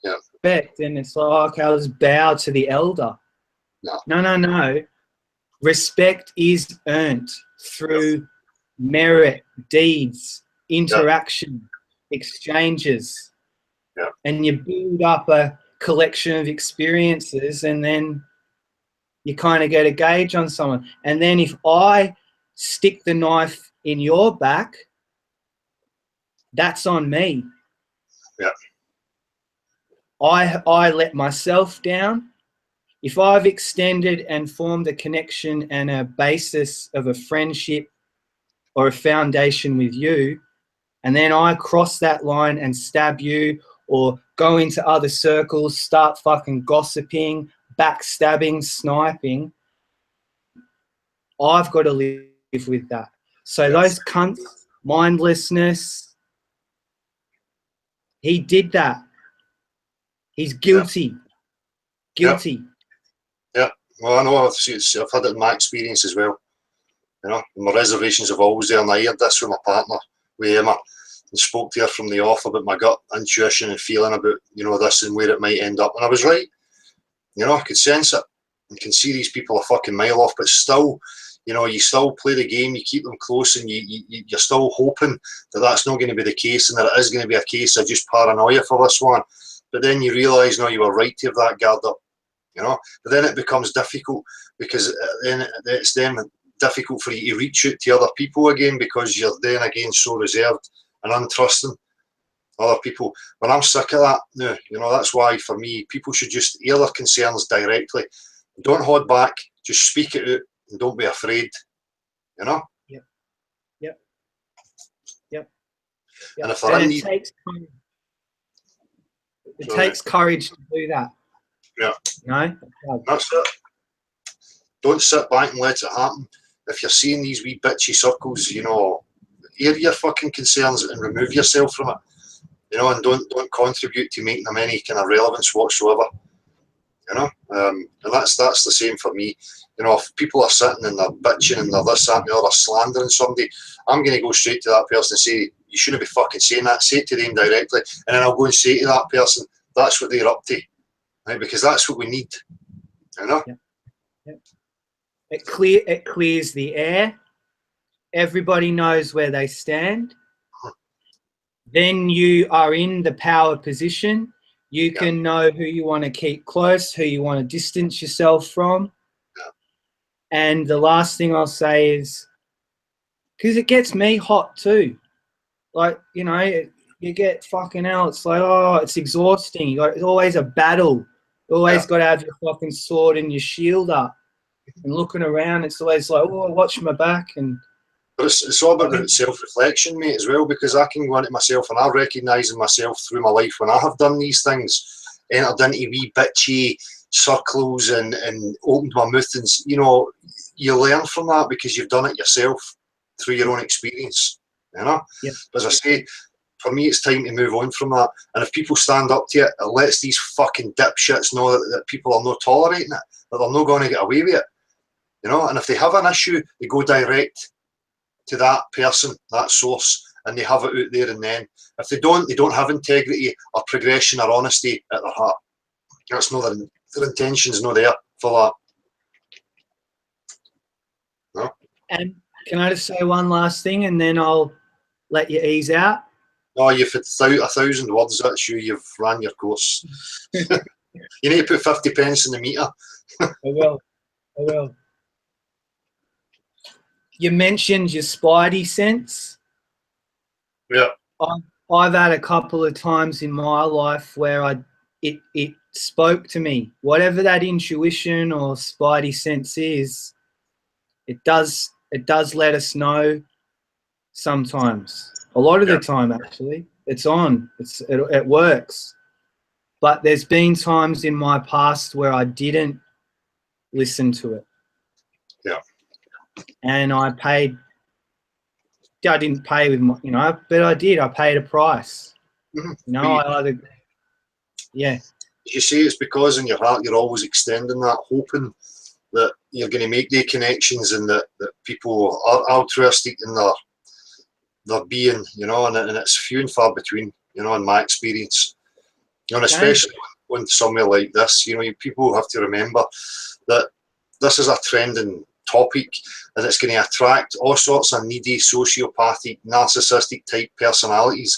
Yeah. Respect, and it's like, okay, I'll just bow to the elder. No. Respect is earned through merit, deeds, interaction, exchanges. Yeah. And you build up a collection of experiences, and then you kind of get a gauge on someone. And then if I stick the knife in your back, that's on me. Yeah. I let myself down. If I've extended and formed a connection and a basis of a friendship or a foundation with you, and then I cross that line and stab you, or go into other circles, start fucking gossiping, backstabbing, sniping, I've got to live with that. So those cunts, mindlessness, he did that. He's guilty. Guilty. Yeah. Well, I know I've had it in my experience as well. You know, my reservations have always there, and I heard this with my partner, with Emma, and spoke to her from the off about my gut intuition and feeling about, you know, this and where it might end up. And I was right. You know, I could sense it. You can see these people a fucking mile off, but still, you know, you still play the game, you keep them close, and you're still hoping that that's not going to be the case, and that it is going to be a case of just paranoia for this one. But then you realise, no, you were right to have that guard up, you know. But then it becomes difficult, because then it's then difficult for you to reach out to other people again, because you're then again so reserved and untrusting other people. When I'm sick of that now, you know, that's why for me, people should just air their concerns directly. Don't hold back, just speak it out, and don't be afraid, you know. Yep. And if there it takes courage to do that. Yeah. No? That's it. Don't sit back and let it happen. If you're seeing these wee bitchy circles, you know, air your fucking concerns and remove yourself from it. You know, and don't contribute to making them any kind of relevance whatsoever. You know, and that's the same for me. You know, if people are sitting and they're bitching and they're this, that, and the other, slandering somebody, I'm going to go straight to that person and say, you shouldn't be fucking saying that. Say it to them directly, and then I'll go and say to that person, that's what they're up to, right? Because that's what we need. You know. Yep. It clears the air. Everybody knows where they stand. Then you are in the power position. You can know who you want to keep close, who you want to distance yourself from. And the last thing I'll say is, because it gets me hot too. Like, you know, you get fucking hell. It's like, oh, it's exhausting. It's always a battle. You always got to have your fucking sword and your shield up. And looking around, it's always like, oh, watch my back. But it's all about self-reflection, mate, as well, because I can go into myself and I recognise in myself through my life when I have done these things, entered into wee bitchy circles and opened my mouth, and, you know, you learn from that because you've done it yourself through your own experience, you know? Yep. But as I say, for me, it's time to move on from that. And if people stand up to it, it lets these fucking dipshits know that people are not tolerating it, that they're not going to get away with it, you know? And if they have an issue, they go direct to that person, that source, and they have it out there and then. If they don't have integrity or progression or honesty at their heart. That's not their intention's not there for that. No? And can I just say one last thing, and then I'll let you ease out? No, you've had 1,000 words, that's you, you've ran your course. You need to put 50 pence in the meter. I will. You mentioned your spidey sense. Yeah. I've had a couple of times in my life where it spoke to me. Whatever that intuition or spidey sense is, it does let us know sometimes. A lot of the time, actually, it's on. It works. But there's been times in my past where I didn't listen to it. Yeah. And I didn't pay with my, you know, but I did. I paid a price. Mm-hmm. You know, yeah. You say it's because in your heart you're always extending that, hoping that you're going to make the connections and that people are altruistic in their being, you know, and it's few and far between, you know, in my experience. You know, and especially when somewhere like this, you know, people have to remember that this is a trending topic and it's going to attract all sorts of needy, sociopathic, narcissistic type personalities,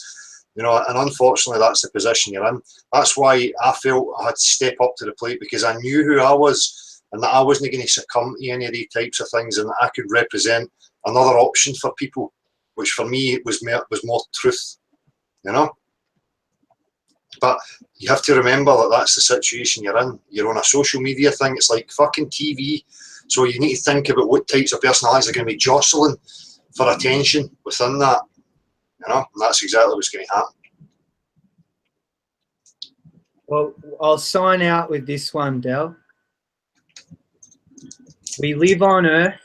you know, and unfortunately that's the position you're in. That's why I felt I had to step up to the plate, because I knew who I was and that I wasn't going to succumb to any of these types of things, and that I could represent another option for people, which for me was more truth, you know. But you have to remember that that's the situation you're in. You're on a social media thing. It's like fucking TV. So you need to think about what types of personalities are going to be jostling for attention within that. You know, and that's exactly what's going to happen. Well, I'll sign out with this one, Del. We live on Earth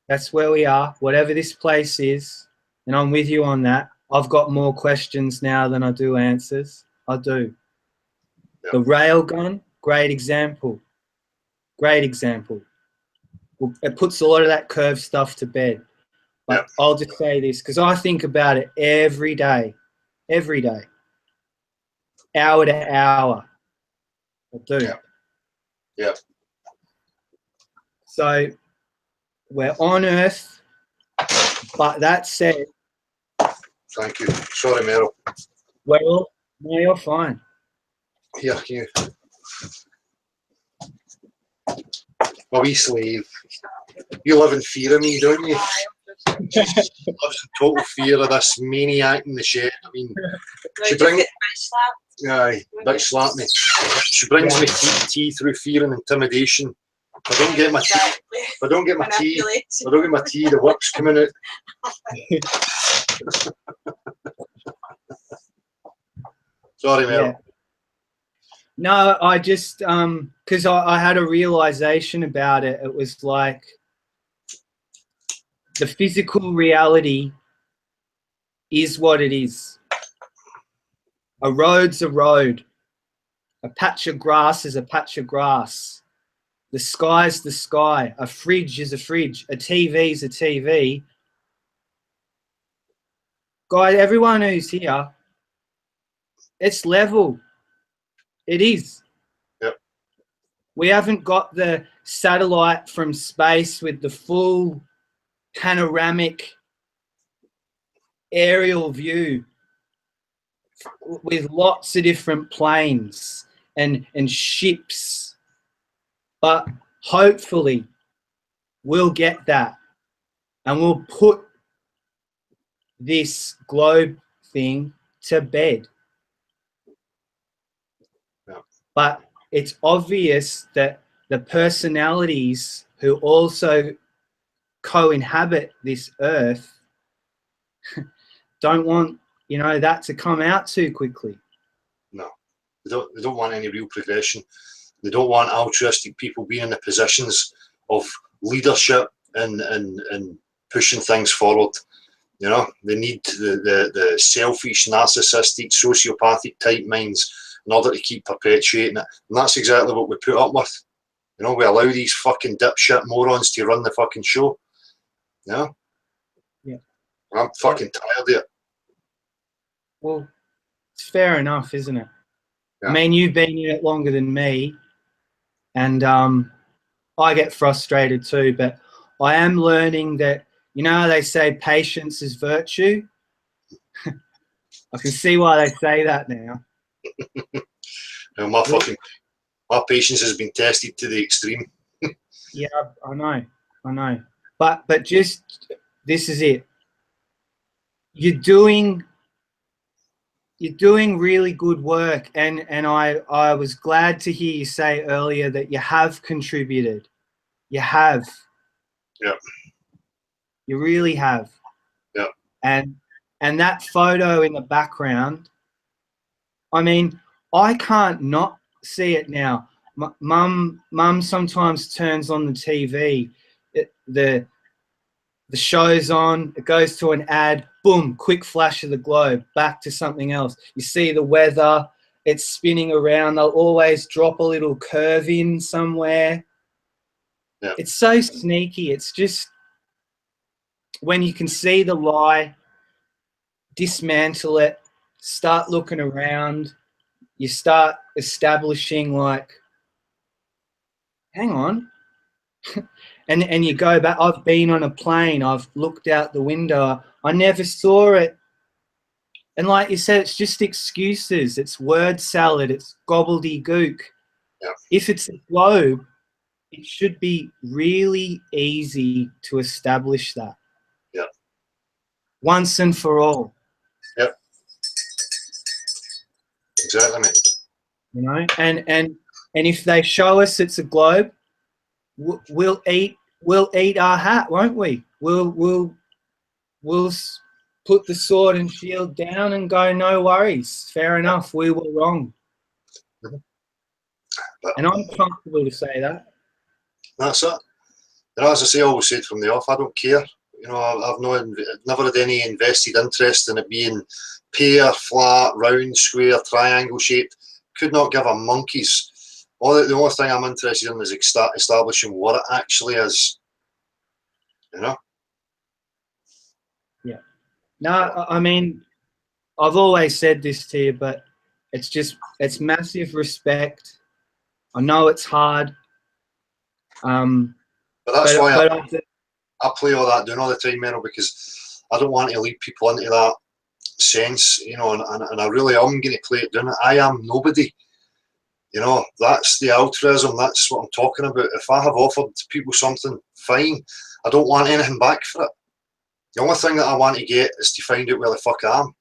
That's where we are, whatever this place is. And I'm with you on that. I've got more questions now than I do answers. I do. Yeah. The railgun, great example. Great example. Well, it puts a lot of that curve stuff to bed. But Yeah. I'll just say this because I think about it every day, hour to hour. I do. Yeah. Yeah. So we're on Earth, but that said, Thank you. Sorry, Meryl. well, no, you're fine. Here, you. My wee slave. You live in fear of me, don't you? She lives in total fear of this maniac in the shed. I mean, she brings. Aye, bitch slap me. She brings me tea through fear and intimidation. If I don't get my tea, the whip's coming out. Sorry, Meryl. Yeah. No, I just because I had a realization about it. It was like the physical reality is what it is. A road's a road. A patch of grass is a patch of grass. The sky's the sky. A fridge is a fridge. A TV's a TV. Guys, everyone who's here, it's level. It is. Yep. We haven't got the satellite from space with the full panoramic aerial view with lots of different planes and ships. But hopefully we'll get that and we'll put this globe thing to bed. Yeah. But it's obvious that the personalities who also co-inhabit this earth don't want, you know, that to come out too quickly. No, they don't want any real progression. They don't want altruistic people being in the positions of leadership and pushing things forward. You know, they need the selfish, narcissistic, sociopathic type minds in order to keep perpetuating it. And that's exactly what we put up with. You know, we allow these fucking dipshit morons to run the fucking show. You know? Yeah. I'm fucking tired of it. Well, it's fair enough, isn't it? Yeah. I mean, you've been in it longer than me, and I get frustrated too, but I am learning that, you know how they say patience is virtue? I can see why they say that now. And my patience has been tested to the extreme. Yeah, I know. But just, this is it. You're doing really good work, and I was glad to hear you say earlier that you have contributed. You have. Yeah. You really have. Yeah. And that photo in the background, I mean, I can't not see it now. Mum sometimes turns on the TV. The show's on, it goes to an ad, boom, quick flash of the globe, back to something else. You see the weather, it's spinning around. They'll always drop a little curve in somewhere. Yeah. It's so sneaky. It's just when you can see the lie, dismantle it, start looking around, you start establishing like, hang on. And you go back. I've been on a plane. I've looked out the window. I never saw it. And like you said, it's just excuses. It's word salad. It's gobbledygook. Yeah. If it's a globe, it should be really easy to establish that. Yeah. Once and for all. Yep. Exactly, mate. You know, and if they show us it's a globe, we'll eat our hat, won't we? We'll put the sword and shield down and go, no worries. Fair enough. We were wrong. And I'm comfortable to say that. That's it. And as I say, I always said from the off, I don't care. You know, I've never had any invested interest in it being pear, flat, round, square, triangle shaped. Could not give a monkey's. The only thing I'm interested in is establishing what it actually is. You know? Yeah. No, I mean, I've always said this to you, but it's massive respect. I know it's hard. But that's why I play all that doing all the time, Meryl, because I don't want to lead people into that sense, you know, and I really am going to play it down. I am nobody. You know, that's the altruism, that's what I'm talking about. If I have offered people something, fine. I don't want anything back for it. The only thing that I want to get is to find out where the fuck I am.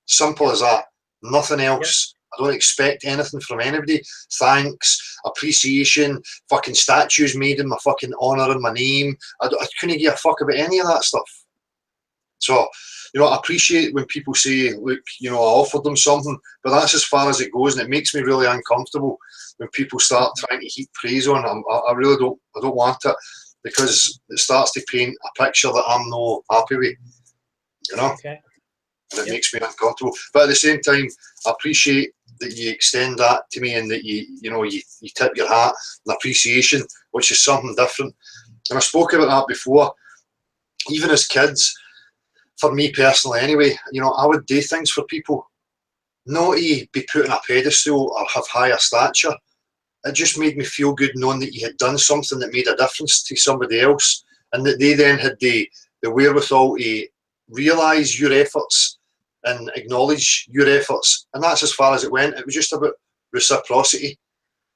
Simple as that. Nothing else. I don't expect anything from anybody. Thanks, appreciation, fucking statues made in my fucking honour and my name. I couldn't give a fuck about any of that stuff. So, you know, I appreciate when people say, look, you know, I offered them something, but that's as far as it goes, and it makes me really uncomfortable when people start trying to heap praise on it. I really don't want it, because it starts to paint a picture that I'm not happy with, you know? Okay. And it makes me uncomfortable. But at the same time, I appreciate that you extend that to me, and that you tip your hat in appreciation, which is something different. And I spoke about that before. Even as kids, for me personally anyway, you know, I would do things for people, not to be put on a pedestal or have higher stature. It just made me feel good knowing that you had done something that made a difference to somebody else, and that they then had the wherewithal to realise your efforts and acknowledge your efforts. And that's as far as it went. It was just about reciprocity.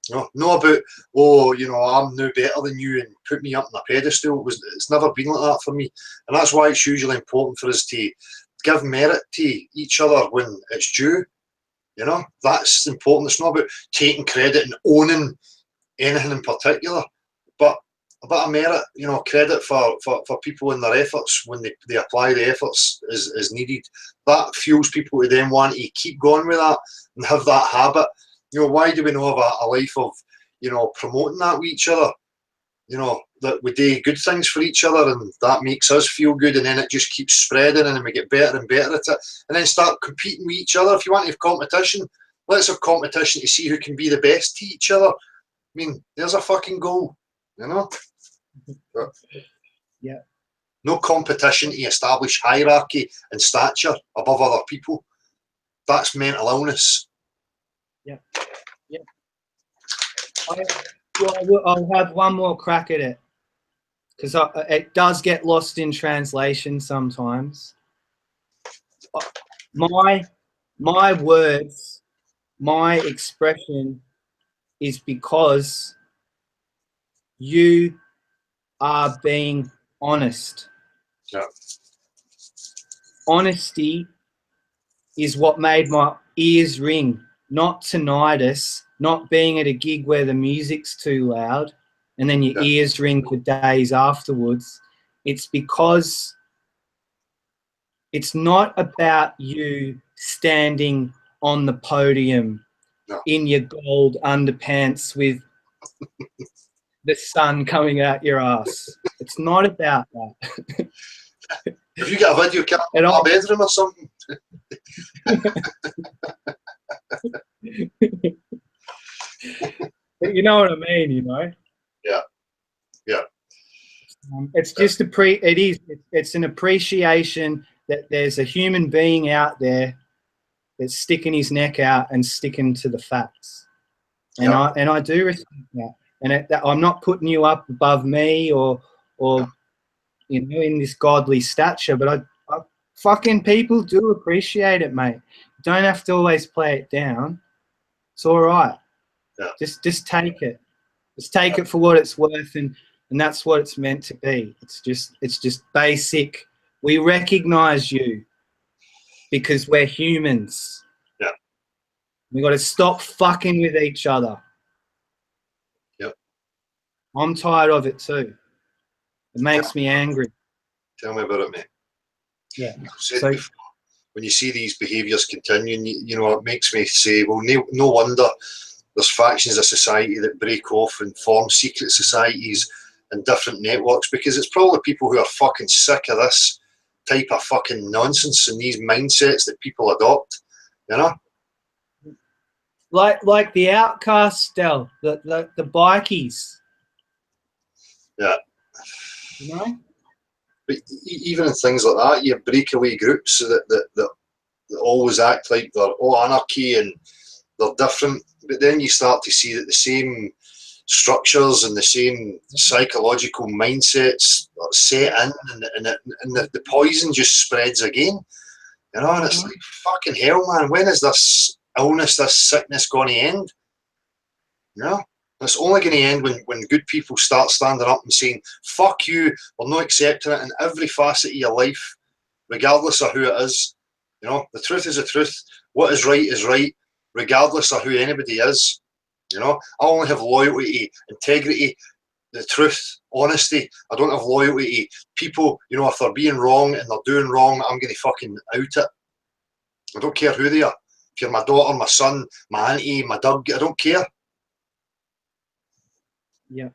You know, not about, oh, you know, I'm no better than you and put me up on a pedestal. It's never been like that for me. And that's why it's usually important for us to give merit to each other when it's due. You know, that's important. It's not about taking credit and owning anything in particular, but a bit of merit, you know, credit for people in their efforts when they apply the efforts is needed. That fuels people to then want to keep going with that and have that habit. You know, why do we not have a life of, you know, promoting that with each other? You know, that we do good things for each other, and that makes us feel good, and then it just keeps spreading, and then we get better and better at it, and then start competing with each other. If you want to have competition, let's have competition to see who can be the best to each other. I mean, there's a fucking goal, you know? But yeah. No competition to establish hierarchy and stature above other people. That's mental illness. Yeah. Yeah. I'll have one more crack at it, because it does get lost in translation sometimes. My words, my expression is because you are being honest. Yeah. Honesty is what made my ears ring, not tinnitus, not being at a gig where the music's too loud and then your ears ring for days afterwards. It's because it's not about you standing on the podium in your gold underpants with the sun coming out your ass. It's not about that. Have you got a video camera in our bedroom or something? You know what I mean, you know? Yeah. Yeah. It's just it's an appreciation that there's a human being out there that's sticking his neck out and sticking to the facts. And I do respect that. And I'm not putting you up above me or you know, in this godly stature, but I fucking people do appreciate it, mate. You don't have to always play it down. It's all right. Yeah. Just take it. Just take it for what it's worth, and that's what it's meant to be. It's just basic. We recognize you because we're humans. Yeah. We got to stop fucking with each other. Yep. I'm tired of it too. It makes me angry. Tell me about it, mate. Yeah. So, when you see these behaviours continuing, you know, it makes me say, well, no wonder there's factions of society that break off and form secret societies in different networks, because it's probably people who are fucking sick of this type of fucking nonsense and these mindsets that people adopt, you know? Like the outcasts, Del, the bikies. Yeah. You know? But even in things like that, you have breakaway groups that always act like they're all anarchy and they're different, but then you start to see that the same structures and the same psychological mindsets are set in, and the poison just spreads again, you know, and it's like, fucking hell, man, when is this illness, this sickness going to end? You know? It's only going to end when good people start standing up and saying, fuck you, we're not accepting it in every facet of your life, regardless of who it is. You know, the truth is the truth. What is right, regardless of who anybody is. You know, I only have loyalty, integrity, the truth, honesty. I don't have loyalty to people. You know, if they're being wrong and they're doing wrong, I'm going to fucking out it. I don't care who they are. If you're my daughter, my son, my auntie, my dog, I don't care. Yeah.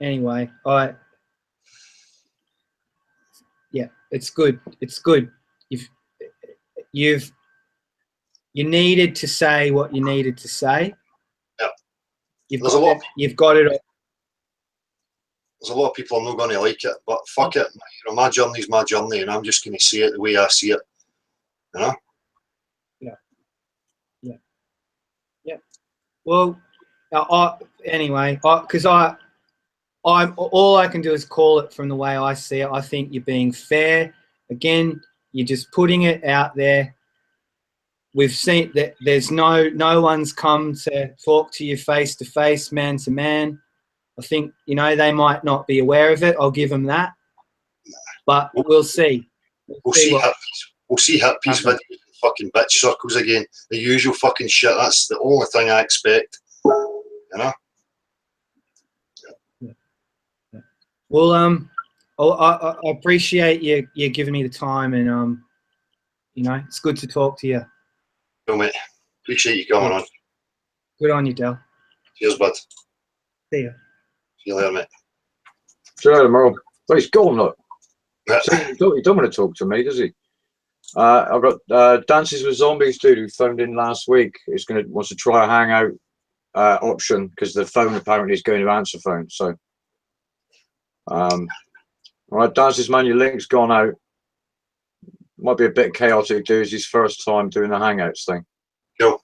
Anyway, it's good. It's good. You needed to say what you needed to say. Yeah. You've got it. There's a lot of people I'm not going to like it, but fuck it. You know, my journey's my journey, and I'm just going to see it the way I see it. You know? Yeah. Well, anyway, because I'm all I can do is call it from the way I see it. I think you're being fair. Again, you're just putting it out there. We've seen that there's no one's come to talk to you face to face, man to man. I think, you know, they might not be aware of it. I'll give them that. But we'll see. We'll see hit piece videos in fucking bitch circles again. The usual fucking shit. That's the only thing I expect. You know? Yeah. Well, I appreciate you giving me the time, and you know, it's good to talk to you. Cool, mate. Appreciate you coming on. Good on you, Del. Cheers, bud. See ya. See you later, mate. See you later, Merle. Well, he's gone, look. See, he don't want to talk to me, does he? I've got Dances with Zombies dude who phoned in last week. He's wants to try a hangout option because the phone apparently is going to answer phone. So, all right, Dances, man, your link's gone out. Might be a bit chaotic, dude. It's his first time doing the hangouts thing. Cool.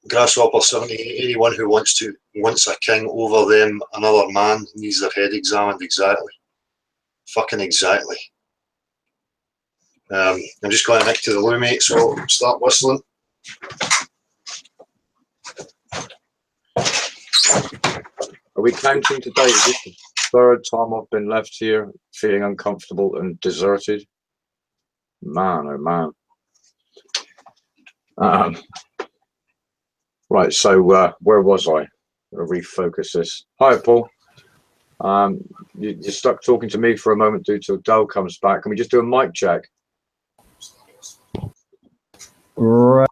Grasshopper 70, anyone who wants a king over them, another man, needs their head examined. Exactly. Fucking exactly. I'm just going to nick to the loo, mate, so I'll start whistling. Are we counting today? Is this the third time I've been left here feeling uncomfortable and deserted? Man, oh man. Right, so where was I? I'll refocus this. Hi, Paul. You're stuck talking to me for a moment due till Dell comes back. Can we just do a mic check? Right.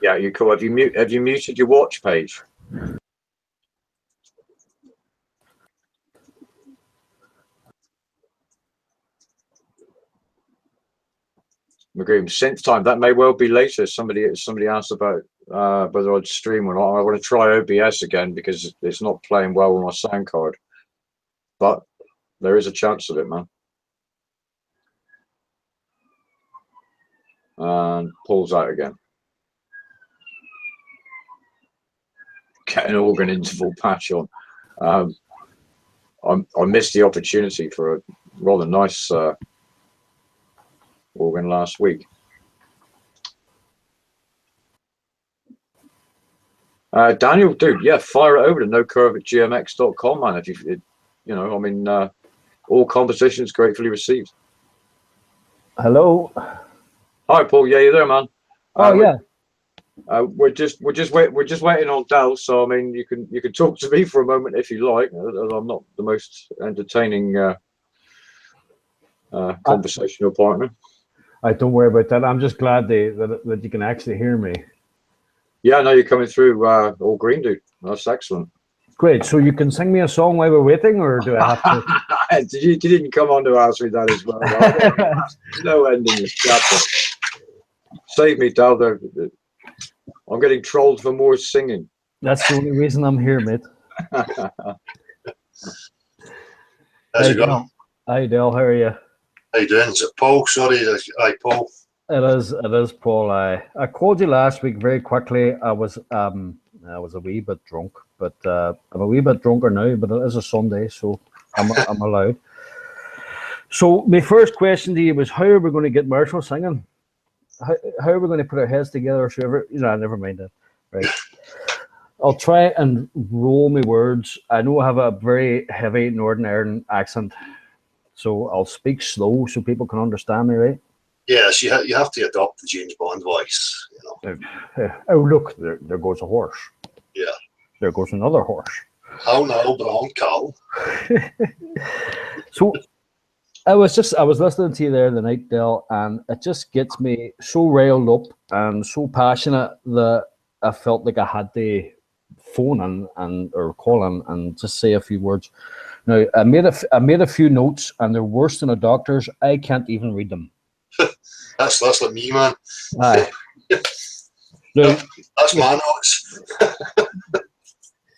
Yeah, you cool. Have you muted your watch page? McGream, synth time. That may well be later. Somebody asked about whether I'd stream or not. I want to try OBS again because it's not playing well with my sound card. But there is a chance of it, man. And Paul's out again. Get an organ interval patch on. I missed the opportunity for a rather nice organ last week. Daniel, dude, yeah, fire it over to nocurve@gmx.com, man. If you know, I mean, all compositions gratefully received. Hello. Hi, Paul. Yeah, you there, man? Oh yeah. We're just waiting on Dal. So I mean, you can talk to me for a moment if you like. I'm not the most entertaining conversational partner. I don't worry about that. I'm just glad that you can actually hear me. Yeah, no, you're coming through all green, dude. That's excellent. Great. So you can sing me a song while we're waiting, or do I have to? You didn't come on to ask me that as well. No ending this chapter. Save me, Dal. I'm getting trolled for more singing. That's the only reason I'm here, mate. How's it going? Hi, Dale. How are you? How you doing? Is it Paul? Sorry, hi, Paul. It is, Paul. I called you last week very quickly. I was a wee bit drunk, but I'm a wee bit drunker now. But it is a Sunday, so I'm allowed. So my first question to you was, how are we going to get Marshall singing? How are we going to put our heads together? Never mind that. Right. I'll try and roll my words. I know I have a very heavy Northern Ireland accent, so I'll speak slow so people can understand me, right? Yes, you have to adopt the James Bond voice. You know. Oh, look, there goes a horse. Yeah. There goes another horse. Oh no, brown cow. So I was listening to you there the night, Del, and it just gets me so riled up and so passionate that I felt like I had to phone or call in and just say a few words. Now I made a few notes, and they're worse than a doctor's. I can't even read them. That's like me, man. Aye. No, that's my notes.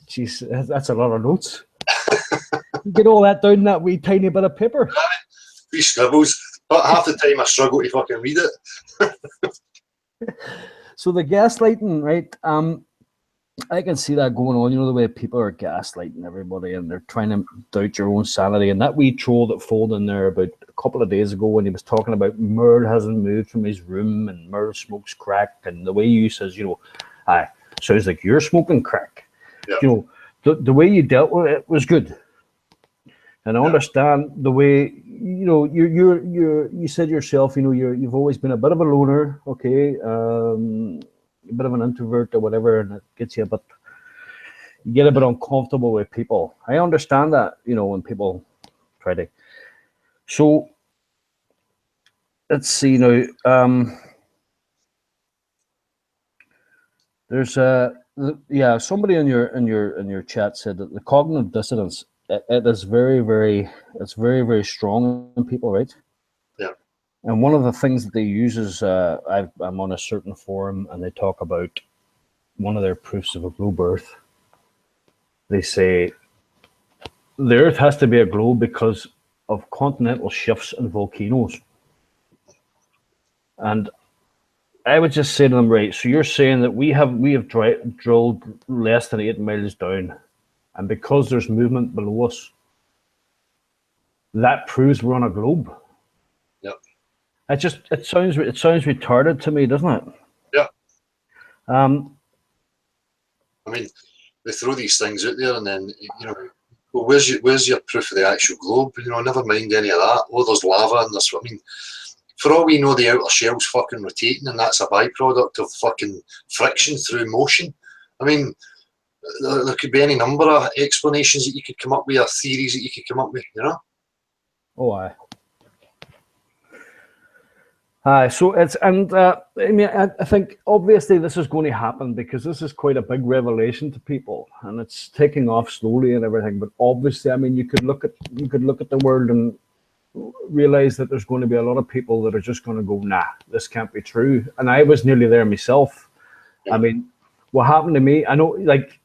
Jeez, that's a lot of notes. You get all that down in that wee tiny bit of paper. Wee scribbles. But half the time I struggle to fucking read it. So the gaslighting, right? I can see that going on. You know, the way people are gaslighting everybody and they're trying to doubt your own sanity. And that wee troll that phoned in there about a couple of days ago when he was talking about Merle hasn't moved from his room and Merle smokes crack, and the way you says, sounds like you're smoking crack. Yeah. You know, the way you dealt with it was good. And I understand the way, you said yourself, you've always been a bit of a loner, okay, a bit of an introvert or whatever, and it gets you you get a bit uncomfortable with people. I understand that, when people try to. So let's see now. There's somebody in your chat said that the cognitive dissonance, it is very, very, it's very, very strong in people, right? Yeah. And one of the things that they use is, I'm on a certain forum and they talk about one of their proofs of a globe Earth. They say the Earth has to be a globe because of continental shifts and volcanoes. And I would just say to them, right, so you're saying that we have drilled less than 8 miles down, and because there's movement below us, that proves we're on a globe. Yep. It sounds retarded to me, doesn't it? Yeah. I mean, they throw these things out there, and then well, where's your proof of the actual globe? Never mind any of that. Oh, there's lava and there's. I mean, for all we know, the outer shell's fucking rotating, and that's a byproduct of fucking friction through motion. I mean, there could be any number of explanations that you could come up with, or theories that you could come up with. Oh, aye. So it's, and I mean, I think obviously this is going to happen because this is quite a big revelation to people, and it's taking off slowly and everything. But obviously, I mean, you could look at the world and realize that there's going to be a lot of people that are just going to go, nah, this can't be true. And I was nearly there myself. Yeah. I mean, what happened to me, I know, like,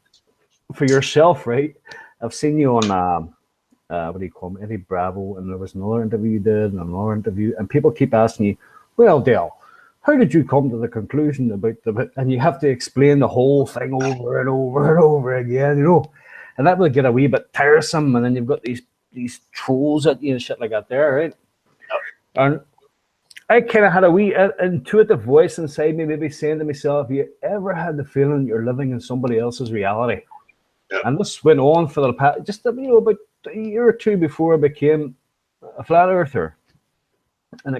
for yourself, right? I've seen you on what do you call me, Eddie Bravo, and there was another interview you did and another interview, and people keep asking you, well, Dale, how did you come to the conclusion about and you have to explain the whole thing over and over and over again, and that will get a wee bit tiresome, and then you've got these trolls at you and shit like that there, right? Yep. And I kind of had a wee intuitive voice inside me, maybe saying to myself, have you ever had the feeling you're living in somebody else's reality? Yep. And this went on for the past, just about a year or two before I became a flat earther. And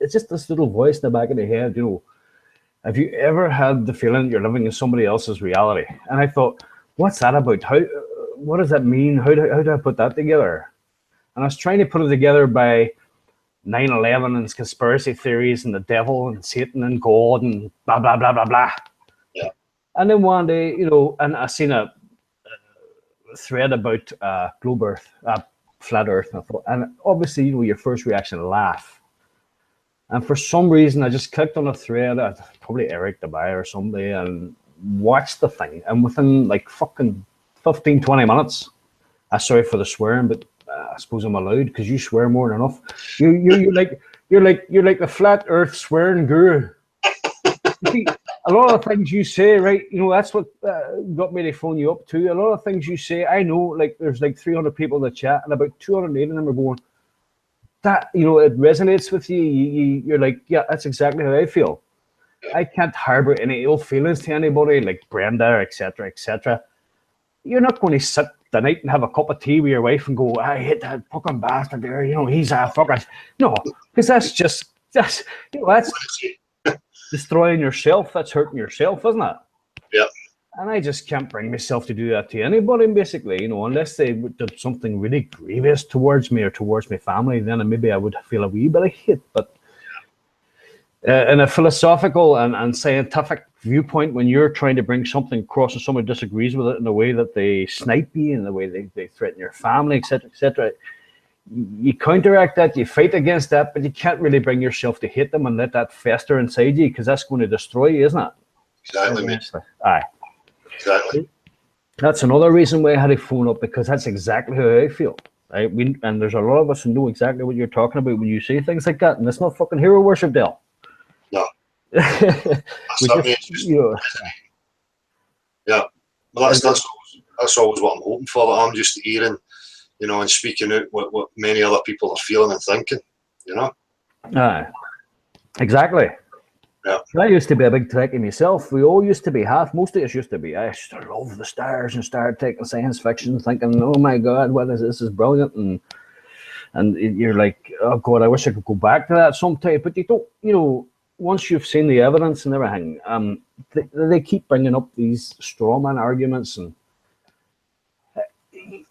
it's just this little voice in the back of the head, have you ever had the feeling you're living in somebody else's reality? And I thought, what's that about? What does that mean? How do I put that together? And I was trying to put it together by 9/11 and conspiracy theories and the devil and Satan and God and blah, blah, blah, blah, blah. Yeah. And then one day, you know, and I seen a thread about globe Earth, flat Earth, and I thought, and obviously, you know, your first reaction, laugh. And for some reason, I just clicked on a thread, probably Eric Debye or somebody, and watched the thing. And within like fucking 15, 20 minutes, sorry for the swearing, but I suppose I'm allowed because you swear more than enough. You're like the flat Earth swearing guru. You see, a lot of things you say, right? You know, that's what got me to phone you up too. A lot of things you say, I know, like there's like 300 people in the chat, and about 208 of them are going, that, you know, it resonates with you. You're like, yeah, that's exactly how I feel. I can't harbor any ill feelings to anybody, like Brenda, etc., etc. You're not going to sit the night and have a cup of tea with your wife and go, I hate that fucking bastard there. You know, he's a fucker. No, because that's you know, that's destroying yourself. That's hurting yourself, isn't it? Yeah. And I just can't bring myself to do that to anybody, basically, you know, unless they did something really grievous towards me or towards my family, then maybe I would feel a wee bit of hate. But in a philosophical and scientific viewpoint, when you're trying to bring something across and someone disagrees with it in the way that they snipe you, in the way they threaten your family, etc., you counteract that, you fight against that, but you can't really bring yourself to hate them and let that fester inside you, because that's going to destroy you, isn't it? Exactly, mate. Aye. Exactly. That's another reason why I had to phone up, because that's exactly how I feel. Right? And there's a lot of us who know exactly what you're talking about when you say things like that, and it's not fucking hero worship, Dale. No. You know, yeah. Well, that's always what I'm hoping for. I'm just hearing, you know, and speaking out what many other people are feeling and thinking, you know. Aye. Exactly. Yeah. I used to be a big Trekkie myself. We all used to be, most of us used to be. I used to love the stars and Star Trek and science fiction, thinking, oh my God, what is this? Is brilliant. And you're like, oh God, I wish I could go back to that sometime. But you don't, you know, once you've seen the evidence and everything, they keep bringing up these strawman arguments, and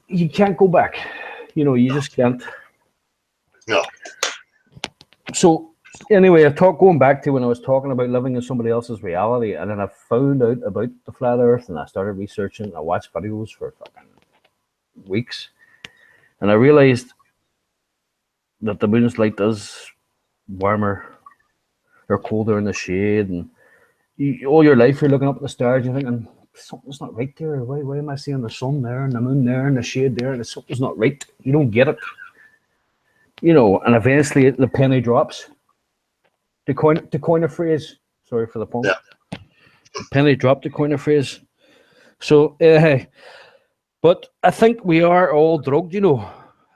you can't go back. You know, you just can't. No. So, anyway, going back to when I was talking about living in somebody else's reality, and then I found out about the flat Earth, and I started researching, and I watched videos for fucking weeks, and I realized that the moon's light is warmer or colder in the shade, and all your life you're looking up at the stars, you're thinking, something's not right there. Why am I seeing the sun there and the moon there and the shade there, and something's not right? You don't get it. You know, and eventually the penny drops. To coin a phrase, sorry for the pun. Yeah. Penny dropped, to coin a phrase. So, but I think we are all drugged. You know,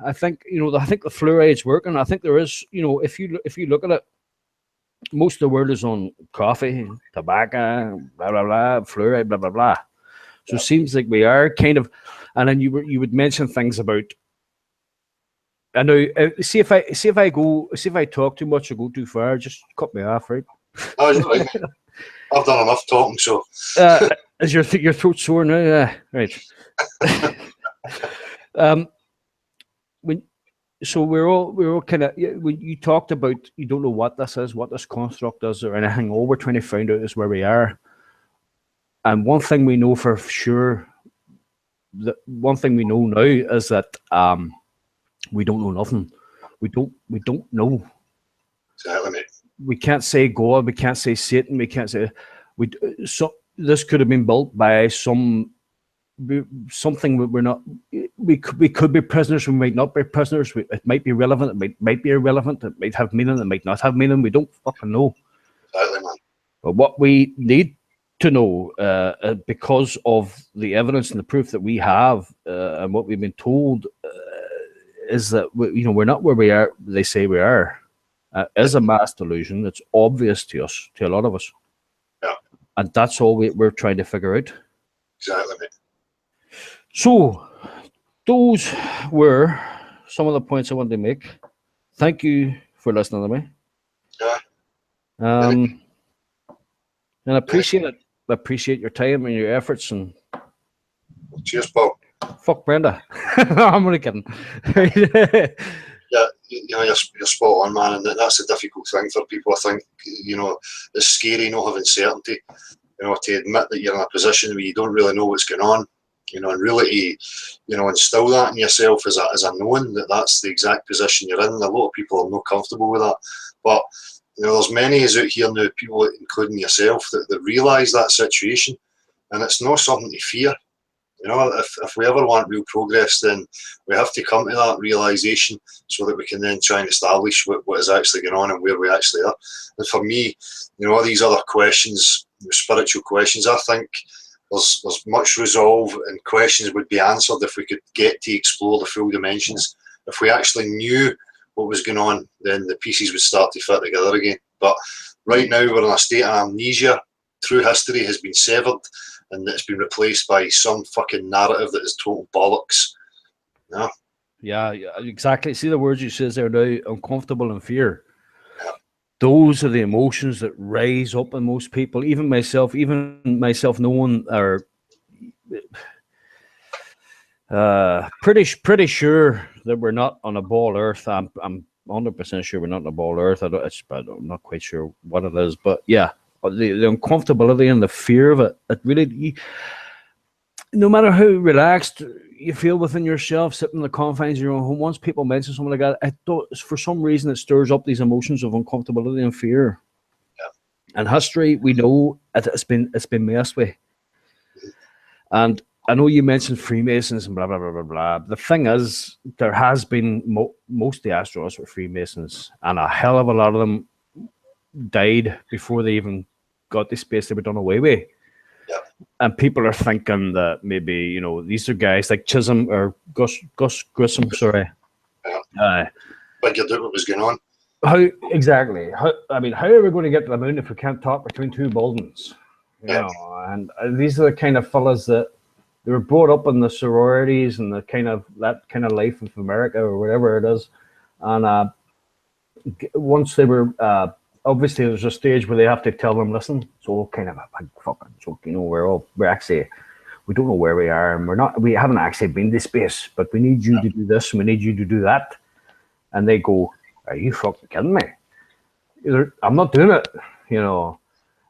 I think the fluoride's working. I think there is. You know, if you look at it, most of the world is on coffee, tobacco, blah blah blah, fluoride, blah blah blah. So it seems like we are kind of, and then you would mention things about. I know. See if I talk too much or go too far, just cut me off, right? Oh, you're right. I've done enough talking, so. Is your throat sore now? Yeah, right. We're all kind of, when you talked about, you don't know what this is, what this construct is, or anything. All we're trying to find out is where we are. And one thing we know for sure, one thing we know now is that we don't know nothing. We don't know. Exactly, mate. We can't say God. We can't say Satan. We can't say this could have been built by something we're not. We could be prisoners. We might not be prisoners. It might be relevant. It might be irrelevant. It might have meaning. It might not have meaning. We don't fucking know. Exactly, man. But what we need to know, because of the evidence and the proof that we have, and what we've been told, is that we're not where we are. They say we are. Is a mass delusion. It's obvious to us, to a lot of us. Yeah. And that's all we're trying to figure out. Exactly, mate. So, those were some of the points I wanted to make. Thank you for listening to me. Yeah. And I appreciate it. I appreciate your time and your efforts. And cheers, Paul. Fuck Brenda. I'm only kidding. Yeah, you're spot on, man, and that's a difficult thing for people. I think, it's scary not having certainty. you know, to admit that you're in a position where you don't really know what's going on, you know, and really to, you know, instill that in yourself as a knowing that that's the exact position you're in. A lot of people are not comfortable with that, but you know, there's many is out here now, people, including yourself, that realise that situation, and it's not something to fear. You know, if we ever want real progress, then we have to come to that realisation so that we can then try and establish what is actually going on and where we actually are. And for me, you know, all these other questions, spiritual questions, I think there's much resolve, and questions would be answered if we could get to explore the full dimensions. If we actually knew what was going on, then the pieces would start to fit together again. But right now we're in a state of amnesia. True history has been severed, and it's been replaced by some fucking narrative that is total bollocks. No? Yeah, exactly. See the words you says there now, uncomfortable and fear. Those are the emotions that rise up in most people, even myself knowing, or pretty sure that we're not on a ball Earth. I'm 100% sure we're not on a ball Earth. I'm not quite sure what it is, but yeah, the uncomfortability and the fear of it. It really, no matter how relaxed you feel within yourself, sitting in the confines of your own home, once people mention something like that, for some reason it stirs up these emotions of uncomfortability and fear. Yeah. And history, we know it's been messed with. And I know you mentioned Freemasons and blah blah blah blah blah. The thing is, there has been most of the astronauts were Freemasons, and a hell of a lot of them died before they even got to space. They were done away with. And people are thinking that maybe, you know, these are guys like Chisholm or Gus Grissom, sorry. Figured out what was going on. How exactly? How are we going to get to the moon if we can't talk between two buildings? You know, and these are the kind of fellas that they were brought up in the sororities and that kind of life of America or whatever it is. And once they were obviously there's a stage where they have to tell them, listen, it's all kind of a big fucking joke, you know, we don't know where we are, and we haven't actually been to space, but we need you to do this and we need you to do that. And they go, are you fucking kidding me? I'm not doing it, you know.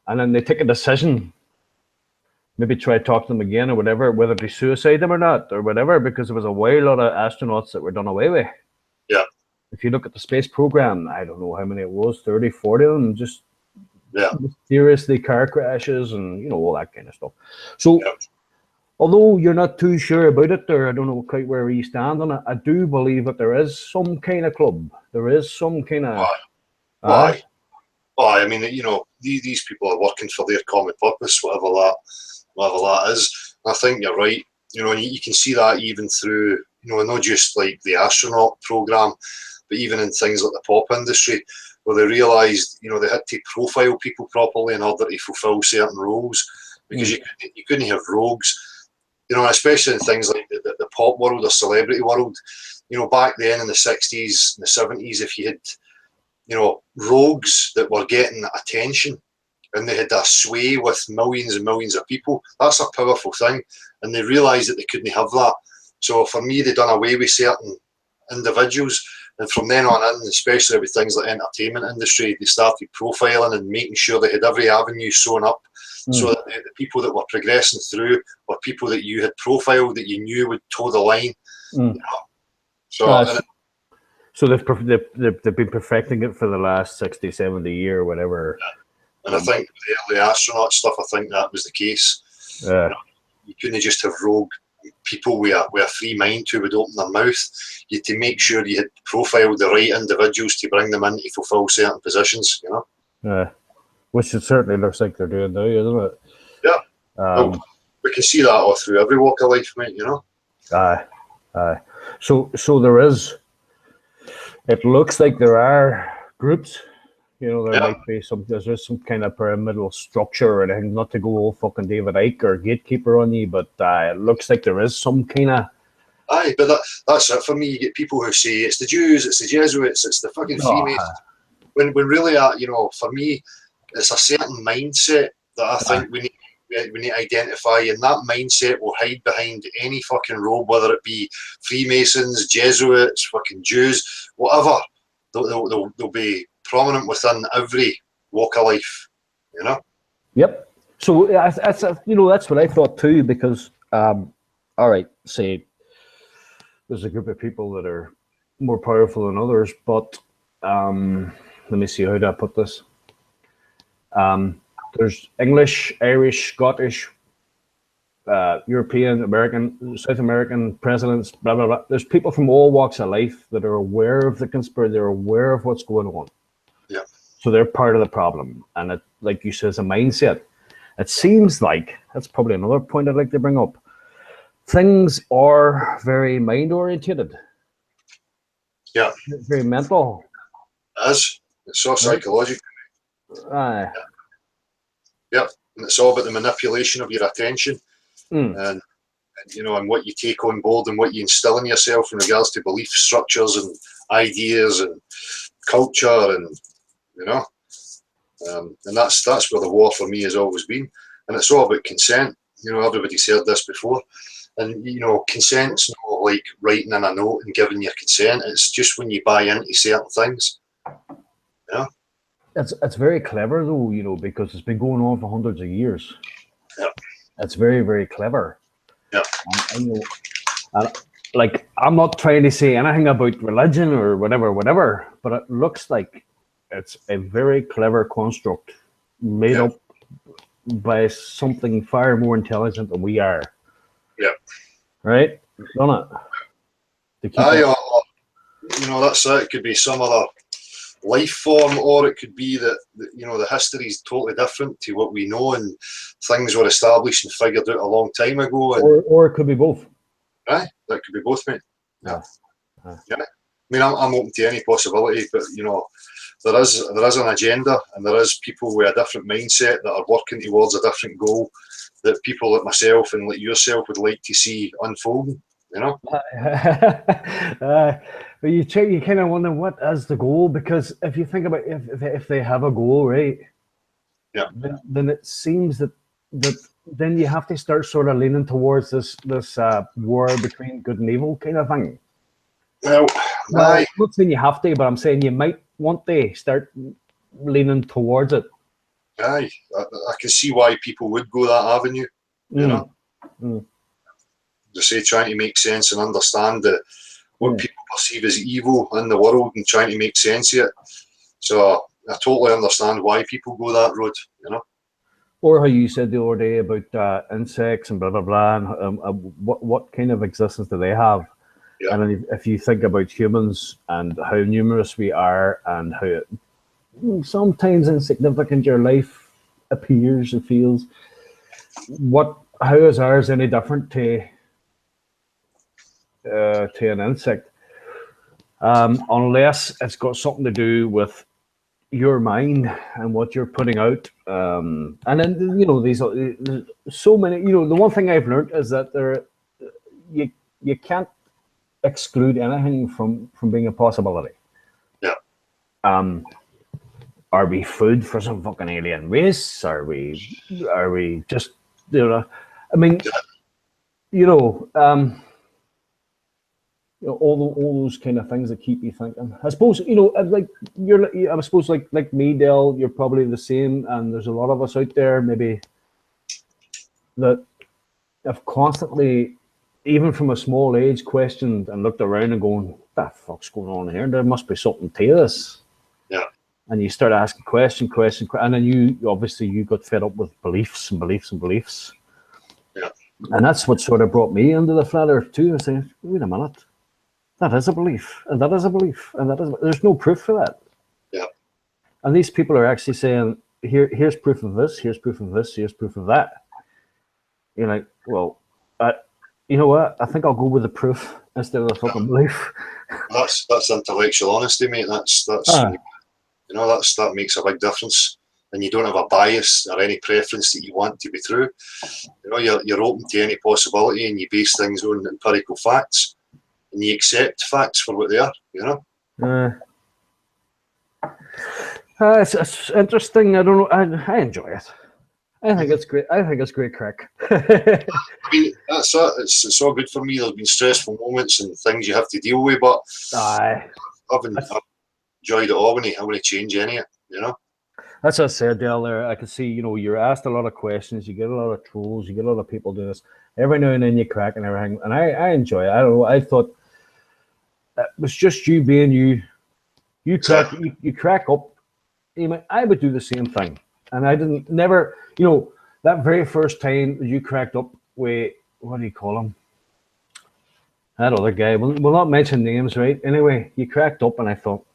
And then they take a decision, maybe try to talk to them again or whatever, whether they suicide them or not or whatever, because there was a way lot of astronauts that were done away with. Yeah. If you look at the space program, I don't know how many it was, 30, 40 of them, just mysteriously car crashes and, you know, all that kind of stuff. So, although you're not too sure about it, or I don't know quite where you stand on it, I do believe that there is some kind of club. There is some kind of... Why? I mean, you know, these people are working for their common purpose, whatever that is. And I think you're right. You know, and you can see that even through, you know, not just like the astronaut program, but even in things like the pop industry, where they realised, you know, they had to profile people properly in order to fulfil certain roles, because you couldn't have rogues, you know, especially in things like the pop world or celebrity world. You know, back then in the 60s and the 70s, if you had, you know, rogues that were getting attention and they had a sway with millions and millions of people, that's a powerful thing. And they realised that they couldn't have that. So for me, they done away with certain individuals. And from then on in, especially with things like entertainment industry, they started profiling and making sure they had every avenue sewn up so that the people that were progressing through were people that you had profiled, that you knew would toe the line. You know? So they've been perfecting it for the last 60, 70 years or whatever. And I think the early astronaut stuff, I think that was the case. You know, you couldn't just have rogue people with a free mind who would open their mouth. You had to make sure you had profiled the right individuals to bring them in to fulfill certain positions, you know. Which it certainly looks like they're doing now, isn't it? Yeah. Well, we can see that all through every walk of life, mate, you know. So there is, it looks like there are groups, you know, there might be there's some kind of pyramidal structure or anything, not to go all fucking David Icke or Gatekeeper on you, but it looks like there is some kind of... Aye, but that's it for me. You get people who say it's the Jews, it's the Jesuits, it's the fucking Freemasons. When really, you know, for me, it's a certain mindset that I think we need to identify, and that mindset will hide behind any fucking robe, whether it be Freemasons, Jesuits, fucking Jews, whatever. They'll be prominent within every walk of life, you know? Yep. So that's that's what I thought too, because all right, say there's a group of people that are more powerful than others, but let me see, how do I put this? There's English, Irish, Scottish, European, American, South American presidents, blah blah blah. There's people from all walks of life that are aware of the conspiracy. They're aware of what's going on. Yeah. So they're part of the problem, and it, like you said, it's a mindset. It seems like that's probably another point I'd like to bring up. Things are very mind orientated. Yeah. Very mental. It's so psychological. Aye. Yep. And it's all about the manipulation of your attention, Mm. and and what you take on board and what you instill in yourself in regards to belief structures and ideas and culture, and and that's where the war for me has always been. And it's all about consent. Everybody's heard this before. And consent's not like writing in a note and giving your consent. It's just when you buy into certain things. Yeah. It's very clever though, because it's been going on for hundreds of years. Yeah. It's very, very clever. Yeah. And like, I'm not trying to say anything about religion or whatever, but it looks like it's a very clever construct made up by something far more intelligent than we are. Yeah. Right? Done it. That's it. It could be some other life form, or it could be that the history is totally different to what we know, and things were established and figured out a long time ago. And, or it could be both. Right? That could be both, mate. Yeah. Yeah. I mean, I'm open to any possibility, but there is an agenda, and there is people with a different mindset that are working towards a different goal that people like myself and like yourself would like to see unfolding. But you kind of wonder, what is the goal? Because if you think about if they have a goal, right? Yeah. Then it seems that then you have to start sort of leaning towards this war between good and evil kind of thing. Well, I'm not saying you have to, but I'm saying you might want to start leaning towards it. Aye, I can see why people would go that avenue. Just say trying to make sense and understand what people perceive as evil in the world and trying to make sense of it. So I totally understand why people go that road. Or how you said the other day about insects and blah blah blah, and what kind of existence do they have? Yeah. And then if you think about humans and how numerous we are, and how sometimes insignificant your life appears and feels, how is ours any different to an insect? Unless it's got something to do with your mind and what you're putting out. And then these are so many. The one thing I've learned is that you can't exclude anything from being a possibility. Yeah. Are we food for some fucking alien race? Are we just I mean, all those kind of things that keep you thinking. I suppose like I suppose like me, Dale, you're probably the same, and there's a lot of us out there maybe that have constantly, even from a small age, questioned and looked around and going, "What the fuck's going on here? There must be something to this." Yeah. And you start asking question, and then you got fed up with beliefs and beliefs and beliefs. Yeah. And that's what sort of brought me into the flat earth too. I say, wait a minute, that is a belief, and that is a belief, and that is. There's no proof for that. Yeah. And these people are actually saying, here's proof of this, here's proof of this, here's proof of that. You're like, well, you know what? I think I'll go with the proof instead of the fucking belief. That's intellectual honesty, mate. That makes a big difference, and you don't have a bias or any preference that you want to be true. You're open to any possibility, and you base things on empirical facts, and you accept facts for what they are. It's interesting. I don't know. I enjoy it. I think it's great. I think it's great crack. I mean, that's it. It's all good for me. There's been stressful moments and things you have to deal with, but I've enjoyed it all. I want to change any of it, That's what I said, Dale. There, I could see, you know, you're asked a lot of questions, you get a lot of trolls, you get a lot of people doing this. Every now and then you crack and everything, and I enjoy it. I don't know. I thought it was just you being you. You crack up. I would do the same thing, and I didn't never. You know, that very first time you cracked up with what do you call him? That other guy. We'll not mention names, right? Anyway, you cracked up, and I thought,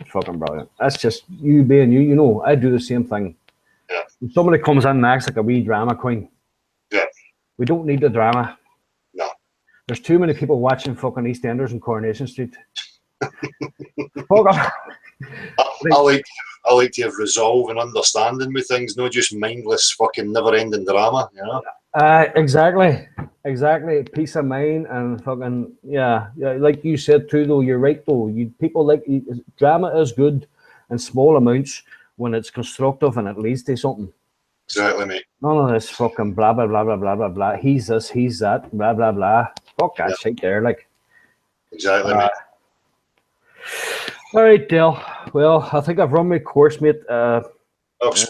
fucking brilliant. That's just you being you. You know, I do the same thing. Yeah. If somebody comes in and acts like a wee drama queen, yeah, we don't need the drama. no. There's too many people watching fucking EastEnders and Coronation Street. Fuck off. I like to have resolve and understanding with things, not just mindless fucking never-ending drama, you know? Exactly. Peace of mind and fucking yeah. Like you said too, though, you're right though. People like drama is good in small amounts when it's constructive and it leads to something. Exactly, mate. None of this fucking blah blah blah blah blah blah blah. He's this, he's that, blah blah blah. Fuck that shit there, like. Exactly, mate. All right, Dale. Well, I think I've run my course, mate. Spot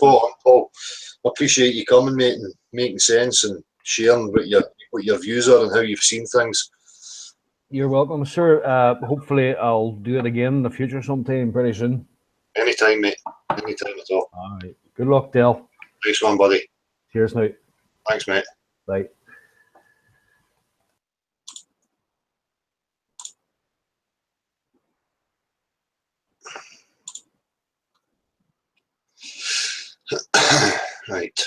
on, Paul. I appreciate you coming, mate, and making sense and sharing what your views are and how you've seen things. You're welcome, sir. Hopefully, I'll do it again in the future sometime pretty soon. Anytime, mate. Anytime at all. All right. Good luck, Dale. Nice one, buddy. Cheers now. Thanks, mate. Bye. Right.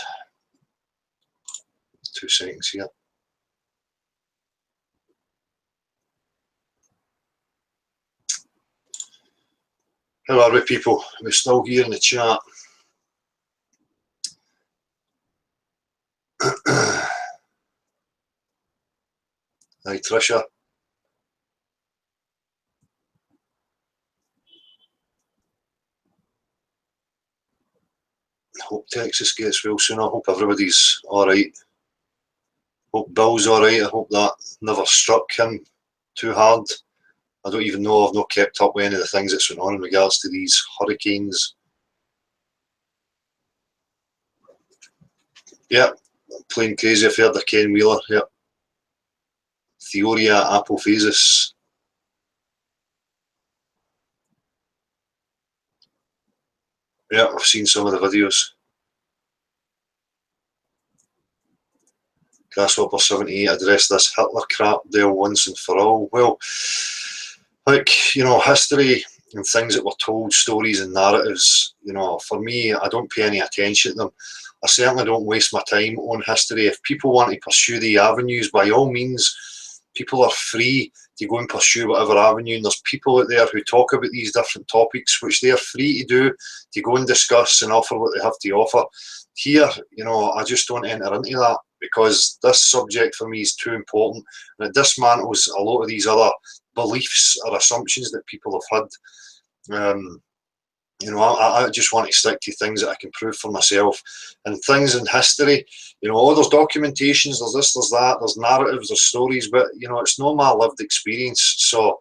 2 seconds here. How are we, people? We're still here in the chat. Hi, Trisha. Hope Texas gets well soon. I hope everybody's all right. Hope Bill's all right. I hope that never struck him too hard. I don't even know. I've not kept up with any of the things that's going on in regards to these hurricanes. Yep, plain crazy affair of Ken Wheeler. Yep. Theoria apophasis. Yeah, I've seen some of the videos. Grasshopper 78 address this Hitler crap there once and for all. Well, like, you know, history and things that were told, stories and narratives, you know, for me, I don't pay any attention to them. I certainly don't waste my time on history. If people want to pursue the avenues, by all means, people are free to go and pursue whatever avenue. And there's people out there who talk about these different topics, which they are free to do, to go and discuss and offer what they have to offer. Here, you know, I just don't enter into that because this subject for me is too important, and it dismantles a lot of these other beliefs or assumptions that people have had. You know, I just want to stick to things that I can prove for myself. And things in history, you know, oh, there's documentations, there's this, there's that, there's narratives, there's stories, but, you know, it's not my lived experience. So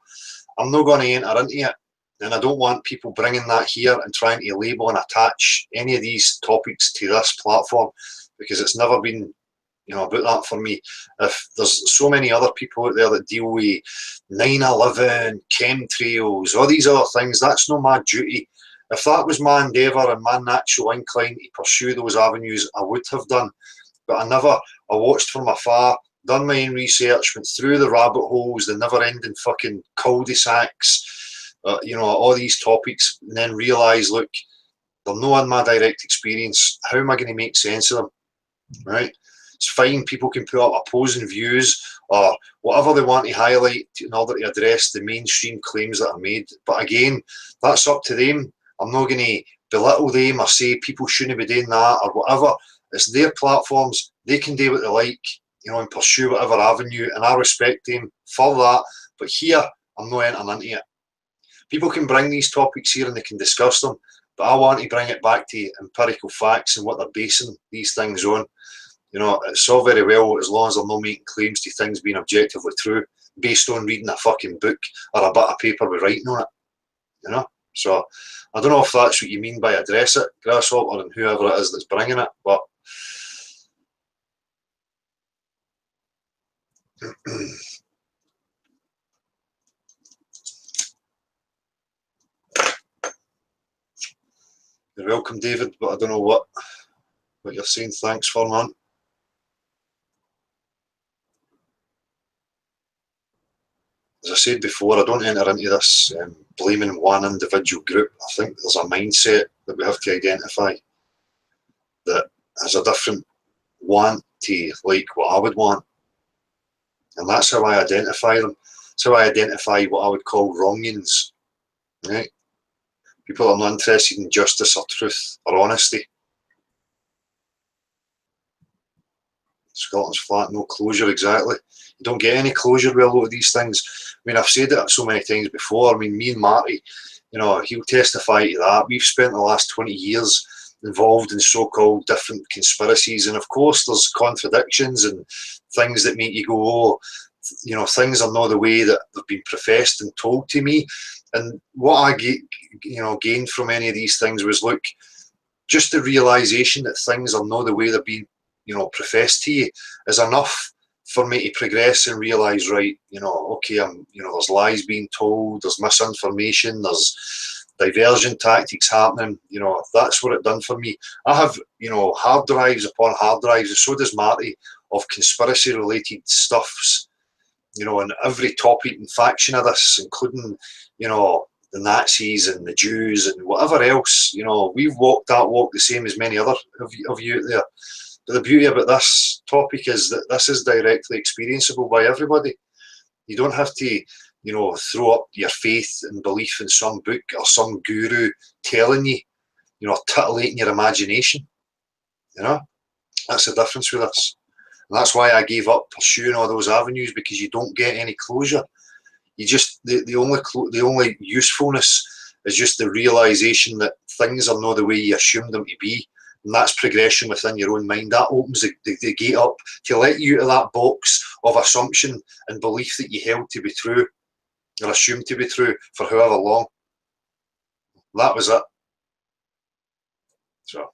I'm not going to enter into it. And I don't want people bringing that here and trying to label and attach any of these topics to this platform, because it's never been, you know, about that for me. If there's so many other people out there that deal with 9/11, chemtrails, all these other things, that's not my duty. If that was my endeavour and my natural incline to pursue those avenues, I would have done. But I watched from afar, done my own research, went through the rabbit holes, the never-ending fucking cul-de-sacs, you know, all these topics, and then realised, look, they're not in my direct experience. How am I going to make sense of them, right? It's fine, people can put up opposing views or whatever they want to highlight in order to address the mainstream claims that are made. But again, that's up to them. I'm not going to belittle them or say people shouldn't be doing that or whatever. It's their platforms. They can do what they like, you know, and pursue whatever avenue, and I respect them for that. But here, I'm not entering into it. People can bring these topics here and they can discuss them, but I want to bring it back to empirical facts and what they're basing these things on. You know, it's all very well as long as they're not making claims to things being objectively true based on reading a fucking book or a bit of paper with writing on it, you know? So I don't know if that's what you mean by address it, Grasshopper, and whoever it is that's bringing it, but you're welcome, David, but I don't know what you're saying. Thanks for, man. As I said before, I don't enter into this blaming one individual group. I think there's a mindset that we have to identify that has a different want to like what I would want. And that's how I identify them. That's how I identify what I would call wrongings. Right? People are not interested in justice or truth or honesty. Scotland's flat, no closure, exactly. You don't get any closure with a lot of these things. I mean, I've said it so many times before. I mean, me and Marty, you know, he'll testify to that. We've spent the last 20 years involved in so-called different conspiracies, and of course there's contradictions and things that make you go, oh, you know, things are not the way that they've been professed and told to me. And what I gained from any of these things was, look, just the realization that things are not the way they're being, you know, professed to you is enough for me to progress and realize, right, you know, okay, there's lies being told, there's misinformation, there's diversion tactics happening. You know, that's what it done for me. I have, you know, hard drives upon hard drives, and so does Marty, of conspiracy related stuffs, you know, on every topic and faction of this, including, you know, the Nazis and the Jews and whatever else. You know, we've walked that walk the same as many other of you out there. But the beauty about this topic is that this is directly experienceable by everybody. You don't have to, you know, throw up your faith and belief in some book or some guru telling you, you know, titillating your imagination. You know, that's the difference with this. And that's why I gave up pursuing all those avenues, because you don't get any closure. You just, the only usefulness is just the realization that things are not the way you assumed them to be. And that's progression within your own mind. That opens the gate up to let you out of that box of assumption and belief that you held to be true or assumed to be true for however long. That was it. So,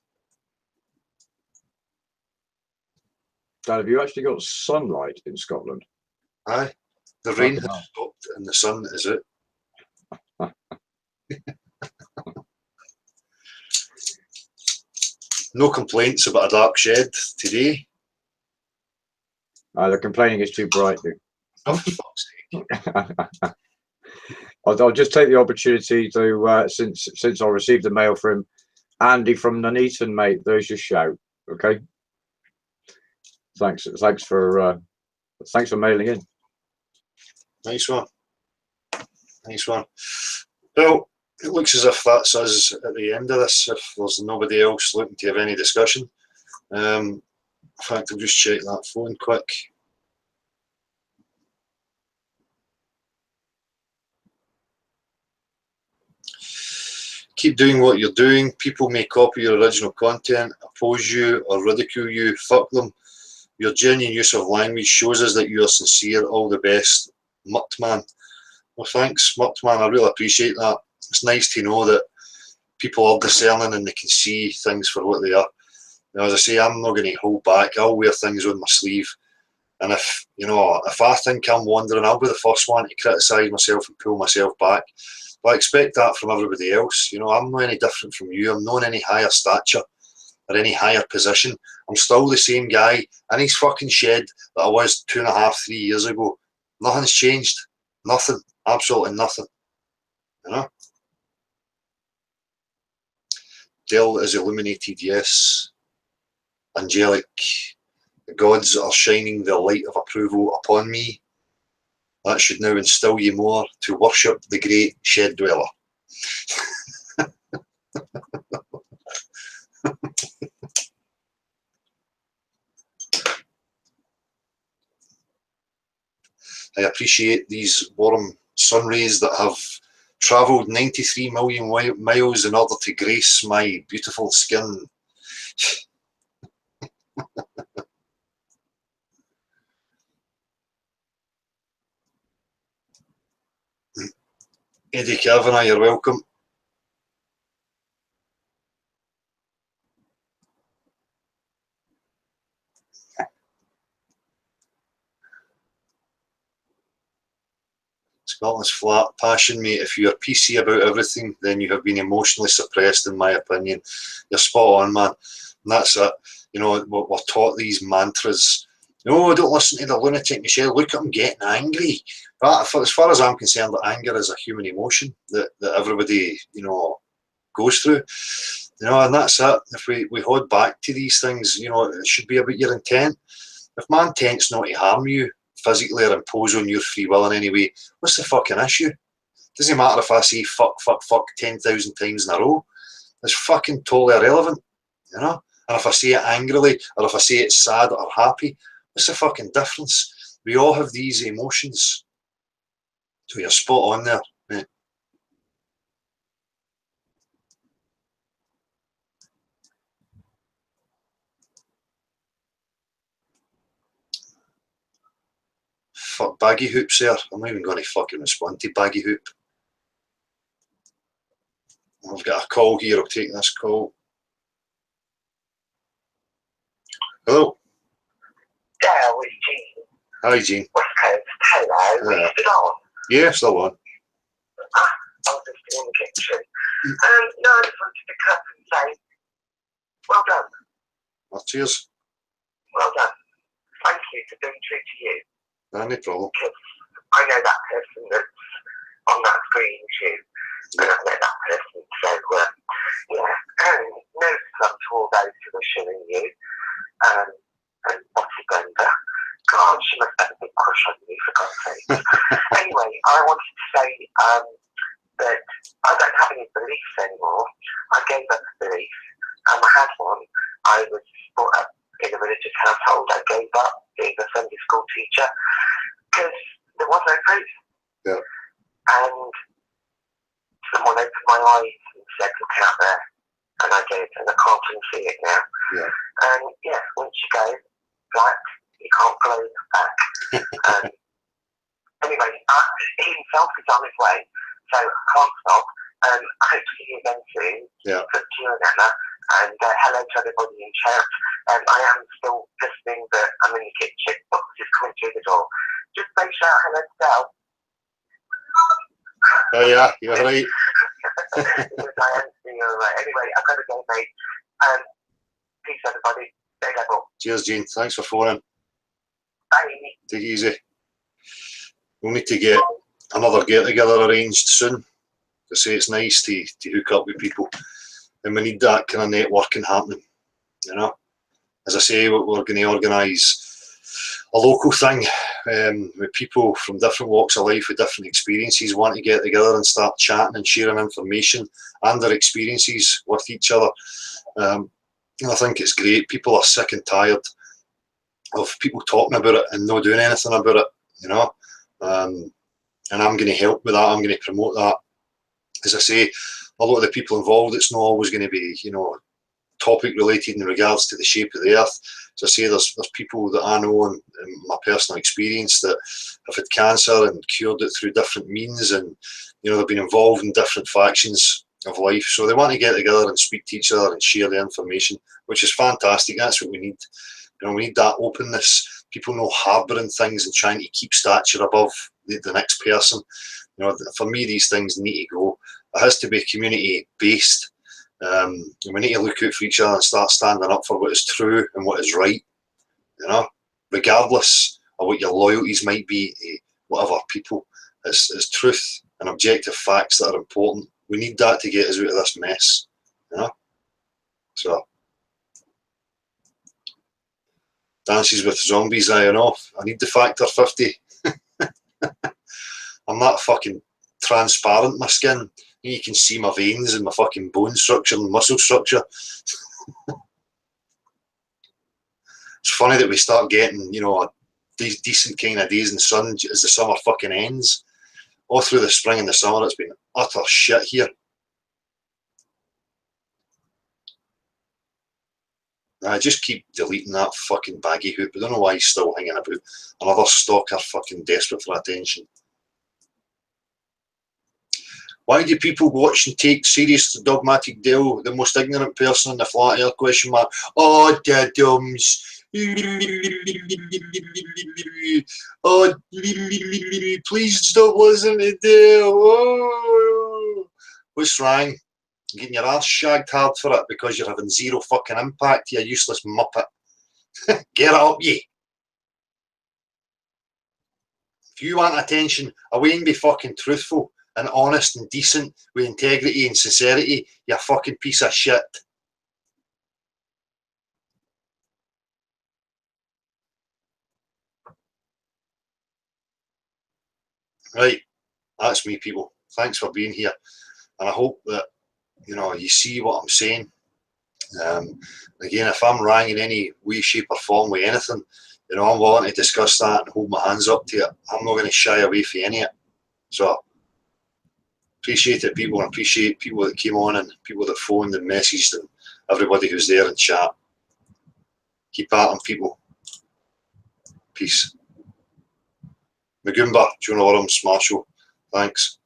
Dad, have you actually got sunlight in Scotland? aye. The rain has stopped and the sun is out. No complaints about a dark shed today. The complaining is too bright, dude. Oh, for fuck's sake. I'll just take the opportunity to, since I received the mail from Andy from Nuneaton, mate, there's your shout. Okay. Thanks for mailing in. Nice one. Nice one. Well, it looks as if that's us at the end of this, if there's nobody else looking to have any discussion. In fact, I'll just check that phone quick. Keep doing what you're doing. People may copy your original content, oppose you, or ridicule you. Fuck them. Your genuine use of language shows us that you are sincere. All the best, Muttman. Well, thanks, Muttman. I really appreciate that. It's nice to know that people are discerning and they can see things for what they are. Now, as I say, I'm not going to hold back. I'll wear things on my sleeve. And if I think I'm wandering, I'll be the first one to criticise myself and pull myself back. But I expect that from everybody else. You know, I'm not any different from you. I'm not in any higher stature or any higher position. I'm still the same guy in his fucking shed that I was 2.5, 3 years ago. Nothing's changed. Nothing. Absolutely nothing. You know? Dell is illuminated, yes. Angelic. The gods are shining their light of approval upon me. That should now instill you more to worship the great shed dweller. I appreciate these warm sun rays that have travelled 93 million miles in order to grace my beautiful skin. Eddie Kavanagh, you're welcome. Scotland's flat. Passion, mate. If you're PC about everything, then you have been emotionally suppressed, in my opinion. You're spot on, man. And that's it. You know, we're taught these mantras. No, don't listen to the lunatic Michelle. Look at him getting angry. But as far as I'm concerned, anger is a human emotion that everybody, you know, goes through. You know, and that's it. If we hold back to these things, you know, it should be about your intent. If my intent's not to harm you physically or impose on your free will in any way, what's the fucking issue? Doesn't matter if I say fuck, fuck, fuck 10,000 times in a row. It's fucking totally irrelevant, you know? And if I say it angrily, or if I say it's sad or happy, what's the fucking difference? We all have these emotions. So you're spot on there, mate. Fuck Baggy Hoops there. I'm not even going to fucking respond to Baggy Hoop. I've got a call here. I'll take this call. Hello. Dale, it's Jean. Hi, Jean. West Coast. Hello. Are you still on? Yeah, still on. I was just in the kitchen. No, I just wanted to cut and say, well done. Well, cheers. Well done. Thank you for being true to you. No problem. Because I know that person that's on that screen is you. And I know that person. So, yeah. And no slum to all those who are shilling you. And Bossy Brenda. God, she must have a big crush on you, for God's sake. Anyway, I wanted to say that I don't have any beliefs anymore. I gave up a belief. I had one. I was brought up in a religious household. I gave up being a Sunday school teacher because there was no proof. Yeah. And someone opened my eyes and said, look out there. And I did, and I can't unsee it now. Yeah. And yeah, once you go black, you can't go back. Anyway, he himself is on his way, so I can't stop. I hope to see you again soon. Yeah. To you and Emma, and hello to everybody in chat. I am still listening, but I'm in the kitchen. Box is coming through the door. Just say shout hello to Del. Oh yeah, you're right. Yes, I am seeing you right. Anyway, I've got to go, mate. Peace, everybody. Stay level. Cheers, Jean. Thanks for phoning. Bye. Take it easy. We'll need to get another get-together arranged soon. To say it's nice to hook up with people. And we need that kind of networking happening, you know. As I say, we're going to organise a local thing with people from different walks of life with different experiences want to get together and start chatting and sharing information and their experiences with each other. And I think it's great. People are sick and tired of people talking about it and not doing anything about it, you know. And I'm going to help with that. I'm going to promote that. As I say, a lot of the people involved, it's not always going to be, you know, topic related in regards to the shape of the earth. As I say, there's people that I know in my personal experience that have had cancer and cured it through different means, and you know, they've been involved in different factions of life. So they want to get together and speak to each other and share the information, which is fantastic. That's what we need. You know, we need that openness. People not harbouring things and trying to keep stature above the next person. You know, for me, these things need to go. It has to be community based. And we need to look out for each other and start standing up for what is true and what is right, you know, regardless of what your loyalties might be to whatever people. It's truth and objective facts that are important. We need that to get us out of this mess, you know. So, Dances with Zombies, I know. I need the factor 50. I'm that fucking transparent, my skin. You can see my veins and my fucking bone structure and muscle structure. It's funny that we start getting, you know, these decent kind of days in the sun as the summer fucking ends. All through the spring and the summer, it's been utter shit here. I just keep deleting that fucking Baggy Hoop. I don't know why he's still hanging about. Another stalker fucking desperate for attention. Why do people watch and take serious the dogmatic Dale, the most ignorant person in the flat earth? Question mark. Oh, diddums. Oh, please stop listening to them. Oh. What's wrong? Getting your arse shagged hard for it because you're having zero fucking impact, you useless muppet. Get up, ye. If you want attention, away and be fucking truthful and honest and decent with integrity and sincerity, you fucking piece of shit. Right, that's me, people. Thanks for being here. And I hope that, you know, you see what I'm saying. Again, if I'm wrong in any way, shape or form with anything, you know, I'm willing to discuss that and hold my hands up to it. I'm not going to shy away from any of it. So, appreciate it, people, and appreciate people that came on and people that phoned and messaged and everybody who's there in chat. Keep at them, people. Peace. Magumba, do you know what I'm Marshall? Thanks.